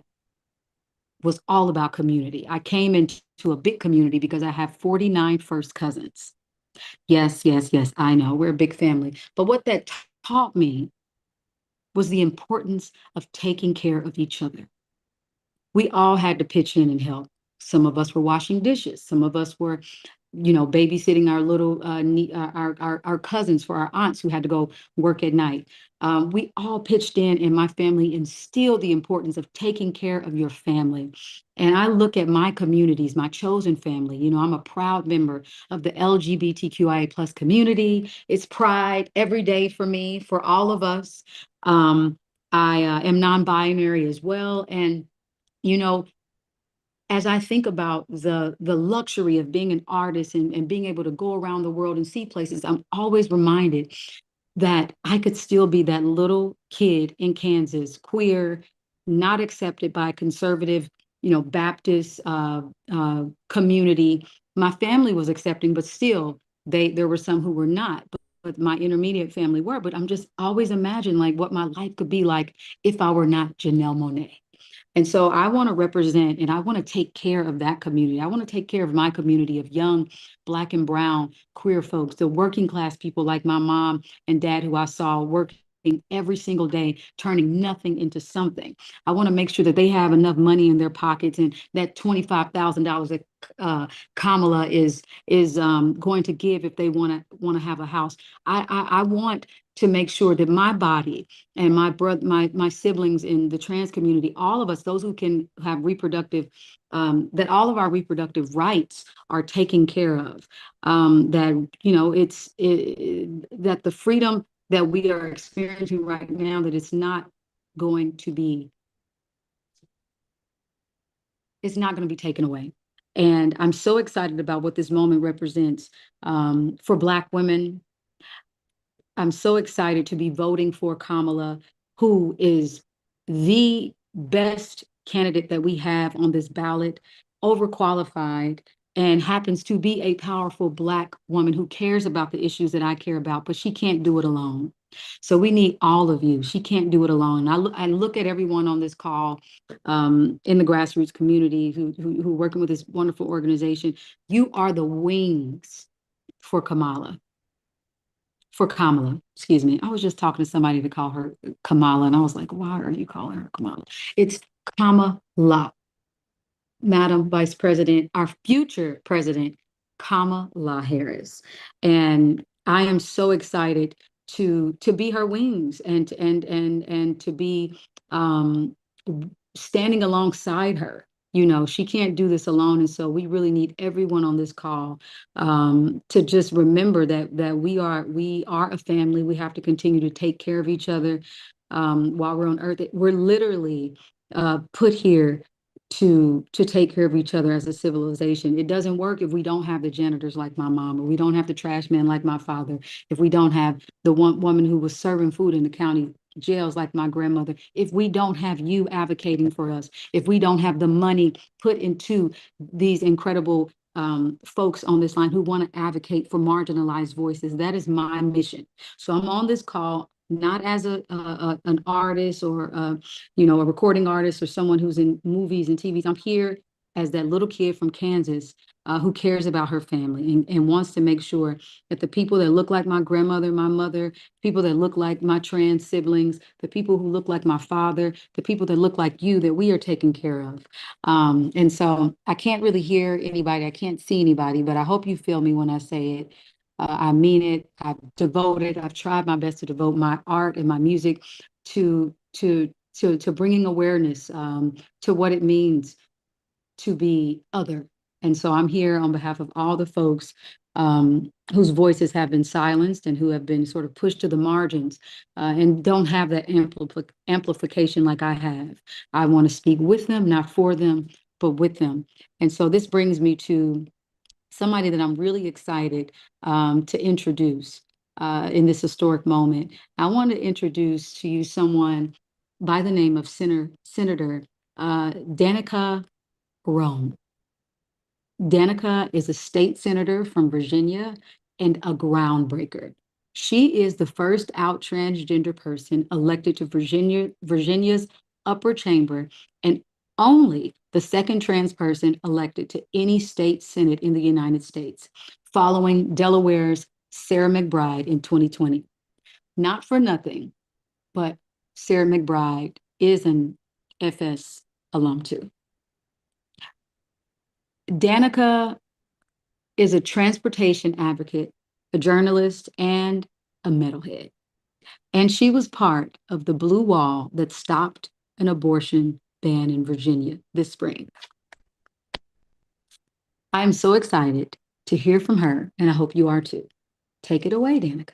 was all about community. I came into a big community because I have 49 first cousins. Yes, yes, yes, I know, we're a big family. But what that taught me was the importance of taking care of each other. We all had to pitch in and help. Some of us were washing dishes. Some of us were, babysitting our little, our cousins for our aunts who had to go work at night. We all pitched in, and my family instilled the importance of taking care of your family. And I look at my communities, my chosen family. I'm a proud member of the LGBTQIA plus community. It's pride every day for me, for all of us. I am non-binary as well. And, as I think about the luxury of being an artist and being able to go around the world and see places, I'm always reminded that I could still be that little kid in Kansas, queer, not accepted by conservative, Baptist community. My family was accepting, but still, there were some who were not. But my intermediate family were. But I'm just always imagine like what my life could be like if I were not Janelle Monae. And so I want to represent and I want to take care of that community. I want to take care of my community of young Black and brown queer folks, the working class people like my mom and dad, who I saw working every single day, turning nothing into something. I want to make sure that they have enough money in their pockets, and that $25,000 that Kamala is going to give if they want to have a house. I want to make sure that my body and my brother, my siblings in the trans community, all of us, those who can have reproductive, that all of our reproductive rights are taken care of. That that the freedom that we are experiencing right now, that it's not going to be taken away. And I'm so excited about what this moment represents for Black women. I'm so excited to be voting for Kamala, who is the best candidate that we have on this ballot, overqualified, and happens to be a powerful Black woman who cares about the issues that I care about, but she can't do it alone. So we need all of you. She can't do it alone. I look at everyone on this call in the grassroots community who working with this wonderful organization. You are the wings for Kamala. Excuse me. I was just talking to somebody to call her Kamala, and I was like, why are you calling her Kamala? It's Kamala. Madam Vice President, our future president, Kamala Harris. And I am so excited to be her wings and to be standing alongside her. You know, she can't do this alone. And so we really need everyone on this call to just remember that we are a family. We have to continue to take care of each other while we're on earth. We're literally put here to take care of each other as a civilization. It doesn't work if we don't have the janitors like my mom, or we don't have the trash man like my father, if we don't have the one woman who was serving food in the county jails like my grandmother, if we don't have you advocating for us, if we don't have the money put into these incredible folks on this line who want to advocate for marginalized voices. That is my mission. So I'm on this call not as an artist or a recording artist or someone who's in movies and TVs. I'm here as that little kid from Kansas who cares about her family and wants to make sure that the people that look like my grandmother, my mother, people that look like my trans siblings, the people who look like my father, the people that look like you, that we are taken care of. And so I can't really hear anybody. I can't see anybody, but I hope you feel me when I say it. I mean it. I've tried my best to devote my art and my music to bringing awareness to what it means to be other. And so I'm here on behalf of all the folks whose voices have been silenced and who have been sort of pushed to the margins and don't have that amplification like I have. I want to speak with them, not for them, but with them. And so this brings me to somebody that I'm really excited to introduce in this historic moment. I want to introduce to you someone by the name of Senator Danica Roem. Danica is a state senator from Virginia and a groundbreaker. She is the first out transgender person elected to Virginia's upper chamber and only the second trans person elected to any state senate in the United States, following Delaware's Sarah McBride in 2020. Not for nothing, but Sarah McBride is an FS alum too. Danica is a transportation advocate, a journalist, and a metalhead. And she was part of the blue wall that stopped an abortion ban in Virginia this spring. I'm so excited to hear from her, and I hope you are too. Take it away, Danica.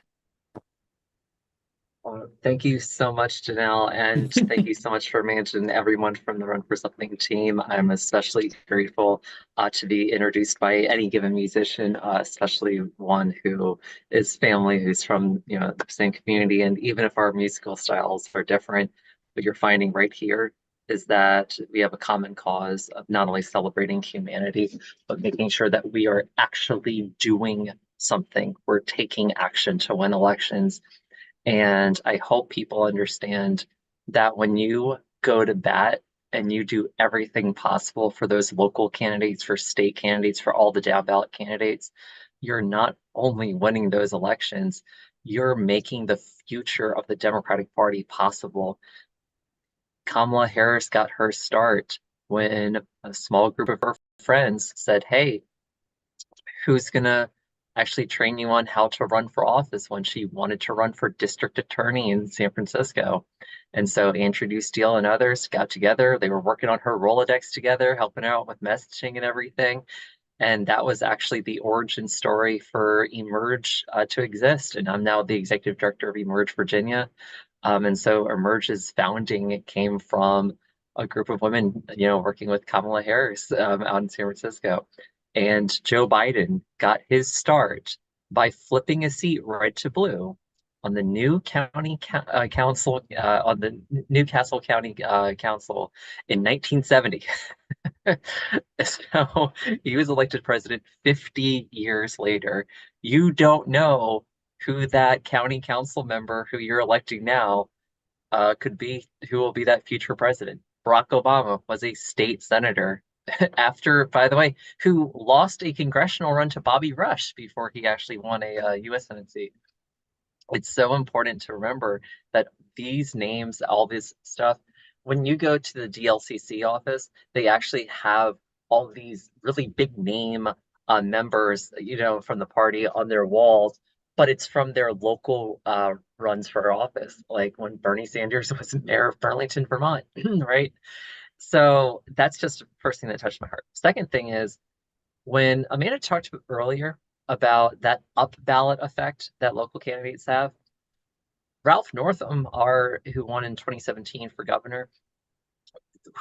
Thank you so much, Janelle, and thank you so much for managing everyone from the Run for Something team. I'm especially grateful to be introduced by any given musician, especially one who is family, who's from the same community. And even if our musical styles are different, what you're finding right here is that we have a common cause of not only celebrating humanity, but making sure that we are actually doing something. We're taking action to win elections. And I hope people understand that when you go to bat and you do everything possible for those local candidates, for state candidates, for all the down ballot candidates, you're not only winning those elections, you're making the future of the Democratic Party possible. Kamala Harris got her start when a small group of her friends said, hey, who's going to actually train you on how to run for office, when she wanted to run for district attorney in San Francisco. And so Andrew Steele and others got together. They were working on her Rolodex together, helping out with messaging and everything. And that was actually the origin story for Emerge to exist. And I'm now the executive director of Emerge Virginia. And so Emerge's founding came from a group of women, working with Kamala Harris out in San Francisco. And Joe Biden got his start by flipping a seat red to blue on the new county council, on the Newcastle County Council in 1970. So he was elected president 50 years later. You don't know who that county council member who you're electing now could be, who will be that future president. Barack Obama was a state senator after, by the way, who lost a congressional run to Bobby Rush before he actually won a U.S. Senate seat. It's so important to remember that these names, all this stuff, when you go to the DLCC office, they actually have all these really big name members, from the party on their walls, but it's from their local runs for office, like when Bernie Sanders was mayor of Burlington, Vermont, right? So that's just the first thing that touched my heart. Second thing is when Amanda talked earlier about that up ballot effect that local candidates have, Ralph Northam, who won in 2017 for governor,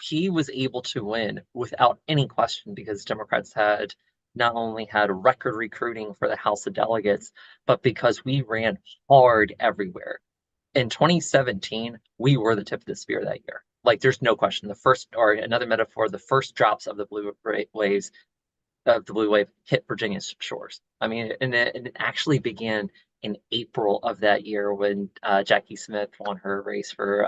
he was able to win without any question because Democrats had not only had record recruiting for the House of Delegates, but because we ran hard everywhere. In 2017, we were the tip of the spear that year. Like, there's no question. The first, or another metaphor, the first drops of the blue wave hit Virginia's shores. I mean, and it actually began in April of that year when Jackie Smith won her race for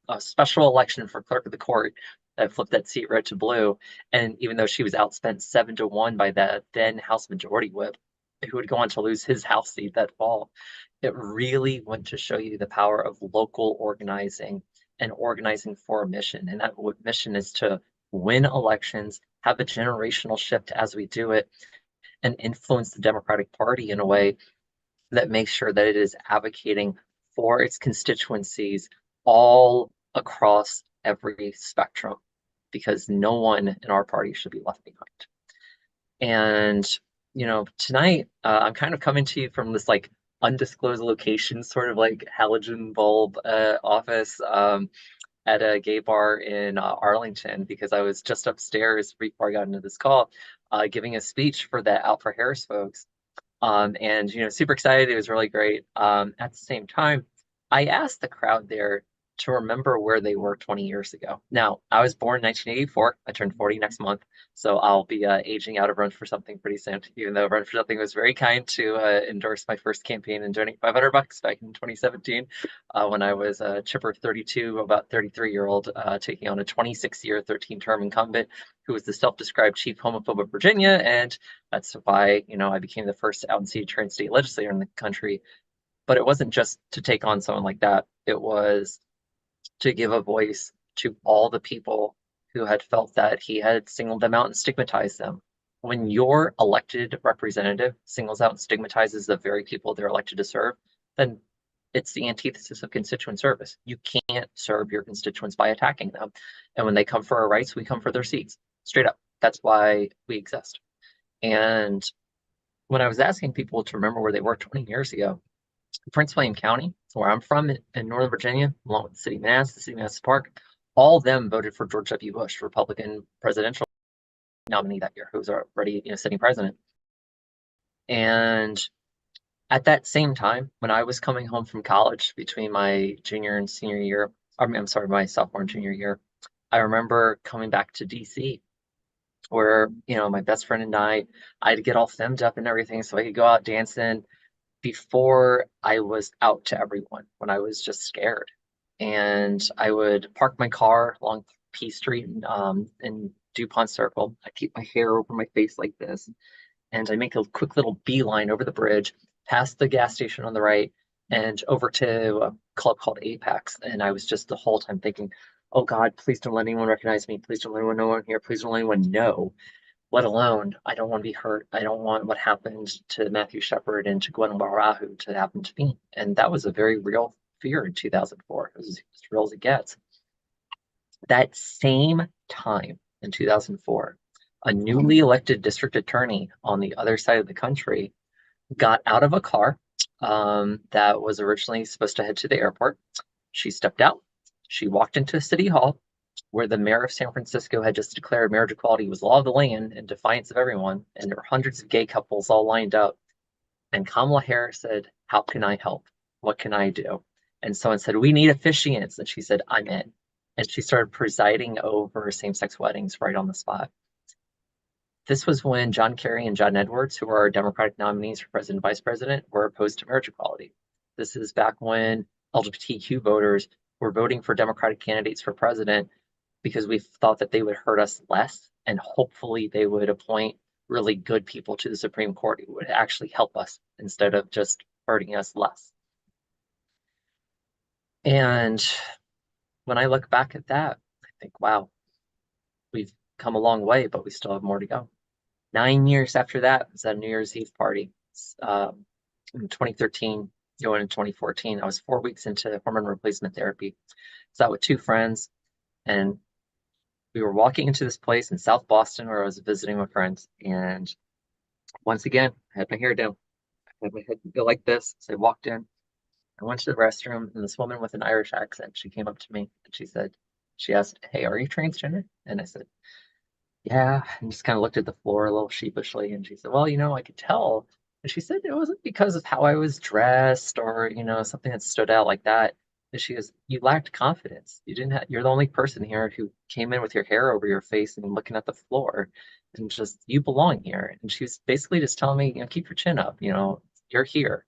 a special election for clerk of the court that flipped that seat red to blue. And even though she was outspent 7-1 by the then House Majority Whip, who would go on to lose his House seat that fall, it really went to show you the power of local organizing and organizing for a mission. And that mission is to win elections, have a generational shift as we do it, and influence the Democratic Party in a way that makes sure that it is advocating for its constituencies all across every spectrum, because no one in our party should be left behind. And, tonight I'm kind of coming to you from this like undisclosed location, sort of like halogen bulb office at a gay bar in Arlington, because I was just upstairs before I got into this call, giving a speech for the Out for Harris folks. And super excited. It was really great. At the same time, I asked the crowd there to remember where they were 20 years ago. Now, I was born in 1984. I turned 40 next month, so I'll be aging out of Run for Something pretty soon, even though Run for Something was very kind to endorse my first campaign and donate $500 back in 2017 when I was a chipper 32, about 33-year-old, taking on a 26-year, 13-term incumbent who was the self-described chief homophobe of Virginia. And that's why, I became the first out-and-seat trans state legislator in the country. But it wasn't just to take on someone like that. It was to give a voice to all the people who had felt that he had singled them out and stigmatized them. When your elected representative singles out and stigmatizes the very people they're elected to serve, then it's the antithesis of constituent service. You can't serve your constituents by attacking them. And when they come for our rights, we come for their seats. Straight up. That's why we exist. And when I was asking people to remember where they were 20 years ago, Prince William County, where I'm from in Northern Virginia, along with the city of Manassas Park, all of them voted for George W. Bush, Republican presidential nominee that year, who was already sitting president. And at that same time, when I was coming home from college between my junior and senior year, my sophomore and junior year, I remember coming back to DC, where my best friend and I had to get all femmed up and everything so I could go out dancing before I was out to everyone, when I was just scared. And I would park my car along P Street in DuPont Circle. I keep my hair over my face like this, and I make a quick little beeline over the bridge, past the gas station on the right, and over to a club called Apex. And I was just the whole time thinking, oh God, please don't let anyone recognize me. Please don't let anyone know I'm here. Please don't let anyone know. Let alone, I don't want to be hurt. I don't want what happened to Matthew Shepard and to Gwen Barahu to happen to me. And that was a very real fear in 2004. It was as real as it gets. That same time in 2004, a newly elected district attorney on the other side of the country got out of a car that was originally supposed to head to the airport. She stepped out. She walked into City Hall, where the mayor of San Francisco had just declared marriage equality was law of the land in defiance of everyone, and there were hundreds of gay couples all lined up. And Kamala Harris said, how can I help? What can I do? And someone said, we need officiants. And she said, I'm in. And she started presiding over same-sex weddings right on the spot. This was when John Kerry and John Edwards, who are our Democratic nominees for president and vice president, were opposed to marriage equality. This is back when LGBTQ voters were voting for Democratic candidates for president because we thought that they would hurt us less, and hopefully they would appoint really good people to the Supreme Court who would actually help us instead of just hurting us less. And when I look back at that, I think, wow, we've come a long way, but we still have more to go. 9 years after that, it was at a New Year's Eve party in 2013. going in 2014. I was 4 weeks into hormone replacement therapy. I was out with two friends, and we were walking into this place in South Boston where I was visiting with friends. And once again, I had my hair down. I had my head go like this. So I walked in. I went to the restroom, and this woman with an Irish accent, she came up to me and she asked, "Hey, are you transgender?" And I said, "Yeah," and just kind of looked at the floor a little sheepishly. And she said, "Well, I could tell." And she said it wasn't because of how I was dressed or, something that stood out like that. And she goes, "You lacked confidence. You're the only person here who came in with your hair over your face and looking at the floor, and just, you belong here." And she was basically just telling me, keep your chin up, you're here.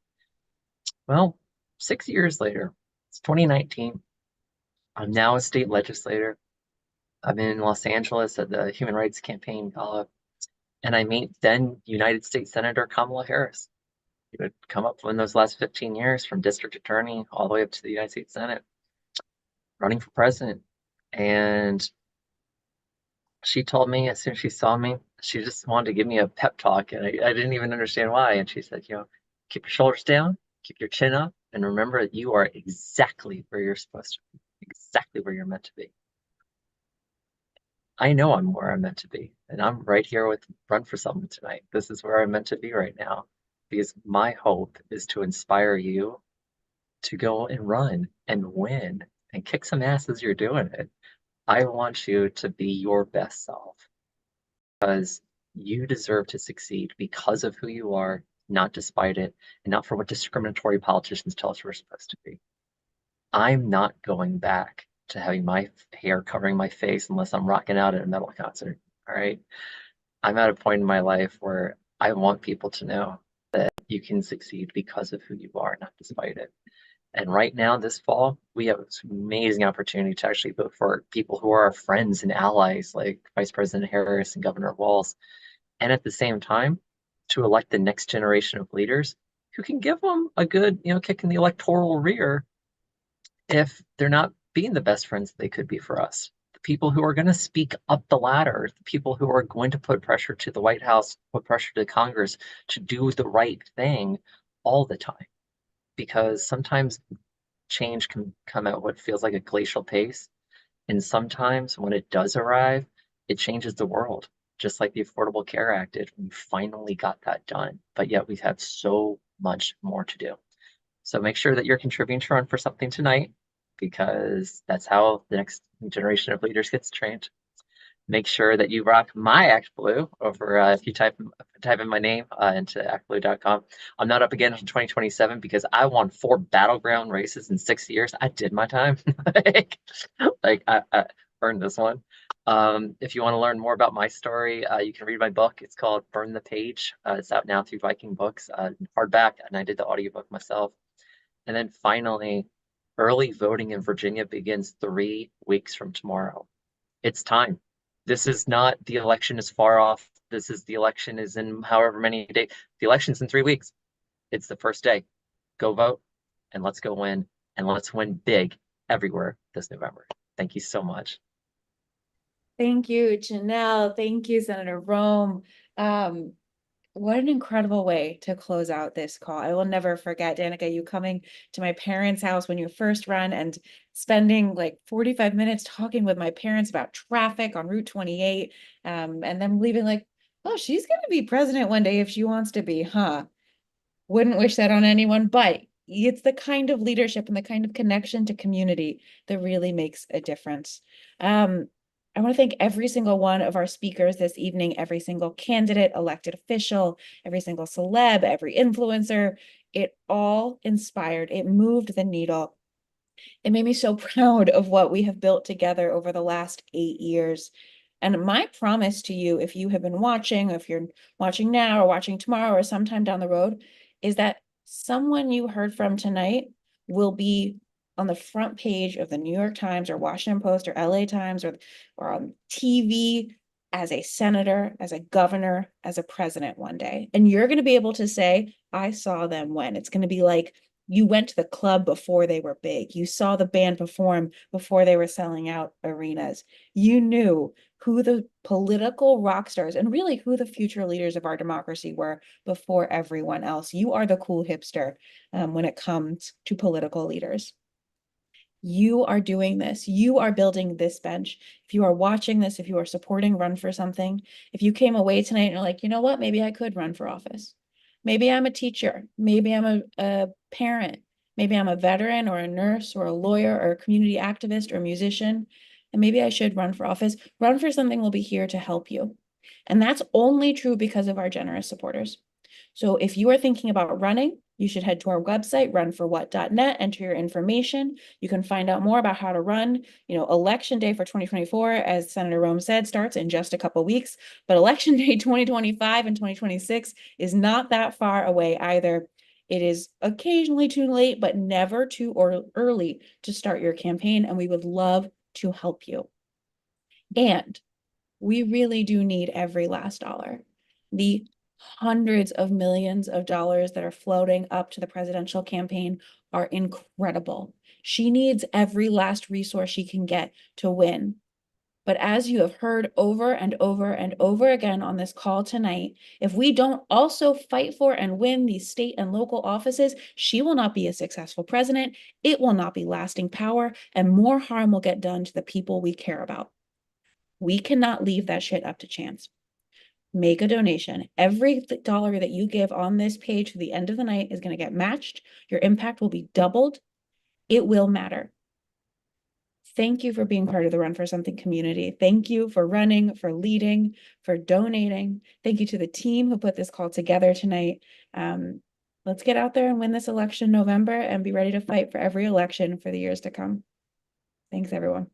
Well, 6 years later, it's 2019. I'm now a state legislator. I'm in Los Angeles at the Human Rights Campaign Gala, and I meet then United States Senator Kamala Harris, who had come up in those last 15 years from district attorney all the way up to the United States Senate, running for president. And she told me as soon as she saw me, she just wanted to give me a pep talk, and I didn't even understand why. And she said, keep your shoulders down, keep your chin up, and remember that you are exactly where you're supposed to be, exactly where you're meant to be. I know I'm where I'm meant to be, and I'm right here with Run for Something tonight. This is where I'm meant to be right now, because my hope is to inspire you to go and run and win and kick some ass as you're doing it. I want you to be your best self, because you deserve to succeed because of who you are, not despite it, and not for what discriminatory politicians tell us we're supposed to be. I'm not going back to having my hair covering my face unless I'm rocking out at a metal concert. All right. I'm at a point in my life where I want people to know that you can succeed because of who you are, not despite it. And right now, this fall, we have this amazing opportunity to actually vote for people who are our friends and allies, like Vice President Harris and Governor Walz. And at the same time, to elect the next generation of leaders who can give them a good, kick in the electoral rear if they're not being the best friends they could be for us. The people who are going to speak up the ladder, the people who are going to put pressure to the White House, put pressure to Congress to do the right thing all the time. Because sometimes change can come at what feels like a glacial pace. And sometimes when it does arrive, it changes the world, just like the Affordable Care Act did. We finally got that done, but yet we have so much more to do. So make sure that you're contributing to Run for Something tonight, because that's how the next generation of leaders gets trained. Make sure that you rock my Act Blue over if you type in my name into actblue.com. I'm not up again in 2027 because I won 4 battleground races in 6 years. I did my time. I earned this one. If you want to learn more about my story, you can read my book. It's called Burn the Page. It's out now through Viking Books, hardback, and I did the audiobook myself. And then finally, early voting in Virginia begins 3 weeks from tomorrow. It's time. This is not the election is far off. The election is in however many days. The election's in 3 weeks. It's the first day. Go vote, and let's go win, and let's win big everywhere this November. Thank you so much. Thank you, Janelle. Thank you, Senator Roem. What an incredible way to close out this call. I will never forget, Danica, you coming to my parents' house when you first run and spending like 45 minutes talking with my parents about traffic on Route 28, and then leaving like, oh, she's going to be president one day if she wants to be, huh? Wouldn't wish that on anyone, but it's the kind of leadership and the kind of connection to community that really makes a difference. I want to thank every single one of our speakers this evening, every single candidate, elected official, every single celeb, every influencer. It all inspired. It moved the needle. It made me so proud of what we have built together over the last 8 years. And my promise to you, if you have been watching, if you're watching now or watching tomorrow or sometime down the road, is that someone you heard from tonight will be on the front page of the New York Times or Washington Post or LA Times or on TV as a senator, as a governor, as a president one day. And you're going to be able to say, I saw them when. It's going to be like You went to the club before they were big. You saw the band perform before they were selling out arenas. You knew who the political rock stars and really who the future leaders of our democracy were before everyone else. You are the cool hipster when it comes to political leaders. You are doing this. You are building this bench. If you are watching this, if you are supporting Run for Something, if you came away tonight and you're like, you know what, maybe I could run for office. Maybe I'm a teacher. Maybe I'm a parent. Maybe I'm a veteran or a nurse or a lawyer or a community activist or a musician. And maybe I should run for office. Run for Something will be here to help you. And that's only true because of our generous supporters. So if you are thinking about running, you should head to our website, runforwhat.net, enter your information. You can find out more about how to run. Election day for 2024, as Senator Roem said, starts in just a couple weeks, but election day 2025 and 2026 is not that far away either. It is occasionally too late, but never too early to start your campaign, and we would love to help you. And we really do need every last dollar. The hundreds of millions of dollars that are floating up to the presidential campaign are incredible. She needs every last resource she can get to win. But as you have heard over and over and over again on this call tonight, if we don't also fight for and win these state and local offices, she will not be a successful president. It will not be lasting power, and more harm will get done to the people we care about. We cannot leave that shit up to chance. Make a donation. Every dollar that you give on this page to the end of the night is going to get matched. Your impact will be doubled. It will matter. Thank you for being part of the Run for Something community. Thank you for running, for leading, for donating. Thank you to the team who put this call together tonight. Let's get out there and win this election in November and be ready to fight for every election for the years to come. Thanks, everyone.